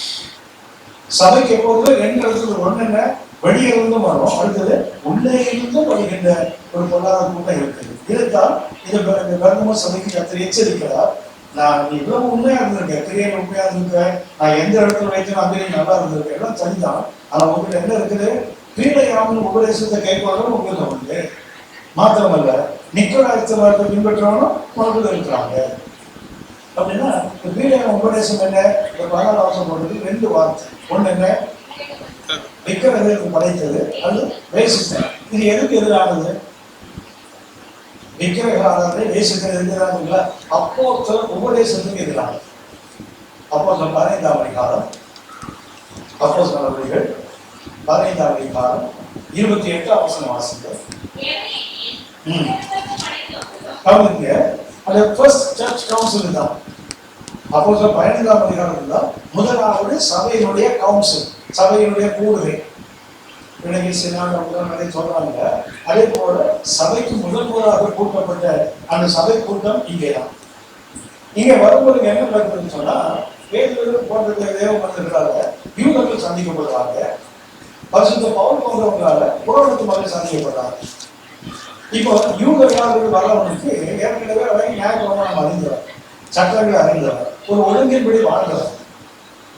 சபைக்கு எப்போது ரெண்டு இடத்துல ஒண்ணு என்ன, வெளியே இருந்தும் வரும், அடுத்தது உள்ளே இருந்தும் வருகின்ற ஒரு பொருளாதார கூட்டம் இருக்குது. இதுதான் இந்த பெர்கமு சபைக்கு கர்த்தர் எச்சரிக்கிறார். நான் இவ்வளவு உண்மையா இருந்திருக்கேன், கிரியையில உண்மையா இருந்திருக்கேன், நான் எந்த இடத்துல வைத்தேன் அங்கே நல்லா இருந்திருக்கேன், எல்லாம் சரிதான். ஆனா உங்களுக்கு என்ன இருக்குது? கீழையாமல் உபதேசத்தை கைக்கொள்ளவும் உங்களுக்கு உண்டு. மாத்திரமல்ல நிக்கலாயத்தை பின்பற்றவனும் உங்களுக்கு இருக்கிறாங்க. அப்படின்னா கீழே உபதேசம் என்ன? இந்த 14 வருஷம் போட்டது 2 வார்த்தை. ஒண்ணு என்ன? விக்கிரகத்தை படைத்தது, அது வேசித்தல். இது எதுக்கு எதிரானது? விக்கிரக ஆராதனை வேசித்தல் எதிரானதுங்களா? அப்போஸ்தலர் உபதேசத்துக்கு எதிரானது. அப்போஸ்தலர் 15ஆம் அதிகாரம், அப்போஸ்தலர் நடவடிக்கைகள் 15ஆம் அதிகாரம் 28ஆம் வசனம் வாசிங்க. கவனிங்க, அது ஃபர்ஸ்ட் சர்ச் கவுன்சில் தான். அப்போஸ்தலர் 15ஆம் அதிகாரம் தான் முதலாவது சபையினுடைய கவுன்சில், சபையினுடைய கூடுகை. இன்னைக்கு சில சொல்றாங்க. அதே போல சபைக்கு முதலாக கூட்டப்பட்ட அந்த சபை கூட்டம் இங்கேதான். இங்க வரும்போது என்ன நடக்குதுன்னு சொன்னா, பேதுரு போன்ற தேவ மனிதர்களால யூதர்கள் சந்திக்கப்படுறாங்க, பரிசுத்த பவுல் போன்றவங்களால புரோகித்து மக்கள் சந்திக்கப்படுறாங்க. இப்போ யூதர்களாக வரவனுக்கு ஏற்கனவே நியாயப்பிரமாணம் அறிந்தவர், சட்டங்களை அறிந்தவர், ஒரு ஒழுங்கின்படி வாழ்ந்தவர்.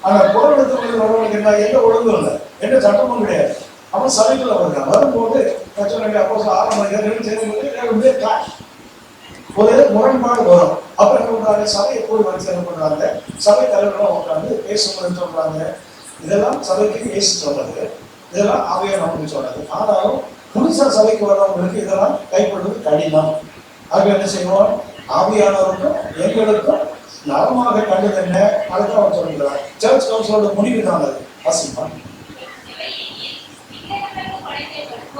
ஆனா புரோகித்து வரவனுக்கு என்ன, எந்த ஒழுங்கும் இல்லை, எந்த சட்டமும் கிடையாது. அவன் சபைக்குள்ள வருகிறான். வரும்போது ஒரு முரண்பாடு வரும். அப்ப என்ன பண்றாங்க? சபையை போய் வந்து என்ன பண்றாங்க? சபை தலைவர்களும் உட்காந்து பேசும்போது சொல்றாங்க, இதெல்லாம் சபைக்கு பேசி சொன்னது, இதெல்லாம் ஆவியார் நமக்கு சொன்னது. ஆனாலும் புதுசா சபைக்கு வர்றவங்களுக்கு இதெல்லாம் கைப்படுவது கடினம். ஆக என்ன செய்வோம்? ஆவியானவருக்கும் எங்களுக்கும் நலமாக கண்டது என்ன? அதுதான் அவர் சொல்லுகிறார். சர்ச் கவுன்சிலோட முடிவு தான் அது. வாசிமா,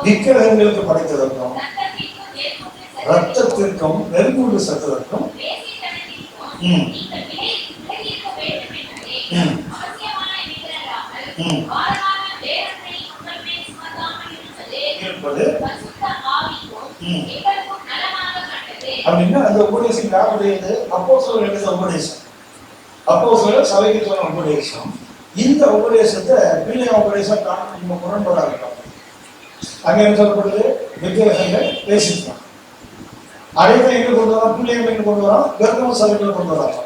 விக்கிரகங்களுக்கு படைத்ததற்கும் ரத்தத்திற்கும் நெருங்கூடு சத்ததற்கும் அப்படின்னா அந்த உபதேசம் யாருடையது? அப்போஸ்தலர் எழுதிய உபதேசம், அப்போஸ்தலர் சபைக்கு சொன்ன உபதேசம். இந்த உபதேசத்தை பிள்ளை உபதேசம் நம்ம முரண்படா இருக்கோம். அங்கே என்ன சொல்லப்படுது? விக்கிரகங்கள் பேசிட்டான். அடைவை எங்க கொண்டு வரோம்? பிள்ளைகள் எங்க கொண்டு வரோம்? பெர்கமு சபைக்குள்ள கொண்டு வராங்க.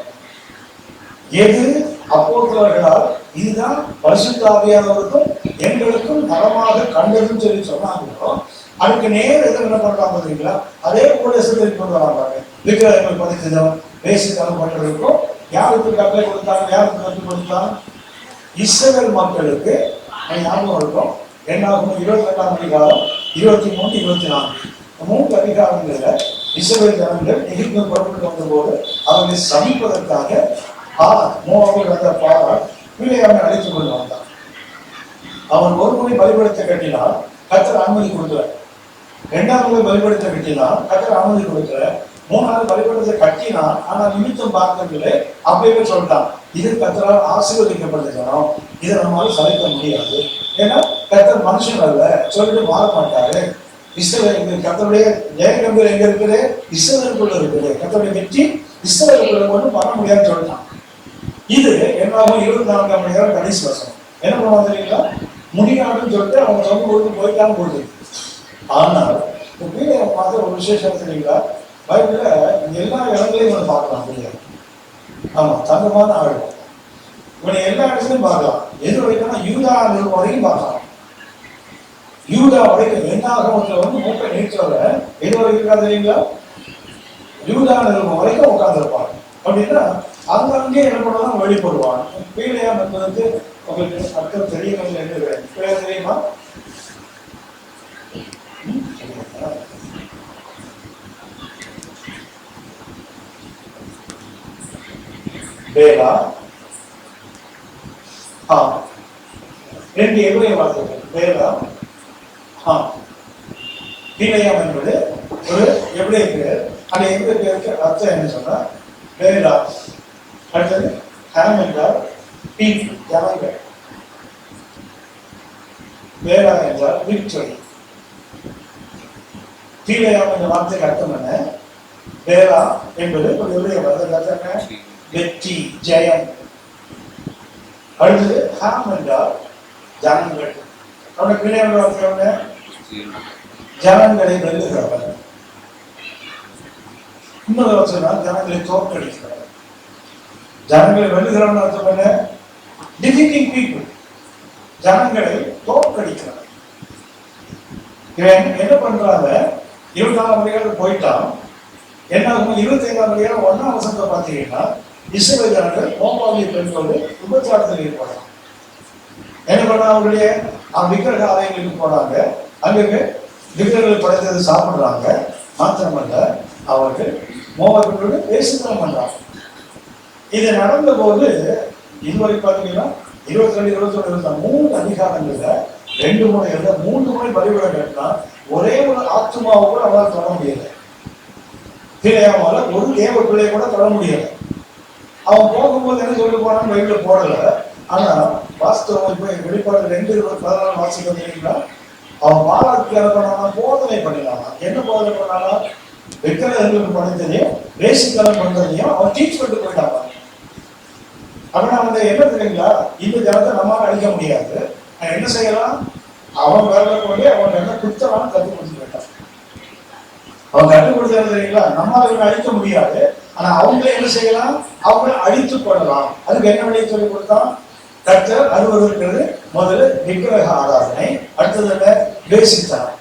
எது அப்போஸ்தலர்களால் இதுதான் பரிசுத்த ஆவியானவருக்கும் எங்களுக்கும் நலமாக கண்டதுன்னு சொல்லி சொன்னாங்களோ, அதுக்கு நேர் எதிர் என்ன பண்றாங்க தெரியுங்களா? அதே உபதேசத்தை கொண்டு வராங்க. விக்கிரகங்கள் படைத்ததும் பேசித்தனம் பண்றதுக்கும் யாருக்கு கட்டளை கொடுத்தாங்க? யாருக்கு கற்றுக் கொடுத்தாங்க? இஸ்ரவேல் மக்களுக்கு. ஞாபகம் இருக்கும், என்னாகும் 22ஆம் அதிகாரம் 23, 24 3 அதிகாரங்கள்ல இஸ்ரவேல் ஜனங்கள் எகிப்து புறப்பட்டு வந்தபோது அவர்களை சமிப்பதற்காக பாராள் பிள்ளையாமை அழைத்துக் கொண்டு வந்தான். அவன் ஒரு முறை பலிபீடத்தை கட்டினால் கர்த்தர் அனுமதி கொடுக்கிறார். 2ஆம் முறை பலிபீடத்தை கட்டினால் கர்த்தர் அனுமதி கொடுக்கிறார். 3ஆவது பலிபீடத்தை கட்டினான், ஆனா நிமித்தம் பார்க்கவில்லை. அப்பவே சொல்லிட்டான், இது கர்த்தரால் ஆசீர்வதிக்கப்பட்ட ஜனம், இதை நம்மளால சளைக்க முடியாது. ஏன்னா கர்த்தர் மனுஷன் அல்ல, சொல்லிட்டு மாற மாட்டாரு. இஸ்ரவேலுக்கு கர்த்தருடைய ஜெயகம்பீர் எங்க இருக்குது? இஸ்ரவேலுக்குள்ள இருக்குது. கர்த்தருடைய வெற்றி இஸ்ரவேலுக்குள்ள ஒன்றும் பண்ண முடியாதுன்னு சொல்லிட்டான். இது என்னாகும்? 24ஆம் அதிகாரம் கடைசி வசனம். என்ன பண்ணுவாங்க தெரியுங்களா? முடியாதுன்னு சொல்லிட்டு அவங்க சொந்த ஊருக்கு போயிட்டாலும் போகுது. ஆனால் வீடு பார்த்து ஒரு விசேஷம் தெரியுங்களா? பைபிள்ல எல்லா இடங்களையும் இவனை பார்க்கலாம். முடியாது. ஆமா, தங்கமான ஆழ்வோம். இவனை எல்லா இடத்துலையும் பார்க்கலாம். எது வரைக்கும்னா யூதா வரைக்கும் பார்க்கலாம். யூதா வரைக்கும் என்னாகும் வந்து மூட்டை நீச்சல எது வரைக்கும் தெரியுங்களா? யூதா நிறுவனம் வரைக்கும் உட்கார்ந்துருப்பாங்க. அப்படின்னா அங்கங்கே என்ன பண்ணலாம் வெளிப்படுவான். பீலையாம் என்பதற்கு உங்களுக்கு அர்த்தம் தெரியவில்லை என்று தெரியுமா? பேலா ரெண்டு எவ்வளவு வார்த்தைகள் பேலா பீலையாம் என்பது ஒரு எவ்வளவு பேர். அந்த எவ்வளவு பேருக்கு அர்த்தம் என்ன சொன்னா பேலா. அடுத்தது ஹேம் என்றால் பீப்புள் ஜனங்கள். பேலா என்றால் விக்டரி. பீலையாம் என்ற வார்த்தைக்கு அர்த்தம் என்ன? பேலா என்பது ஒரு எவ்வளவு வார்த்தை வெற்றி ஜெயம். அடுத்தது ஹாம் என்றால் ஜனங்கள். அவருடைய பிள்ளையோட வார்த்தை ஜனங்களை வெல்லுகிறவர். இன்னொரு சொன்னா ஜனங்களை தோற்கடிக்கிறவர். ஜனங்களை வெல்லுகிறவன் அர்த்தம் என்ன? Defeating people. ஜனங்களை தோற்கடிக்கிறவர். இவன் என்ன பண்றாங்க? 24 மணிக்கு போயிட்டான். என்ன 25ஆம் மணிக்கு 1ஆம் வசனத்தை பார்த்தீங்கன்னா இஸ்ரவேல் ஜனங்கள் மோவாபிய பெண்களோடு விபச்சாரத்தில் ஈடுபடுறாங்க. என்ன பண்ண அவங்களுடைய விக்கிரக ஆலயங்களுக்கு போறாங்க. அங்கே விக்கிரகங்கள் படைத்தது சாப்பிடுறாங்க. மாத்திரமல்ல அவர்கள் மோவாபியோடு பேசுதல் பண்றாங்க. இது நடந்த போது இதுவரை பார்த்தீங்கன்னா 22, 21, 3 அதிகாரங்கள்ல 2 முறை 3 முறை பலிபீடம் கட்டினா ஒரே ஒரு ஆத்மாவை கூட அவரால் தொட முடியல. பிள்ளையாவால ஒரு தேவ பிள்ளையை கூட தொட முடியல. அவன் போகும்போது என்ன சொல்லி போனான்னு பைபிள்ல போடல. ஆனா வாஸ்தவம் இப்ப வெளிப்பாடு 2:14 வாசிக்க வந்தீங்கன்னா அவன் பாராட்டு பண்ணானா போதனை பண்ணினானா. என்ன போதனை பண்ணானா? விக்கிரகங்களுக்கு படைத்ததையும் வேசிக்கலம் பண்றதையும் அவன் டீச் பண்ணிட்டு போயிட்டாங்க. அப்படின்னா அவன் என்ன தெரியுங்களா? இந்த ஜனத்தை நம்மளால அழிக்க முடியாது. என்ன செய்யலாம்? அவன் வேலை கொண்டு அவன் என்ன குத்தலாம் கற்றுக் கொடுத்து போயிட்டான். அவன் கற்றுக் கொடுத்தது தெரியுங்களா? நம்மளால இவங்க அழிக்க முடியாது. ஆனா அவங்களே என்ன செய்யலாம்? அவங்களை அழித்து கொள்ளலாம். அதுக்கு என்ன வழியை சொல்லி கொடுத்தான்? கர்த்தர் அருவருக்கிறது முதல்ல விக்கிரக ஆராதனை, அடுத்தது என்ன? பேசித்தார்.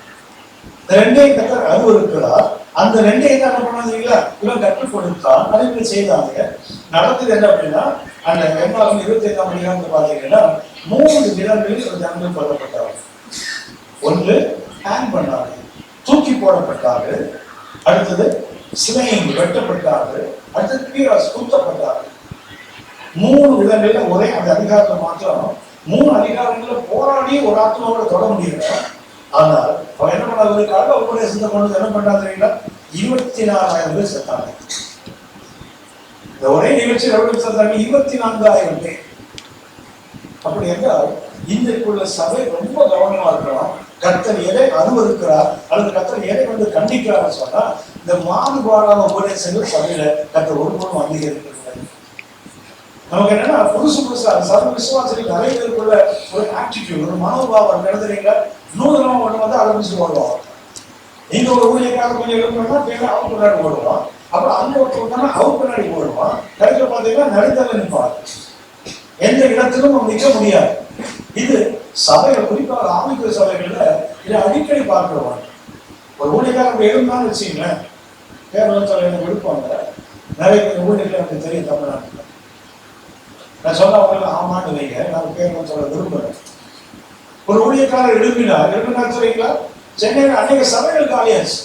இந்த ரெண்டையும் கர்த்தர் அருவருக்கிறார். அந்த ரெண்டையும் என்ன பண்ணாதீங்களா? இவன் கற்றுக் கொடுத்தான். அதை செய்தாங்க. நடந்தது என்ன அப்படின்னா அந்த 25ஆம் அதிகாரத்தில் பார்த்தீங்கன்னா 3 தினங்களில் ஒரு ஜனங்கள் கொல்லப்பட்டார்கள். ஒன்று ஹேங் பண்ணார்கள், தூக்கி போடப்பட்டார்கள். அடுத்தது சிலையும் வெட்டப்பட்டார்கள். அடுத்தது பீராஸ் குத்தப்பட்டார்கள். 3 விதங்கள்ல ஒரே அந்த அதிகாரத்தை மாத்திரம் 3 அதிகாரங்கள்ல போராடி ஒரு ஆத்மாவோட தொட முடியல. ஆனால் அவன் என்ன பண்ணாதுக்காக உபதேசத்தை கொண்டு என்ன பண்ணாதீங்களா? 24,000 பேர் செத்தாங்க. இந்த ஒரே நிகழ்ச்சியில் எவ்வளவு செத்தாங்க? 24,000 பேர். அப்படி என்றால் இன்றைக்குள்ள சபை ரொம்ப கவனமா இருக்கணும். கர்த்தர் எதை அருவருக்கிறார் அல்லது கர்த்தர் எதை வந்து கண்டிக்கிறார் சொன்னா இந்த மாறுபாடான உபதேசங்கள் சபையில கர்த்தர் ஒருபோதும் அங்கீகரிக்கிறது. நமக்கு என்னன்னா புதுசா சர்வ விசுவாசிகள் நிறைய பேருக்குள்ள ஒரு ஆட்டிடியூட், ஒரு மனோபாவம் நடந்துறீங்களா? நூதனமா ஒண்ணு வந்து ஆரம்பிச்சு ஓடுவாங்க. நீங்க ஒரு ஊழியக்காக கொஞ்சம் எழுப்பணும்னா பேர அவங்க பின்னாடி ஓடுவான். அப்புறம் அங்க ஒருத்தவங்க அவங்க பின்னாடி ஓடுவான். கடைசியில் பார்த்தீங்கன்னா நடுத்தல நிற்பாங்க. எந்த இடத்திலும் நம்ம நிற்க முடியாது. இது சபைகள், குறிப்பாக ஆவிக்குரிய சபைகள்ல இதை அடிக்கடி பார்க்கிறோம். ஒரு ஊழியக்காரங்க எழுந்தான்னு வச்சுங்களேன், பேரத்தில் எனக்கு விடுப்பாங்க. நிறைய பேர் ஊழியர்கள் எனக்கு தெரியும் தமிழ்நாட்டில். நான் சொல்ல அவங்களுக்கு ஆமான்னு வைங்க, நான் பேர் சொல்ல விரும்புகிறேன். ஒரு ஊழியக்காரர் எழுப்பினார் சொல்றீங்களா? சென்னையில் அநேக சபைகள் காலியாச்சு.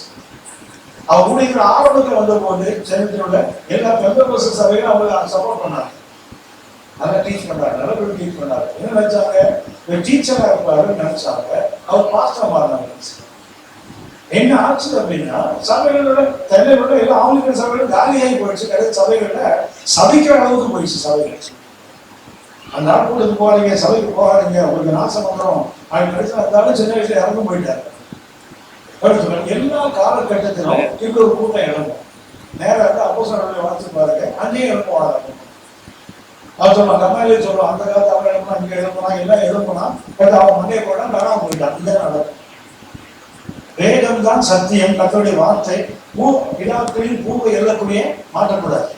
அவர் ஊழியர்கள் ஆரம்பத்தில் வந்த போது சென்னையில் உள்ள எல்லா பெந்தகோஸ்து சபைகளும் அவங்க சப்போர்ட் பண்ணாங்க. நல்லா டீச் பண்றாரு, நல்ல பேர் டீச் பண்ணாரு. என்ன நினைச்சாங்க? டீச்சரா இருப்பாருன்னு நினைச்சாங்க. அவர் பாஸ்டர் மாறினாங்க. என்ன ஆச்சு அப்படின்னா சபைகளோட தென்னையோட எல்லா ஆங்கில சபைகளும் காலியாகி போயிடுச்சு. நிறைய சபைகள்ல சபைக்கிற அளவுக்கு போயிடுச்சு சபைகள். அந்த நாட்களுக்கு போறீங்க, சபைக்கு போகாதீங்க, உங்களுக்கு நாசம் வந்துடும் அப்படின்னு நினைச்சா இருந்தாலும் சின்ன வயசுல இறந்து போயிட்டாரு. எல்லா காலகட்டத்திலும் இப்படி ஒரு கூட்டம் இறங்கும். நேரம் அப்போஸ்தலர்களுடைய வார்த்தை பாருங்க, அங்கேயும் இறங்குவாங்க. அவர் சொல்லுவாங்க, கம்மாயிலே சொல்லுவாங்க, அந்த காலத்து அவன் எழுப்பினா இங்க எழுப்பினா எல்லாம் எழுப்பினா அவன் மண்டையை போனா காணாம போயிட்டான். இதான் நடக்கும். வேதம் தான் சத்தியம், கர்த்தருடைய வார்த்தை. விழாக்களில் பூவை எல்லக்கூடிய மாற்றக்கூடாது.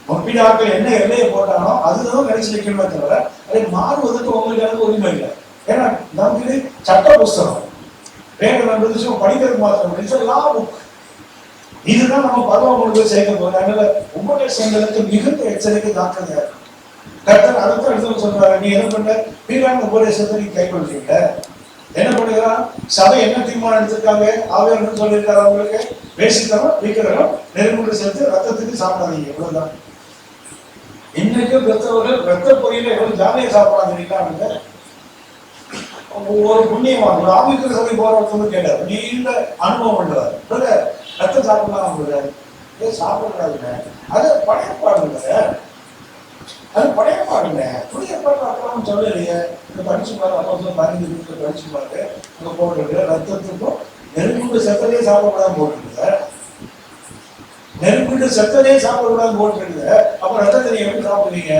முற்பிதாக்கள் என்ன எல்லையை போட்டானோ அதுதான் நினைச்சு நிற்கணுமே தவிர அதை மாறுவதற்கு உங்களுக்கு எனக்கு உரிமை இல்லை. ஏன்னா நமக்கு இது சட்ட புஸ்தகம். வேதம் என்பது படிக்கிறது மாத்திரம் லா புக். இதுதான் நம்ம பரவாயில்லை சேர்க்க போறோம். அதனால உபதேசங்களுக்கு மிகுந்த எச்சரிக்கை ஜாக்கிரதையா இருக்கும். கர்த்தர் அடுத்த இடத்துல சொல்றாரு, நீ என்ன பண்ண வீணான உபதேசத்தை நீ கைக்கொள்றீங்க. என்ன பண்ணுகிறான்? சபை என்ன தீர்மானம் எடுத்திருக்காங்க? ஆவியானவர் சொல்லியிருக்காரு அவங்களுக்கு, வேசித்தனம் விக்கிரகம் நெருங்குண்டு சேர்த்து ரத்தத்துக்கு சாப்பிடாதீங்க. இவ்வளவுதான். இன்னைக்கும் பெற்றவர்கள் ரத்த பொரியல எவ்வளவு ஜாலியா சாப்பிடாதீங்க. ஒரு புண்ணியமான ஒரு ஆவிக்கிற சபை போற ஒருத்தர் கேட்டார், நீண்ட அனுபவம் பண்றாரு, ரத்தம் சாப்பிடலாம் ஏன் சாப்பிடக்கூடாதுங்க? அது பழைய பாடுங்க, அது பழைய பாடுங்க. புதிய பாடு அப்பலாம் சொல்லலையே. இந்த படிச்சு பாரு, அப்போ மருந்து படிச்சு பாரு, அங்க போட்டுருக்கு ரத்தத்துக்கும் நெருங்குண்டு செத்ததே சாப்பிடக்கூடாது போட்டுருக்குங்க. நெருங்குண்டு செத்ததே சாப்பிடக்கூடாது போட்டுருக்குங்க. அப்ப ரத்தத்தை நீங்க எப்படி சாப்பிடுவீங்க?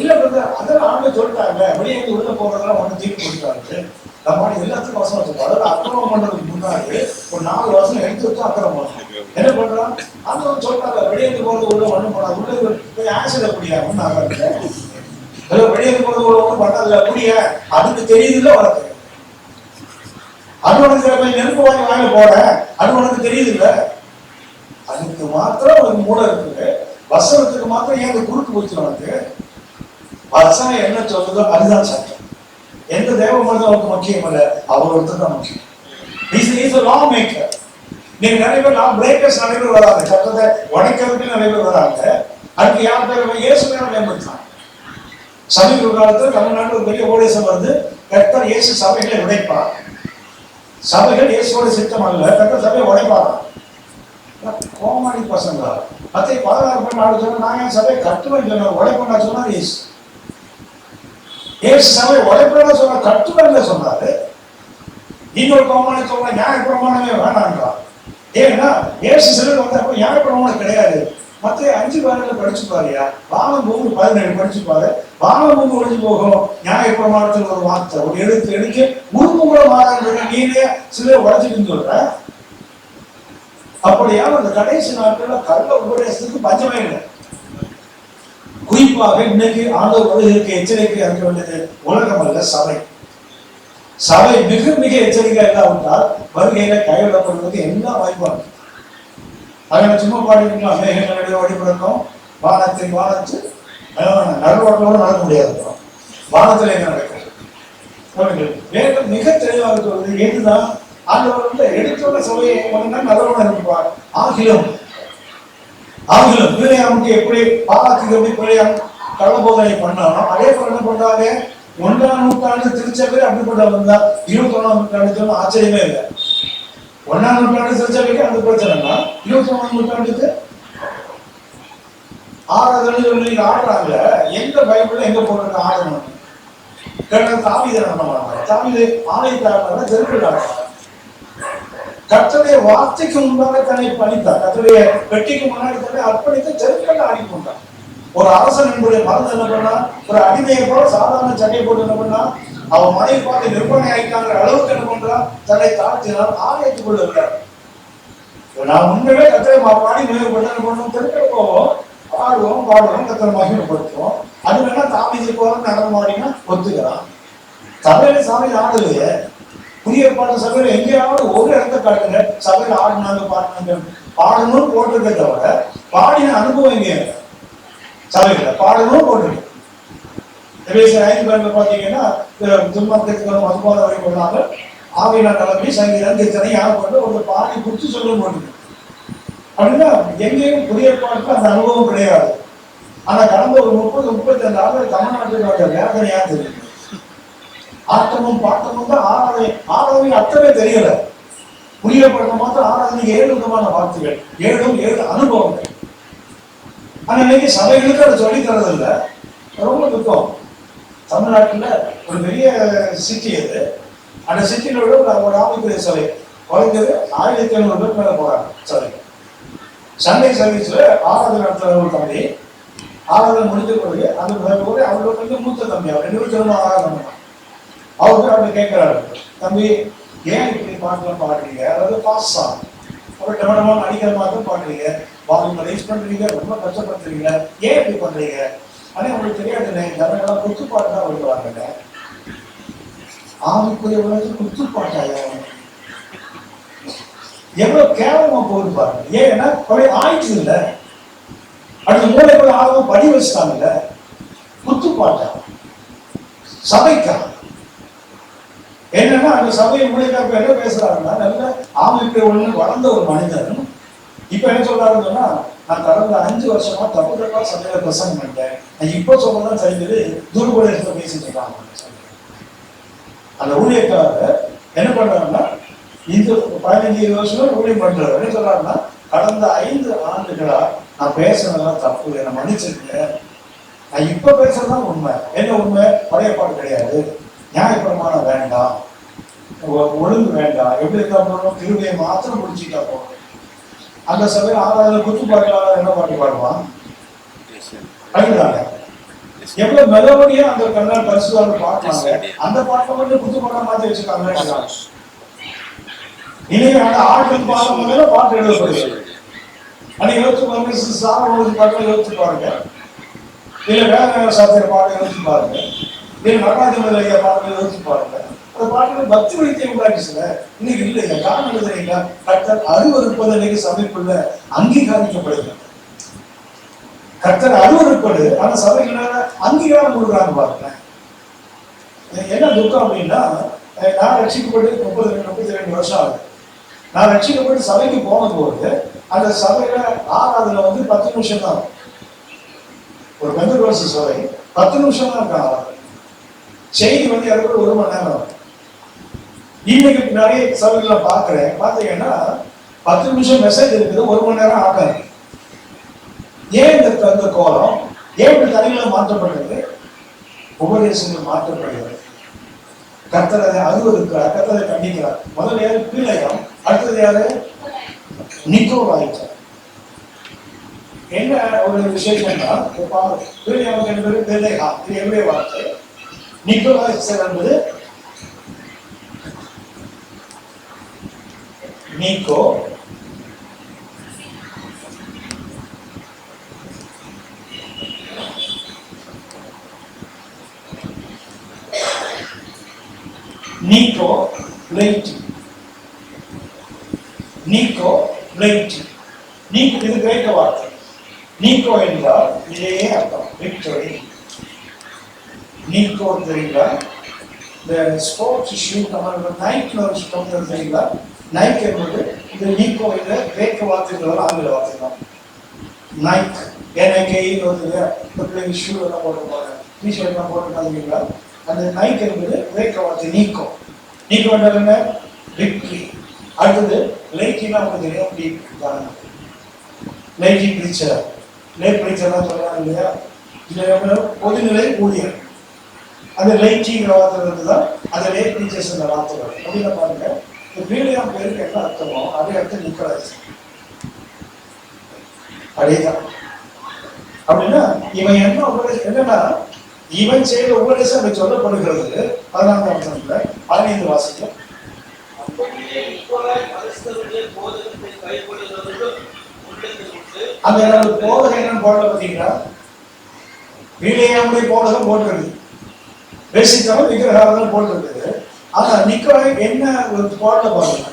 இல்ல பிரதர், அதெல்லாம் ஆண்டு சொல்லிட்டாங்க, வெளியே உள்ள போறதெல்லாம் ஒண்ணு தீர்ப்பு கொடுத்தாரு. நம்ம எல்லாத்துக்கும் வசனம் வச்சிருக்கோம். அதாவது அக்கிரமம் பண்றதுக்கு முன்னாடி ஒரு 4 வருஷம் எடுத்து வச்சு அக்கிரமம் என்ன பண்றான்? அந்த சொல்றாங்க, வெளியே போறது உள்ள ஒண்ணும் பண்ணாது, உள்ள போய் ஆசிட முடியா ஒண்ணு ஆகாது. வெளியே போறது உள்ள ஒண்ணும் பண்ணாதுல புரிய, அதுக்கு தெரியுதுல்ல உனக்கு. அது உனக்கு நெருப்பு வாங்கி வாங்க போற, அது உனக்கு தெரியுது இல்ல. அதுக்கு மாத்திரம் ஒரு மூளை இருக்குது. வசனத்துக்கு மாத்திரம் ஏன் குறுக்கு போச்சு உனக்கு? வசனம் என்ன சொல்றதோ அதுதான் சட்டம். எந்த தேவ மனிதன் அவருக்கு முக்கியம் இல்ல, அவர் ஒருத்தர் தான் முக்கியம். லா மேக்கர். நீங்க நிறைய பேர் லா பிரேக்கர்ஸ் நிறைய பேர் வராங்க, சட்டத்தை உடைக்கிறதுக்கு நிறைய பேர் வராங்க. அதுக்கு யார் பேர்? இயேசு மேம்படுத்தான். சமீப காலத்தில் தமிழ்நாட்டில் ஒரு பெரிய உபதேசம் வருது, கர்த்தர் இயேசு சபைகளை உடைப்பார். சபைகள் இயேசுவோட சித்தம் அல்ல, கர்த்தர் சபையை உடைப்பாரா? கோமாளி பசங்க. மத்திய 16 சொன்னா நான் என் சபையை கட்டுவேன் சொன்ன, உடைப்பா சொன்னா இயேசு. ஏசு சபை உடைப்பா சொன்ன, கட்டுவேன் சொன்னாரு. இன்னொரு கோமாளி சொல்ற நியாயப்பிரமாணமே வேணான்றா. ஏன்னா ஏசு சிலர் வந்தப்ப நியாயப்பிரமாணம் கிடையாது. மத்திய 5 படிச்சு பாருயா, வானம் பூமி 17 படிச்சு பாரு. வானம் பூமி ஒழிஞ்சு போகும், நியாயப்பிரமாணத்தில் ஒரு வார்த்தை ஒரு எழுத்து எடுக்க உருவம் கூட மாறாங்க. நீனே சிலர் உடைச்சுன்னு சொல்ற. அப்படியா அந்த கடைசி நாட்கள்ல கள்ள உபதேசத்துக்கு பஞ்சமே இல்லை. குறிப்பாக இன்னைக்கு ஆண்டவர் வருகைக்கு எச்சரிக்கை இருக்க வேண்டியது உலகம் அல்ல, சபை. சபை மிக மிக எச்சரிக்கை இல்லாவிட்டால் வருகையில கைவிடப்படுவதற்கு எல்லா வாய்ப்பாக. அதனால சும்மா பாடிக்கலாம், மேகங்களுடைய வழிபடுறோம், வானத்தில் வானத்து நடுவாட்டோட நடக்க முடியாது. வானத்துல என்ன நடக்கும்? வேகம் மிக தெளிவாக சொல்றது எதுதான்? ஆண்டவர் எடுத்துள்ள சபையை நல்லவன இருப்பார். ஆகிலும் பிள்ளையாமுக்கு எப்படி பாலாக்கு எப்படி பிள்ளையாம் கள்ளபோதனை பண்ணாலும் அதே போல என்ன பண்றாங்க? 1ஆம் நூற்றாண்டு திருச்சபை அப்படிப்பட்டவங்க தான். 21ஆம் நூற்றாண்டு சொன்னா ஆச்சரியமே இல்லை. 1ஆம் நூற்றாண்டு திருச்சபைக்கு அந்த பிரச்சனைனா 21ஆம் நூற்றாண்டுக்கு ஆராதனை நீங்க ஆடுறாங்க. எந்த பைபிள்ல எங்க போடுறாங்க ஆடணும்? தாவீதை நம்ம ஆடுறாங்க. தாவீது ஆலயத்தை ஆடுறாங்க, தெருவில் ஆடுறாங்க. கர்த்தருடைய வார்த்தைக்கு முன்பாக தன்னை பணித்தார். கர்த்தருடைய வெட்டிக்கு முன்னாடி தன்னை அர்ப்பணித்து தெருக்கள் ஆடி கொண்டார். ஒரு அரசன் என்பதை மறந்து என்ன பண்ணா, ஒரு அடிமையை போல சாதாரண சட்டையை போட்டு என்ன பண்ணா, அவன் மனைவி பார்த்து நிர்பணை ஆயிட்டாங்கிற அளவுக்கு என்ன பண்றா, தன்னை தாழ்த்தினால் ஆலயத்துக் கொள்ளுகிறார். நான் முன்னவே கர்த்தரை பாடி மேம்படுத்த என்ன பண்ணுவோம்? தெருக்கள் போவோம், பாடுவோம், கர்த்தரை மகிமைப்படுத்துவோம். அது வேணா தாவீது போல நடனம் ஆடினா ஒத்துக்கிறான். சபையில சாமி ஆடலையே. புதிய பாட சபையில எங்கேயாவது ஒரு இடத்த காட்டுங்க, சபையில ஆடினாங்க பாடினாங்க. பாடணும்னு போட்டிருக்க தவிர பாடின அனுபவம் எங்க சபையில பாடணும் போட்டிருக்கு. 5 பாத்தீங்கன்னா துன்பத்துக்கு மதுபான வரை கொண்டாங்க, ஆவியில கலப்பி சங்கீதம் கீர்த்தனை யார் போட்டு ஒரு பாடி குறித்து சொல்ல போட்டிருக்கு. அப்படின்னா எங்கேயும் புதிய பாட்டுக்கு அந்த அனுபவம் கிடையாது. ஆனா கடந்த ஒரு 30-35 ஆண்டு தமிழ்நாட்டில் வேதனையா தெரியும். ஆட்டமும் பாட்டமும் தான் ஆராதனை அத்தனை தெரியல. புதிய பாட்டு மாத்திரம் ஆராதனைக்கு 7 விதமான வார்த்தைகள், 7 அனுபவங்கள். ஆனா இன்னைக்கு சபைகளுக்கு அதை சொல்லி தரது இல்லை. ரொம்ப துக்கம். தமிழ்நாட்டுல ஒரு பெரிய சிட்டி அது. அந்த சிட்டியில ஒரு ஆவிக்குரிய சபை குறைஞ்சது 1500 பேர் மேல போறாங்க சபை. சண்டே சர்வீஸ்ல ஆராதனை நடத்துற ஒரு தம்பி, ஆராதனை முடிஞ்ச பிறகு அந்த அவங்களுக்கு மூத்த தம்பி, அவர் 2 பேரும் திரும்ப ஆராதனை அவருக்கு அப்படி கேட்கிறாரு, தம்பி ஏன் இப்படி பாட்டுலாம் பாடுறீங்க? அதாவது பாஸ் சாங் ஒரு டெமடமான அடிக்கிற மாதிரி பாடுறீங்க, வால்யூம் ரைஸ் பண்றீங்க, ரொம்ப கஷ்டப்படுத்துறீங்க, ஏன் இப்படி பண்றீங்க? ஆனா உங்களுக்கு தெரியாதுல்ல, ஜனங்களாம் குத்துப்பாட்டு தான் வருவாங்க. ஆவிக்குரிய உலகத்தில் குத்துப்பாட்டாயா? எவ்வளவு கேவலமா போகுது பாருங்க. ஏன்னா பழைய ஆயிடுச்சு இல்ல, அடுத்த மூளைக்குள்ள ஆர்வம் படி வச்சுட்டாங்கல்ல, குத்துப்பாட்டா சபைக்கா என்னன்னா அந்த சபையை மூளைக்காக என்ன பேசுறாருன்னா, நல்ல ஆமைக்கு ஒண்ணு வளர்ந்த ஒரு மனிதன் இப்ப என்ன சொல்றாருன்னு சொன்னா, நான் கடந்த 5 வருஷமா தப்பு சபையில பிரசங்கம் பண்ணிட்டேன், நான் இப்ப சொல்லதான் சரிஞ்சது துருபதேசத்தை பேசிட்டு இருக்காங்க. அந்த ஊழியக்காரர் என்ன பண்றாருன்னா, இந்த 15-20 வருஷம் ஊழியம் பண்றாரு. என்ன சொல்றாருன்னா, கடந்த 5 ஆண்டுகளா நான் பேசுனதெல்லாம் தப்பு, என்னை மன்னிச்சிருக்கேன், நான் இப்ப பேசுறதுதான் உண்மை. என்ன உண்மை? பழைய பாட்டு கிடையாது, நியாயப்பிரமாணம் வேண்டாம், ஒழுங்கு வேண்டாம், எப்படி இருக்கா போறோம், கிருபையை மாத்திரம் முடிச்சுட்டா போறோம். அந்த சபையில் 6வது குத்து பாடலாளர் என்ன பாட்டு பாடுவான்? அழுதாங்க. எவ்வளவு மெலோடியா அந்த கண்ணால் பரிசுவாங்க பாடுவாங்க. அந்த பாட்டை மட்டும் குத்து பாடம் மாத்தி வச்சுக்காங்க. இன்னைக்கு ஆட்கள் பாடம் முதல்ல பாட்டு எழுதப்படுது. அன்னைக்கு எழுத்து பாருங்க, சாமி பாட்டு எழுத்து பாருங்க, இல்ல வேற சாத்திர பாட்டு எழுத்து பாருங்க, இல்ல நடராஜன் ஐயா பாட்டு எழுத்து பாருங்க. அந்த பாட்டுல பக்தி வைத்தியம் உண்டாச்சுல, இன்னைக்கு இல்லையா? காரணம் எழுதுறீங்களா? கர்த்தர் அருவருப்பது இன்னைக்கு சபைக்குள்ள அங்கீகரிக்கப்படுது. கர்த்தர் அருவருப்பது ஆனா சபைக்குள்ள அங்கீகாரம் கொடுக்குறாங்க பாருங்க. என்ன துக்கம் அப்படின்னா, நான் ரட்சிக்கப்பட்டு 32 வருஷம் ஆகுது. நான் ரட்சிக்கப்பட்டு சபைக்கு போகும்போது அந்த சபையில ஆராதனை 10 நிமிஷம் தான். ஒரு பெந்தகோஸ்து சபை 10 நிமிஷம் தான் இருக்காங்க. செய்தி எனக்கு 1 மணி நேரம். இன்னைக்கு நிறைய சபைகளை பார்க்கிறேன், பார்த்தீங்கன்னா 10 நிமிஷம் மெசேஜ் இருக்குது, 1 மணி நேரம் ஆகாது. ஏன் இந்த கோலம்? ஏன் இந்த தனிகளை மாற்றப்படுகிறது? உபதேசங்கள் மாற்றப்படுகிறது. கர்த்தர் அதை அருவருக்கிறார், கர்த்தரை கண்டிக்கிறார். முதல்ல யாரு? பிள்ளையாம். அடுத்தது யாரு? நிக்கோலாயிட்டார். என்ன ஒரு விசேஷம்னா, பிள்ளையாம் என்பது பிள்ளைகா, இது எவ்வளவு வார்த்தை. நிக்கோலாயிட்டர் என்பது நீக்கோ, நீக்கோ லைட்டி, நீக்கோ லைட்டி. நீக்கோ இது கிரேக்க வார்த்தை. நீக்கோ என்றால் இதே அர்த்தம், விக்டரி. நீக்கோ தெரியுங்களா? இந்த ஸ்போர்ட்ஸ் ஷூ நம்ம நைக்னு ஒரு ஸ்போர்ட்ஸ் தெரியுங்களா? நைக் என்பது இந்த நீக்கோ இந்த கிரேக்க வார்த்தைகள் ஆங்கில வார்த்தை தான். நைக் NIKன்னு வருது. இந்த பிள்ளைங்க ஷூ எல்லாம் போட்டுருப்பாங்க, டிஷர்ட் எல்லாம் போட்டுருக்காங்க. அந்த நைக் என்பது கிரேக்க வார்த்தை நீக்கோ. நீக்கோ என்றால் என்ன? விக்டரி. அடுத்தது லைட்டினா உங்களுக்கு தெரியும், டீப் லைட்டி பிரீச்சர், லைட் பிரீச்சர்லாம் சொல்றாங்க இல்லையா? இதுல பொதுநிலை ஊழியர். அந்த லைட்டிங்கிற வார்த்தை இருந்துதான் அந்த லைட் பிரீச்சர்ஸ் அந்த வார்த்தை வரும். அப்படின்னு பாருங்க, இந்த வீடியம் பேருக்கு என்ன அர்த்தமோ அதே அர்த்தம் நிக்கோலாஸ். அதேதான். அப்படின்னா இவன் என்ன உபதேசம் என்னன்னா, இவன் செய்த உபதேசம் அப்படி சொல்லப்படுகிறது 14ஆம் வசனத்துல 15 வாசிக்கல.
அப்படியே நிக்கோலாய் பரிசுத்தருடைய போதகத்தை கைக்கொள்ளுகிறவர்களும் உள்ளத்தில் உண்டு.
அந்த போதகம் என்னன்னு போடல பார்த்தீங்களா? வீடியாமுடைய போதகம் போட்டிருக்கு, பேசிக்காக விக்கிரகாரம் போட்டிருக்குது. ஆனா நிக்கோலாய் என்ன ஒரு போடல பாருங்க.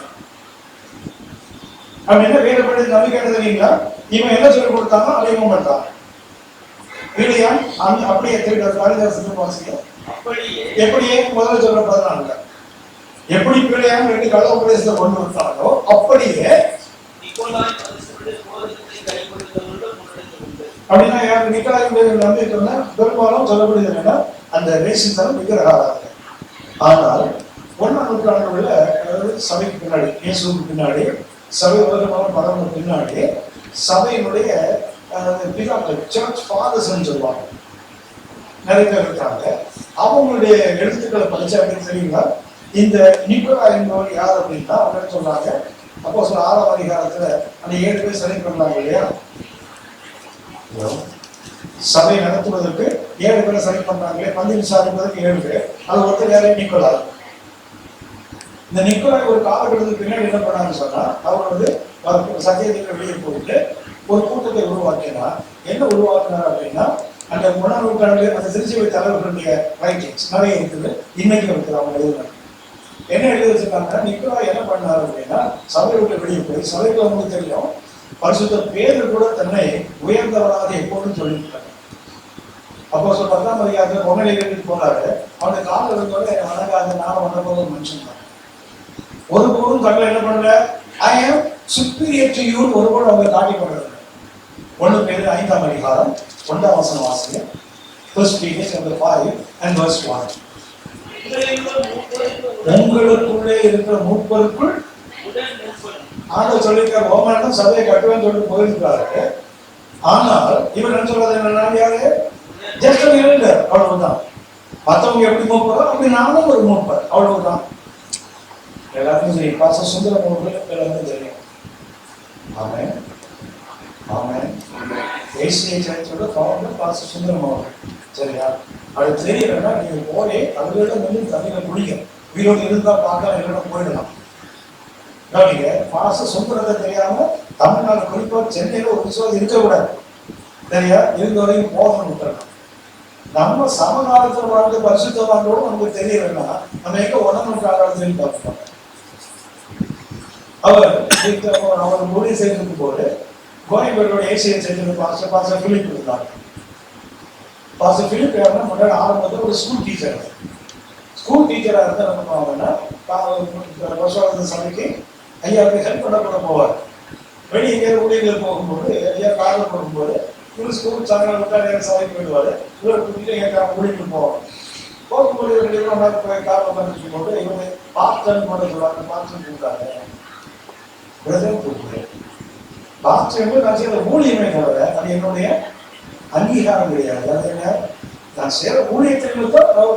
அப்படின்னா வேறுபடி நம்பிக்கை தெரியுங்களா? இவன் என்ன சொல்லி கொடுத்தானோ அதை இவன் பண்றான். வீடியா அப்படியே எப்படியே முதல்ல சொல்ற 14 எப்படி பிள்ளையான 2 கள்ள உபதேசத்தை கொண்டு வந்தாலோ அப்படியே அப்படின்னா யார் நிக்கோலாய் பெரும்பாலும் சொல்லப்படுது என்னன்னா அந்த ரேசிசம் விக்கிரகாராதனை. ஆனால் 1ஆம் நூற்றாண்டுல, அதாவது சபைக்கு பின்னாடி, இயேசுவுக்கு பின்னாடி, சபை உலகமான பரவலுக்கு பின்னாடி சபையினுடைய பிதாக்கள், சர்ச் ஃபாதர்ஸ் சொல்லுவாங்க, நிறைய பேர் இருக்காங்க. அவங்களுடைய எழுத்துக்களை படிச்சா அப்படின்னு தெரியுங்களா? இந்த நிக்கோலாய் என்பவர் யார் அப்படின்னா அவங்க சொன்னாங்க, அப்போ சொல்ல 6ஆம் அதிகாரத்துல அந்த 7 பேர் சரி பண்ணாங்க இல்லையா? சபை நடத்துவதற்கு 7 பேரை சரி பண்றாங்களே, பந்தி விசாரிப்பதற்கு 7 பேர். அது ஒருத்தர் யாரு? நிக்கோலாய். இந்த நிக்கோலாய் ஒரு காலகட்டத்துக்கு பின்னாடி என்ன பண்ணாங்கன்னு சொன்னா, அவர் சத்தியத்துக்கு வெளியே போயிட்டு ஒரு கூட்டத்தை உருவாக்கினார். என்ன உருவாக்கினார் அப்படின்னா, அந்த 1ஆம் நூற்றாண்டு அந்த திருச்சபை தலைவர்களுடைய ரைட்டிங்ஸ் நிறைய இருக்குது, இன்னைக்கு இருக்குது. அவங்க எழுதுனாங்க என்ன எழுதி வச்சிருக்காங்கன்னா, நிக்கோலா என்ன பண்ணாரு அப்படின்னா, சபை விட்டு வெளியே போய் சபைக்கு அவங்களுக்கு தெரியும், பரிசுத்த பேதர் கூட தன்னை உயர்ந்தவராக எப்போதும் சொல்லியிருக்காங்க. அப்போ 10ஆம் அதிகாரத்துல பொன்னடிக்கு போனாரு, அவனுக்கு காலம் இருந்தோட வணங்காத நானும் வந்த போது மனுஷன் தான். ஒருபோதும் தங்களை என்ன பண்ணல, ஐ ஆம் சுப்பீரியர் டு யூ ஒருபோதும் அவங்க காட்டி பண்றது. 1 பேதுரு 5ஆம் அதிகாரம் 1ஆம் வசனம் வாசிங்க. 1 Peter chapter 5 and verse 1. உங்களுக்குள்ளே இருக்கிற மூப்பருக்குள் ஆண்டவர் சொல்லியிருக்காரு, ரோமன் சபையை கட்டுவேன்னு சொல்லிட்டு போயிருக்கிறாரு. ஆனால் இவர் என்ன சொல்றது என்னன்னா, யாரு ஜஸ்ட் எழுந்தார், அவ்வளவுதான். மற்றவங்க எப்படி மூப்பரோ அப்படி நானும் ஒரு மூப்பர், அவ்வளவுதான். எல்லாருக்கும் சரி, பாச சுந்தரம் எல்லாருக்கும் தெரியும். ஆமென் ஆமென். ஏசிய சர்ச்சோட ஃபவுண்டர் பாச சுந்தரம் அவர்கள். சரியா? அது தெரியலன்னா நீங்க போய் அதுகளிடம் வந்து தண்ணியில குடிங்க. உயிரோடு இருந்தா பார்க்கலாம், இல்லைன்னா போயிடலாம். கவனிங்க, பாச சுந்தரத்தை தெரியாம தமிழ்நாடு குறிப்பா சென்னையில ஒரு விசுவாசம் இருக்கக்கூடாது. சரியா? இருந்த வரைக்கும் போகணும்னு விட்டுறலாம். நம்ம சமகாலத்தில் வாழ்ந்து பரிசுத்தவானோடு நமக்கு தெரியலன்னா நம்ம எங்க உடம்பு காலத்தில் பார்ப்போம். அவர் மொழி செய்திருக்கும் போது கோயம்பேட்டோட ஏசியை செஞ்சு பாச பிலிப் இருந்தார். பாச பிலிப் யாருன்னா முன்னாடி ஆரம்பத்தில் ஒரு ஸ்கூல் டீச்சர். ஸ்கூல் டீச்சராக இருந்தால் என்ன பண்ணுவாங்கன்னா, சபைக்கு ஐயாவுக்கு ஹெல்ப் பண்ண கூட போவார். வெளியே எங்கேயாவது ஊழியர்கள் போகும்போது ஐயா காரில் போகும்போது இவர் ஸ்கூல் சாயங்காலம் விட்டா நேரம் சபைக்கு போயிடுவார். இவர் கூட்டிட்டு எங்க ஊழியருக்கு போவார். போகும்போது இவங்க போய் காரில் பண்ணிட்டு போது இவங்க பாஸ்டர்னு கூட சொல்லுவாங்க. பாஸ்டர்னு கூப்பிட்டாங்க, பிரதர் கூப்பிடுறேன். பாஸ்டர் நான் செய்யற ஊழியமே தவிர அது என்னுடைய அங்கீகாரம் கிடையாது. அது என்ன, நான் செய்யற ஊழியத்திற்கு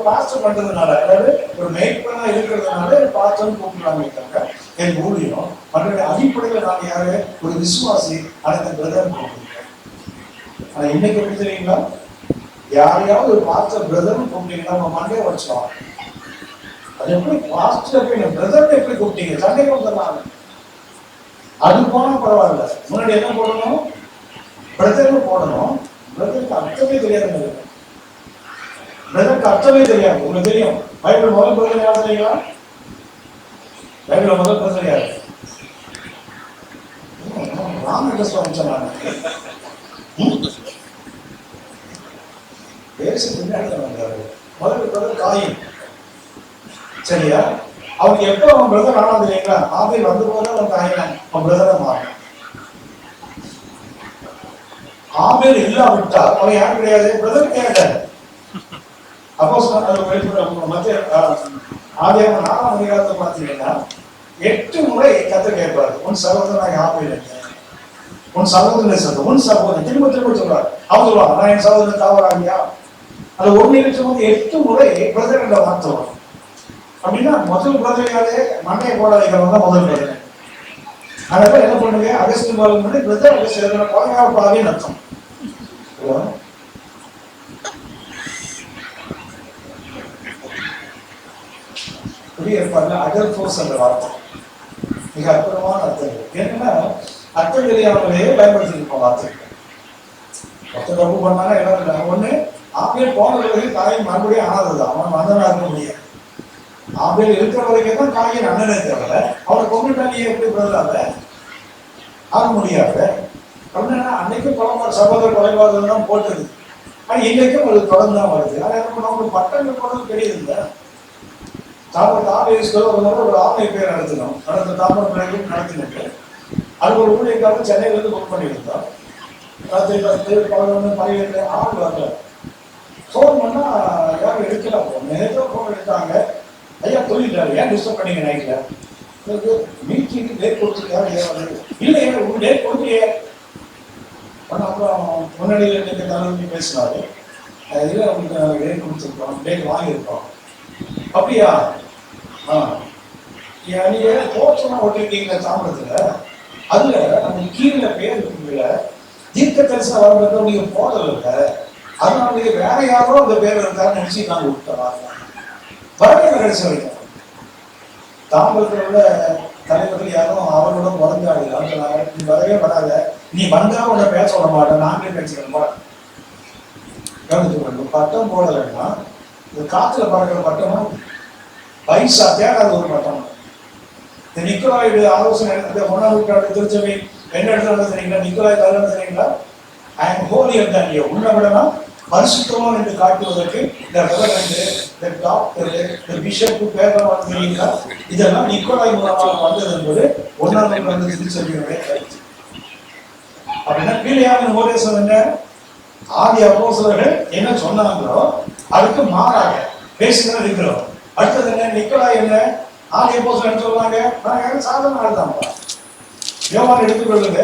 பாஸ்டர் பண்றதுனால, அதாவது ஒரு மேய்ப்பனா இருக்கிறதுனால பாஸ்டர்னு கூப்பிடுறாங்க. இருக்காங்க என் ஊழியம் மற்ற அடிப்படையில் நான் யாரு ஒரு விசுவாசி அந்த பிரதர் கூப்பிடுறேன். ஆனா இன்னைக்கு எப்படி தெரியுங்களா, யாரையாவது ஒரு பாஸ்டர் பிரதர்னு கூப்பிட்டீங்கன்னா நம்ம மண்டே வச்சோம். அது எப்படி பாஸ்டர் பிரதர் எப்படி கூப்பிட்டீங்க, சண்டைக்கு வந்துடலாம். அது போனா பரவாயில்ல, முன்னாடி என்ன போடணும், பிரதர்னு போடணும். பிரதருக்கு அர்த்தமே தெரியாது. பிரதருக்கு அர்த்தமே தெரியாது. உங்களுக்கு தெரியும் பைபிள் முதல் பிரதர் யார் தெரியுங்களா? பைபிள் முதல் பிரதர் யாரு? ராமகிருஷ்ணன் சொன்னாங்க. பேசு பின்னாடி வந்தாரு. முதல் பிரதர் காயின். சரியா? அவனுக்கு எப்ப அவன் பிரதர் ஆனாது இல்லைங்களா? ஆபேல் வந்து போது அவன் காயினான், அவன் பிரதரா மாறினான். ஆபேல் இல்லாவிட்டா அவன் யாரும் கிடையாது, பிரதர் கிடையாது. அப்போ மத்திய ஆதியாகமம் 4ஆம் அதிகாரத்தை பார்த்தீங்கன்னா 8 முறை கர்த்தர் கேட்பாரு, உன் சகோதரனாக ஆபேல், உன் சகோதரன் சொல்ற, உன் சகோதரன் திரும்ப திரும்ப சொல்றாரு. அவன் சொல்லுவாங்க, நான் என் சகோதரன் தாவராகியா. அது ஒரு நிமிஷம் 8 முறை பிரதர் என்ற வார்த்தை வரும். அப்படின்னா முதல் பிரதரையாலே மண்டையை போட வைக்கிறவங்க தான் முதல் பிரதர். அதனால என்ன பண்ணுங்க, அகஸ்டின் பாலம் பண்ணி பிரதர் அகஸ்டின் குழந்தையாக பாவின்னு அர்த்தம். புதிய ஏற்பாடுல அடல் ஃபோர்ஸ் என்ற வார்த்தை மிக அற்புதமான அர்த்தம். ஏன்னா அர்த்தம் தெரியாமலேயே பயன்படுத்திருப்போம் வார்த்தை. மொத்த தப்பு பண்ணாங்க எல்லாம் ஒண்ணு. ஆபேல் போன பிறகு காயின் மறுபடியும் ஆனது, அவன் மன்னனா இருக்க முடியாது. ஆபேல் இருக்கிற வரைக்கும் தான் காயின் அண்ணனே தவிர அவனை கொண்டுட்டாங்க எப்படி பிரதராக ஆக முடியாது. அப்படின்னா அன்னைக்கும் குழந்தை சகோதர குறைபாடு தான் போட்டது. ஆனா இன்னைக்கும் அது தொடர்ந்து தான் வருது. ஆனா என்ன பண்ணுவோம், பட்டங்கள் போனது தெரியுது இல்லை. ஒரு ஆமை பேர் நடத்தினோம், நடந்த தாமரை பிள்ளைகளும் நடத்தினது. அது ஒரு ஊழியக்காக சென்னையில இருந்து புக் பண்ணியிருந்தோம். ராத்திரி 10, 11, 12 ஆள் வரல. ஃபோன் பண்ணா யாரும் எடுக்கல. நேரத்தில் ஃபோன் எடுத்தாங்க, ஐயா சொல்லிட்டாரு, ஏன் டிஸ்டர்ப் பண்ணீங்க நைட்ல? மீட்டிங்கு டேட் கொடுத்துருக்காரு. இல்லை உங்க டேட் கொடுக்கலையே. அப்புறம் முன்னாடியில் நீங்கள் தலைவலி பேசினாரு, இல்லை உங்களுக்கு டேட் கொடுத்துருக்கோம், டேட் வாங்கியிருக்கோம். அப்படியா? நீங்க போச்சனா ஓட்டிருக்கீங்க தாமரத்துல, அதுல அந்த கீழே பேர் இருக்குங்கள தீர்க்க தரிசனம் வரப்போ நீங்க போடல, அதனால நீங்க வேற யாரோ அந்த பேர் இருக்காருன்னு நினைச்சு நாங்க விட்டுறாங்க. வரவே கடைசி வரைக்கும் தாமரத்தில் உள்ள தலைவர்கள் யாரும் அவரோட வளர்ந்தாரு. நீ வரவே வராத, நீ வந்தா உன்னை பேச விட மாட்டேன், நாங்களே பேசிக்கிறோம். கவனிச்சு பட்டம் போடலைன்னா இந்த காத்துல பறக்கிற பட்டமும் பைசா தேடாத ஒரு பட்டம். இந்த நிக்கோலாயுடைய ஆலோசனை ஒன்றாம் நூற்றாண்டு திருச்சபை என்ன இடத்துல தெரியுங்களா? நிக்கோலாய் தலைவர் தெரியுங்களா? ஐ எம் ஹோலியர் தான் யூ. உன்னை விடனா பரிசுத்தவான் என்று காட்டுவதற்கு இந்த ரெவரண்ட், இந்த டாக்டர், இந்த பிஷப்பு பேரெல்லாம் தெரியுங்களா? இதெல்லாம் நிக்கோலாய் மூலமாக வந்தது என்பது ஒன்றாம் நூற்றாண்டு திருச்சபையினுடைய கருத்து. அப்படின்னா கீழையாவின் உபதேசம் என்ன? ஆதி அப்போஸ்தலர்கள் என்ன சொன்னாங்களோ அதுக்கு மாறாக பேசிதான் இருக்கிறோம். அடுத்தது என்ன? நிக்கோலாய் என்ன? ஆதி அப்போஸ்தலர்கள் சொல்றாங்க, நான் சாதாரண ஆள் தான். யோவான் எடுத்துக்கொள்ளுங்க.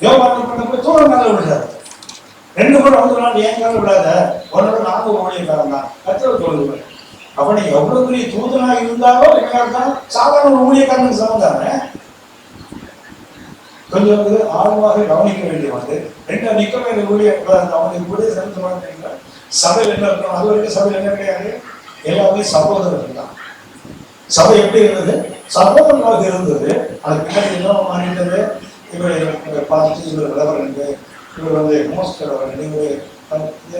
யோவான் பண்ண தூரம் மேல விடுறாரு. 2 பேரும் வந்து ஏன் கால விடாத, உன்னோட நானும் ஊழியக்காரன் தான் கத்தர் சொல்லுவேன். அப்ப நீ எவ்வளவு பெரிய தூதனா இருந்தாலும் என்ன சாதாரண ஒரு ஊழியக்காரனுக்கு சமந்தானே. கொஞ்சம் வந்து ஆழமாக கவனிக்க வேண்டிய வந்து ரெண்டு நிக்கோலாய் ஊழியக்காரன் அவனுக்கு கூட செலுத்த சபையில் என்ன இருக்கணும்? அது வரைக்கும் சபையில் என்ன கிடையாது, எல்லாமே சகோதரர்கள் தான். சபை எப்படி இருந்தது? சகோதரமாக இருந்தது. அதுக்கு பின்னாடி என்ன மாறிட்டது? இவர் பார்த்து இவர் ரெவரண்ட், இவர் வந்து மோஸ்ட் ரெவரண்ட், இவர்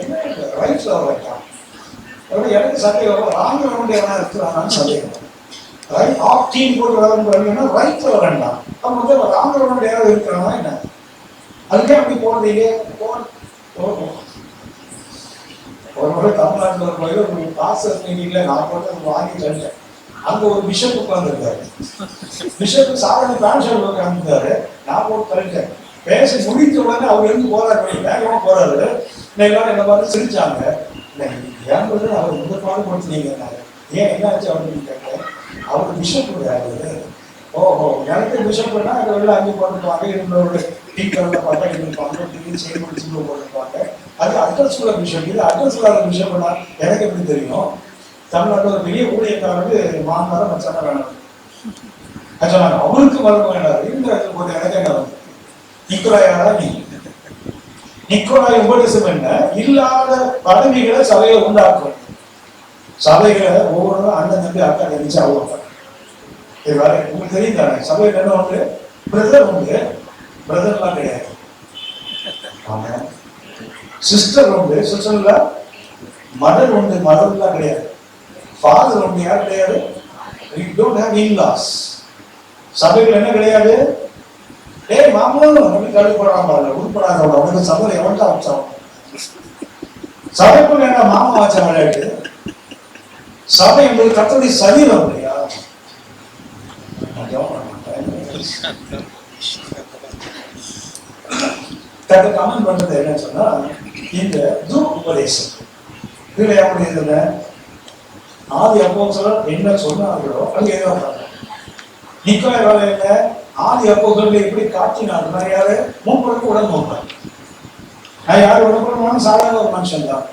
என்ன ரைட்ஸ் வைக்கலாம். எனக்கு சந்தேகம் ராங்க இருக்கிறாங்கன்னு சந்தேகம். ரைட் ஆஃப் டீம் போட்டு வரணும்னா ரைட் வரேன்டாம். அவங்க வந்து ராங்க யாராவது இருக்கிறாங்க என்ன? அதுக்கே அப்படி போனதே ஒரு முறை தமிழ்நாட்டில் போய் ஒரு பாஸ்டர் மீட்டிங்ல நான் போட்டு வாங்கி செஞ்சேன். அங்க ஒரு பிஷப் உட்கார்ந்துருக்காரு. பிஷப் சாதாரண பேண்ட் ஷர்ட் உட்கார்ந்துருக்காரு. நான் போட்டு தள்ளிட்டேன். பேசி முடித்த உடனே அவர் இருந்து போறாரு, வேகமா போறாரு. எல்லாரும் என்ன பார்த்து சிரிச்சாங்க. ஏன் அவர் இந்த பாடம் கொடுத்தீங்க, ஏன் என்னாச்சு அப்படின்னு கேட்டேன். அவர் பிஷப் கிடையாது. ஓஹோ, எனக்கு பிஷப்னா அங்கே வெளில அங்கே போட்டுருப்பாங்க, இன்னொரு டீக்கரில் பார்த்தா இருப்பாங்க, டிகிரி செய்ய முடிச்சு போட்டுருப்பாங்க. அது அட்ரஸ் உள்ள பிஷப். இது அட்ரஸ் இல்லாத பிஷப்னா எனக்கு எப்படி தெரியும்? தமிழ்நாட்டில் ஒரு பெரிய ஊழியக்காரருக்கு மாநாடு மச்சான வேணும். சொன்னாங்க அவருக்கு வர வேண்டாம். இந்த ஒரு எனக்கு என்ன வந்து நிக்கோலாயா நீ? நிக்கோலாய் உபதேசம் என்ன? இல்லாத பதவிகளை சபையை உண்டாக்கும். சபைகளை ஒவ்வொரு அண்ணன் தம்பி அக்கா தெரிஞ்சு அவங்க உங்களுக்கு தெரியும் தானே? சபையில் என்ன உண்டு? பிரதர் உண்டு, பிரதர்லாம் கிடையாது. ஆமா, சிஸ்டர் உண்டு, சிஸ்டர்ல மதர் உண்டு, மதர்லாம் கிடையாது. ஃபாதர் உண்டு, யார் கிடையாது? We don't have in-laws. சபைகள் என்ன கிடையாது? மாமனும் அப்படின்னு கழிப்படாம உட்படாதவங்க அவனுக்கு சபையில் எவன்டா வச்சான்? சபைக்குள்ள என்ன மாமா வச்ச விளையாட்டு? சபை என்பது கர்த்தருடைய சரீரம் இல்லையா? கமெண்ட் பண்றது என்ன சொன்னா, இந்த உபதேசம் இதுல எப்படி இதுல ஆதி அப்போஸ்தலர் என்ன சொன்னார்களோ அங்க ஏதோ நிக்கோலாய் வேலை என்ன? ஆதி அப்போஸ்தலர்களை எப்படி காட்டினார்? யாரு? மூப்பருக்கு உடன் மூப்பார். நான் யாரு உடம்பு சாதாரண ஒரு மனுஷன் தான்.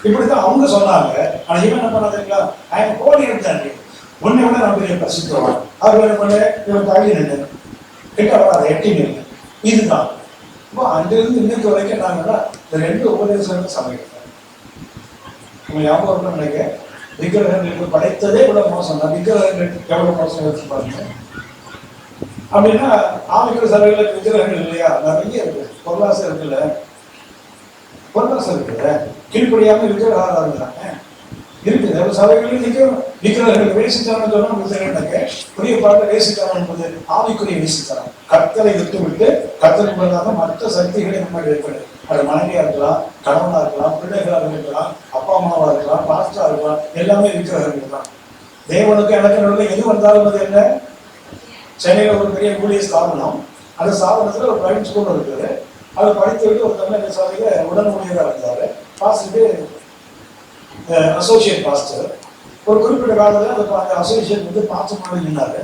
இப்படித்தான் அவங்க சொன்னாங்க. ஆனா இவன் என்ன பண்ணாதுங்களா? அவன் கோடி எடுத்தாங்க. உன்னை விட நான் பெரிய பிரசித்தவான். அவர் என்ன பண்ண? இவன் தள்ளி நின்று கிட்ட வராது, எட்டி நின்று. இதுதான் இப்போ அங்கிருந்து இன்னைக்கு வரைக்கும் நாங்கன்னா இந்த 2 உபதேசங்கள் சமைக்கிறோம். உங்க ஞாபகம் நினைக்க விக்கிரகங்களுக்கு படைத்ததே இவ்வளவு மோசம் தான். விக்கிரகங்கள் எவ்வளவு மோசம் வச்சுப்பாங்க அப்படின்னா, ஆவிக்கிற சபைகளுக்கு விக்கிரகங்கள் இல்லையா? நிறைய இருக்கு. பொருளாசை இருக்குல்ல, பொருளாசை இருக்குல்ல, கீழ்படியாம விக்கிரகம் இருந்தாங்க இருக்குது. ஒரு சபைகளில் விக்கிரகங்கள் வேசித்தனம் சொன்னா புதிய பாட்டு வேசித்தனம் என்பது ஆவிக்குரிய வேசித்தனம். கர்த்தரை விட்டு விட்டு கர்த்தரை பண்ணாம மற்ற சக்திகளை நம்ம ஏற்படுது. அது மனைவியா இருக்கலாம், கணவனா இருக்கலாம், பிள்ளைகளாக இருக்கலாம், அப்பா அம்மாவா இருக்கலாம், பாஸ்டா இருக்கலாம், எல்லாமே விக்கிரகங்கள் தான். தேவனுக்கு எனக்கு நடுவில் எது வந்தாலும் அது என்ன? சென்னையில் ஒரு பெரிய ஊழிய ஸ்தாபனம். அந்த ஸ்தாபனத்தில் ஒரு பிரைவேட் ஸ்கூல் இருக்குது. அதை படித்து விட்டு ஒரு தமிழ் சபையில் உடன் ஊழியராக இருந்தார். பாஸ்டருக்கு அசோசியேட் பாஸ்டர். ஒரு குறிப்பிட்ட காலத்தில் அந்த அசோசியேட் வந்து பாஸ்டர் இருந்தாரு.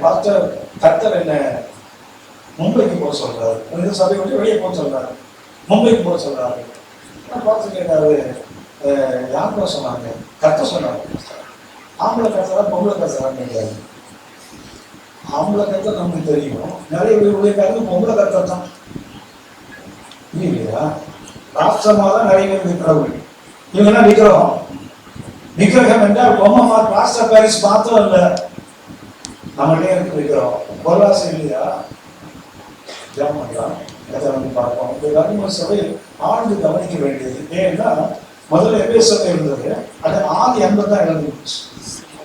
பாஸ்டர் கர்த்தர் என்ன மும்பைக்கு போக சொல்றாரு, இந்த சபை வந்து வெளியே போக சொல்றாரு, மும்பைக்கு போக சொல்றாரு. பாஸ்டர் கேட்டாரு, யாருக்கா சொன்னாங்க? கர்த்தர் சொன்னாங்க. ஆம்பளை கர்த்தரா பொம்பளை கர்த்தரான்னு கேட்டாரு. ஆம்பளை கர்த்தர் நமக்கு தெரியும், நிறைய ஊழியக்காரங்க பொம்பளை கர்த்தர் தான் இல்லையா? ராஷ்டிரமா தான் நிறைய பேர் கடவுள். இவங்க விக்கிரகம். விக்கிரகம் என்றால் பொம்மை பிளாஸ்டர் பாரிஸ் மாத்திரம் இல்ல, நம்மகிட்டே இருக்கு விக்கிரகம். பொருளாசை இல்லையா? ஜாமலாம் அதை வந்து பார்ப்போம். இந்த சபை ஆழ்ந்து கவனிக்க வேண்டியது. ஏன்னா முதல்ல எபேசு சபை இருந்தது, அது ஆதி அன்பு தான் இழந்துச்சு.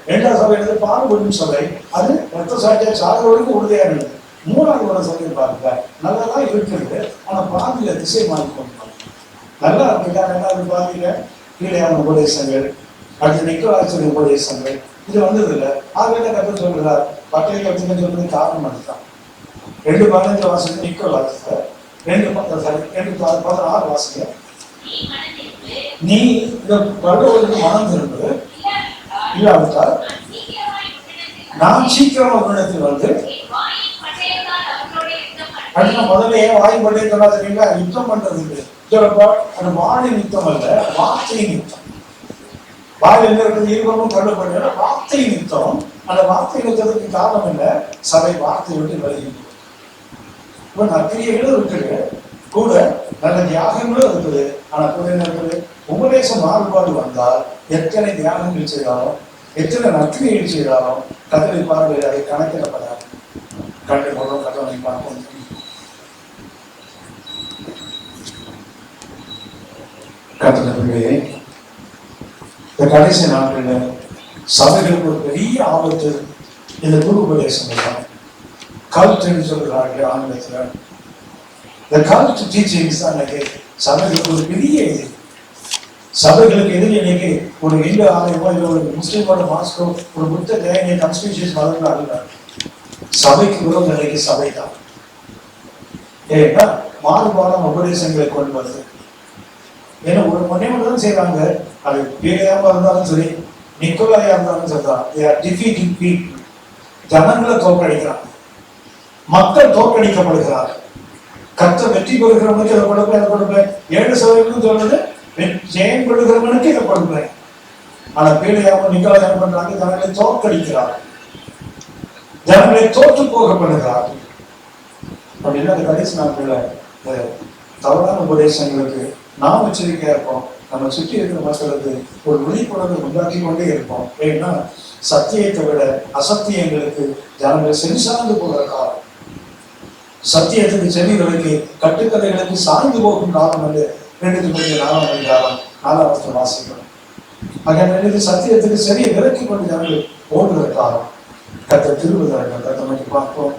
இரண்டாவது சபை எடுத்து பாடுபடும் சபை, அது ரத்த சாட்சியா சாகிறவருக்கு உறுதியா இருந்தது. மூணாவது ஒரு சபை பாருங்க, நல்லதான் இருக்கிறது, ஆனா பாதியில திசை மாறி கொண்டு நல்லா இருக்குல்ல. ரெண்டாவது பாதியில கீழையான உபதேசங்கள், அடுத்து நிக்கோலாசின் உபதேசங்கள், இது வந்தது இல்லை. ஆகவே கற்று சொல்கிறார் பட்டையை கற்றுக்க சொல்றது காரணம் அதுதான். 2:15 வாசகம் நிக்கோலாஸ், 2:16 வாசகம். நீ இந்த பரலோகத்துக்கு மனம் திரும்பு, இல்லாவிட்டால் நான் சீக்கிரமா உன்னிடத்தில் வந்து அப்படின்னா முதல்ல ஏன் வாய் பட்டே சொல்லாதீங்களா? யுத்தம் பண்றதுக்கு அந்த வாழின் யுத்தம் அல்ல, வார்த்தையின் யுத்தம். வாயில் என்ன இருக்குது? இருவரும் கொல்லப்பட்ட வார்த்தை யுத்தம். அந்த வார்த்தை யுத்தத்துக்கு காரணம் என்ன? சபை வார்த்தை விட்டு விலகிட்டு இப்ப நற்கிரியைகளும் இருக்குது, கூட நல்ல தியாகங்களும் இருக்குது. ஆனா கூட என்ன இருக்குது? உபதேச மாறுபாடு வந்தால் எத்தனை தியாகங்கள் செய்தாலும் எத்தனை நற்கிரியைகள் செய்தாலும் கதவை பார்வையில் அதை கணக்கிடப்படாது. கண்டு கொள்ளும் கதவை பார்ப்போம். கத்தனே, இந்த கடைசி நாட்களில் சபைகளுக்கு ஒரு பெரிய ஆபத்து இந்த குரு உபதேசங்கள் தான். கல்ட்டுன்னு சொல்கிறார்கள் ஆங்கிலத்தில். இந்த கல்ட் டீச்சிங்ஸ் தான் இன்னைக்கு சபைகளுக்கு ஒரு பெரிய இது. சபைகளுக்கு எதிரி இன்னைக்கு ஒரு இந்து ஆலயமோ இல்லை ஒரு முஸ்லீமோட மாஸ்கோ ஒரு புத்த ஜெயனிய கன்ஸ்டியூஷன் மதங்கள் அல்ல. சபைக்கு விரோத நிலைக்கு சபை தான். ஏன்னா மாறுபாடான உபதேசங்களை கொண்டு வருது. ஏன்னா ஒரு ஒன்னே மட்டும் தான் செய்யறாங்க. அது பேரையாம இருந்தாலும் சரி, நிக்கோலாயா இருந்தாலும் சரிதான். ஜனங்களை தோற்கடிக்கிறாங்க, மக்கள் தோற்கடிக்கப்படுகிறார். கர்த்தர் வெற்றி பெறுகிறவனுக்கு இதை கொடுப்பேன், இதை கொடுப்பேன். 7 சபைகளும் சொல்றது ஜெயம் பெறுகிறவனுக்கு இதை கொடுப்பேன். ஆனா பேரையாம நிக்கோலாயா என்ன பண்றாங்க? ஜனங்களை தோற்கடிக்கிறார், ஜனங்களை தோற்று போகப்படுகிறார். அப்படின்னா அந்த கடைசி நாட்களில் தவறான உபதேசங்களுக்கு நாம் எச்சரிக்கையா இருப்போம். நம்ம சுற்றி இருக்கிற மக்களுக்கு ஒரு விழிப்புணர்வு உண்டாக்கி கொண்டே இருப்போம். ஏன்னா சத்தியத்தை விட அசத்தியங்களுக்கு ஜனங்கள் செவிசார்ந்து போகிற காலம், சத்தியத்துக்கு செவிகளுக்கு கட்டுக்கதைகளுக்கு சாய்ந்து போகும் காலம் வந்து 2:4 வாசிக்கிறோம். ஆக சத்தியத்துக்கு செவியை விலக்கி கொண்டு ஜனங்கள் ஓடுகிற காலம். கத்த திருவுதல் கத்த பார்ப்போம்.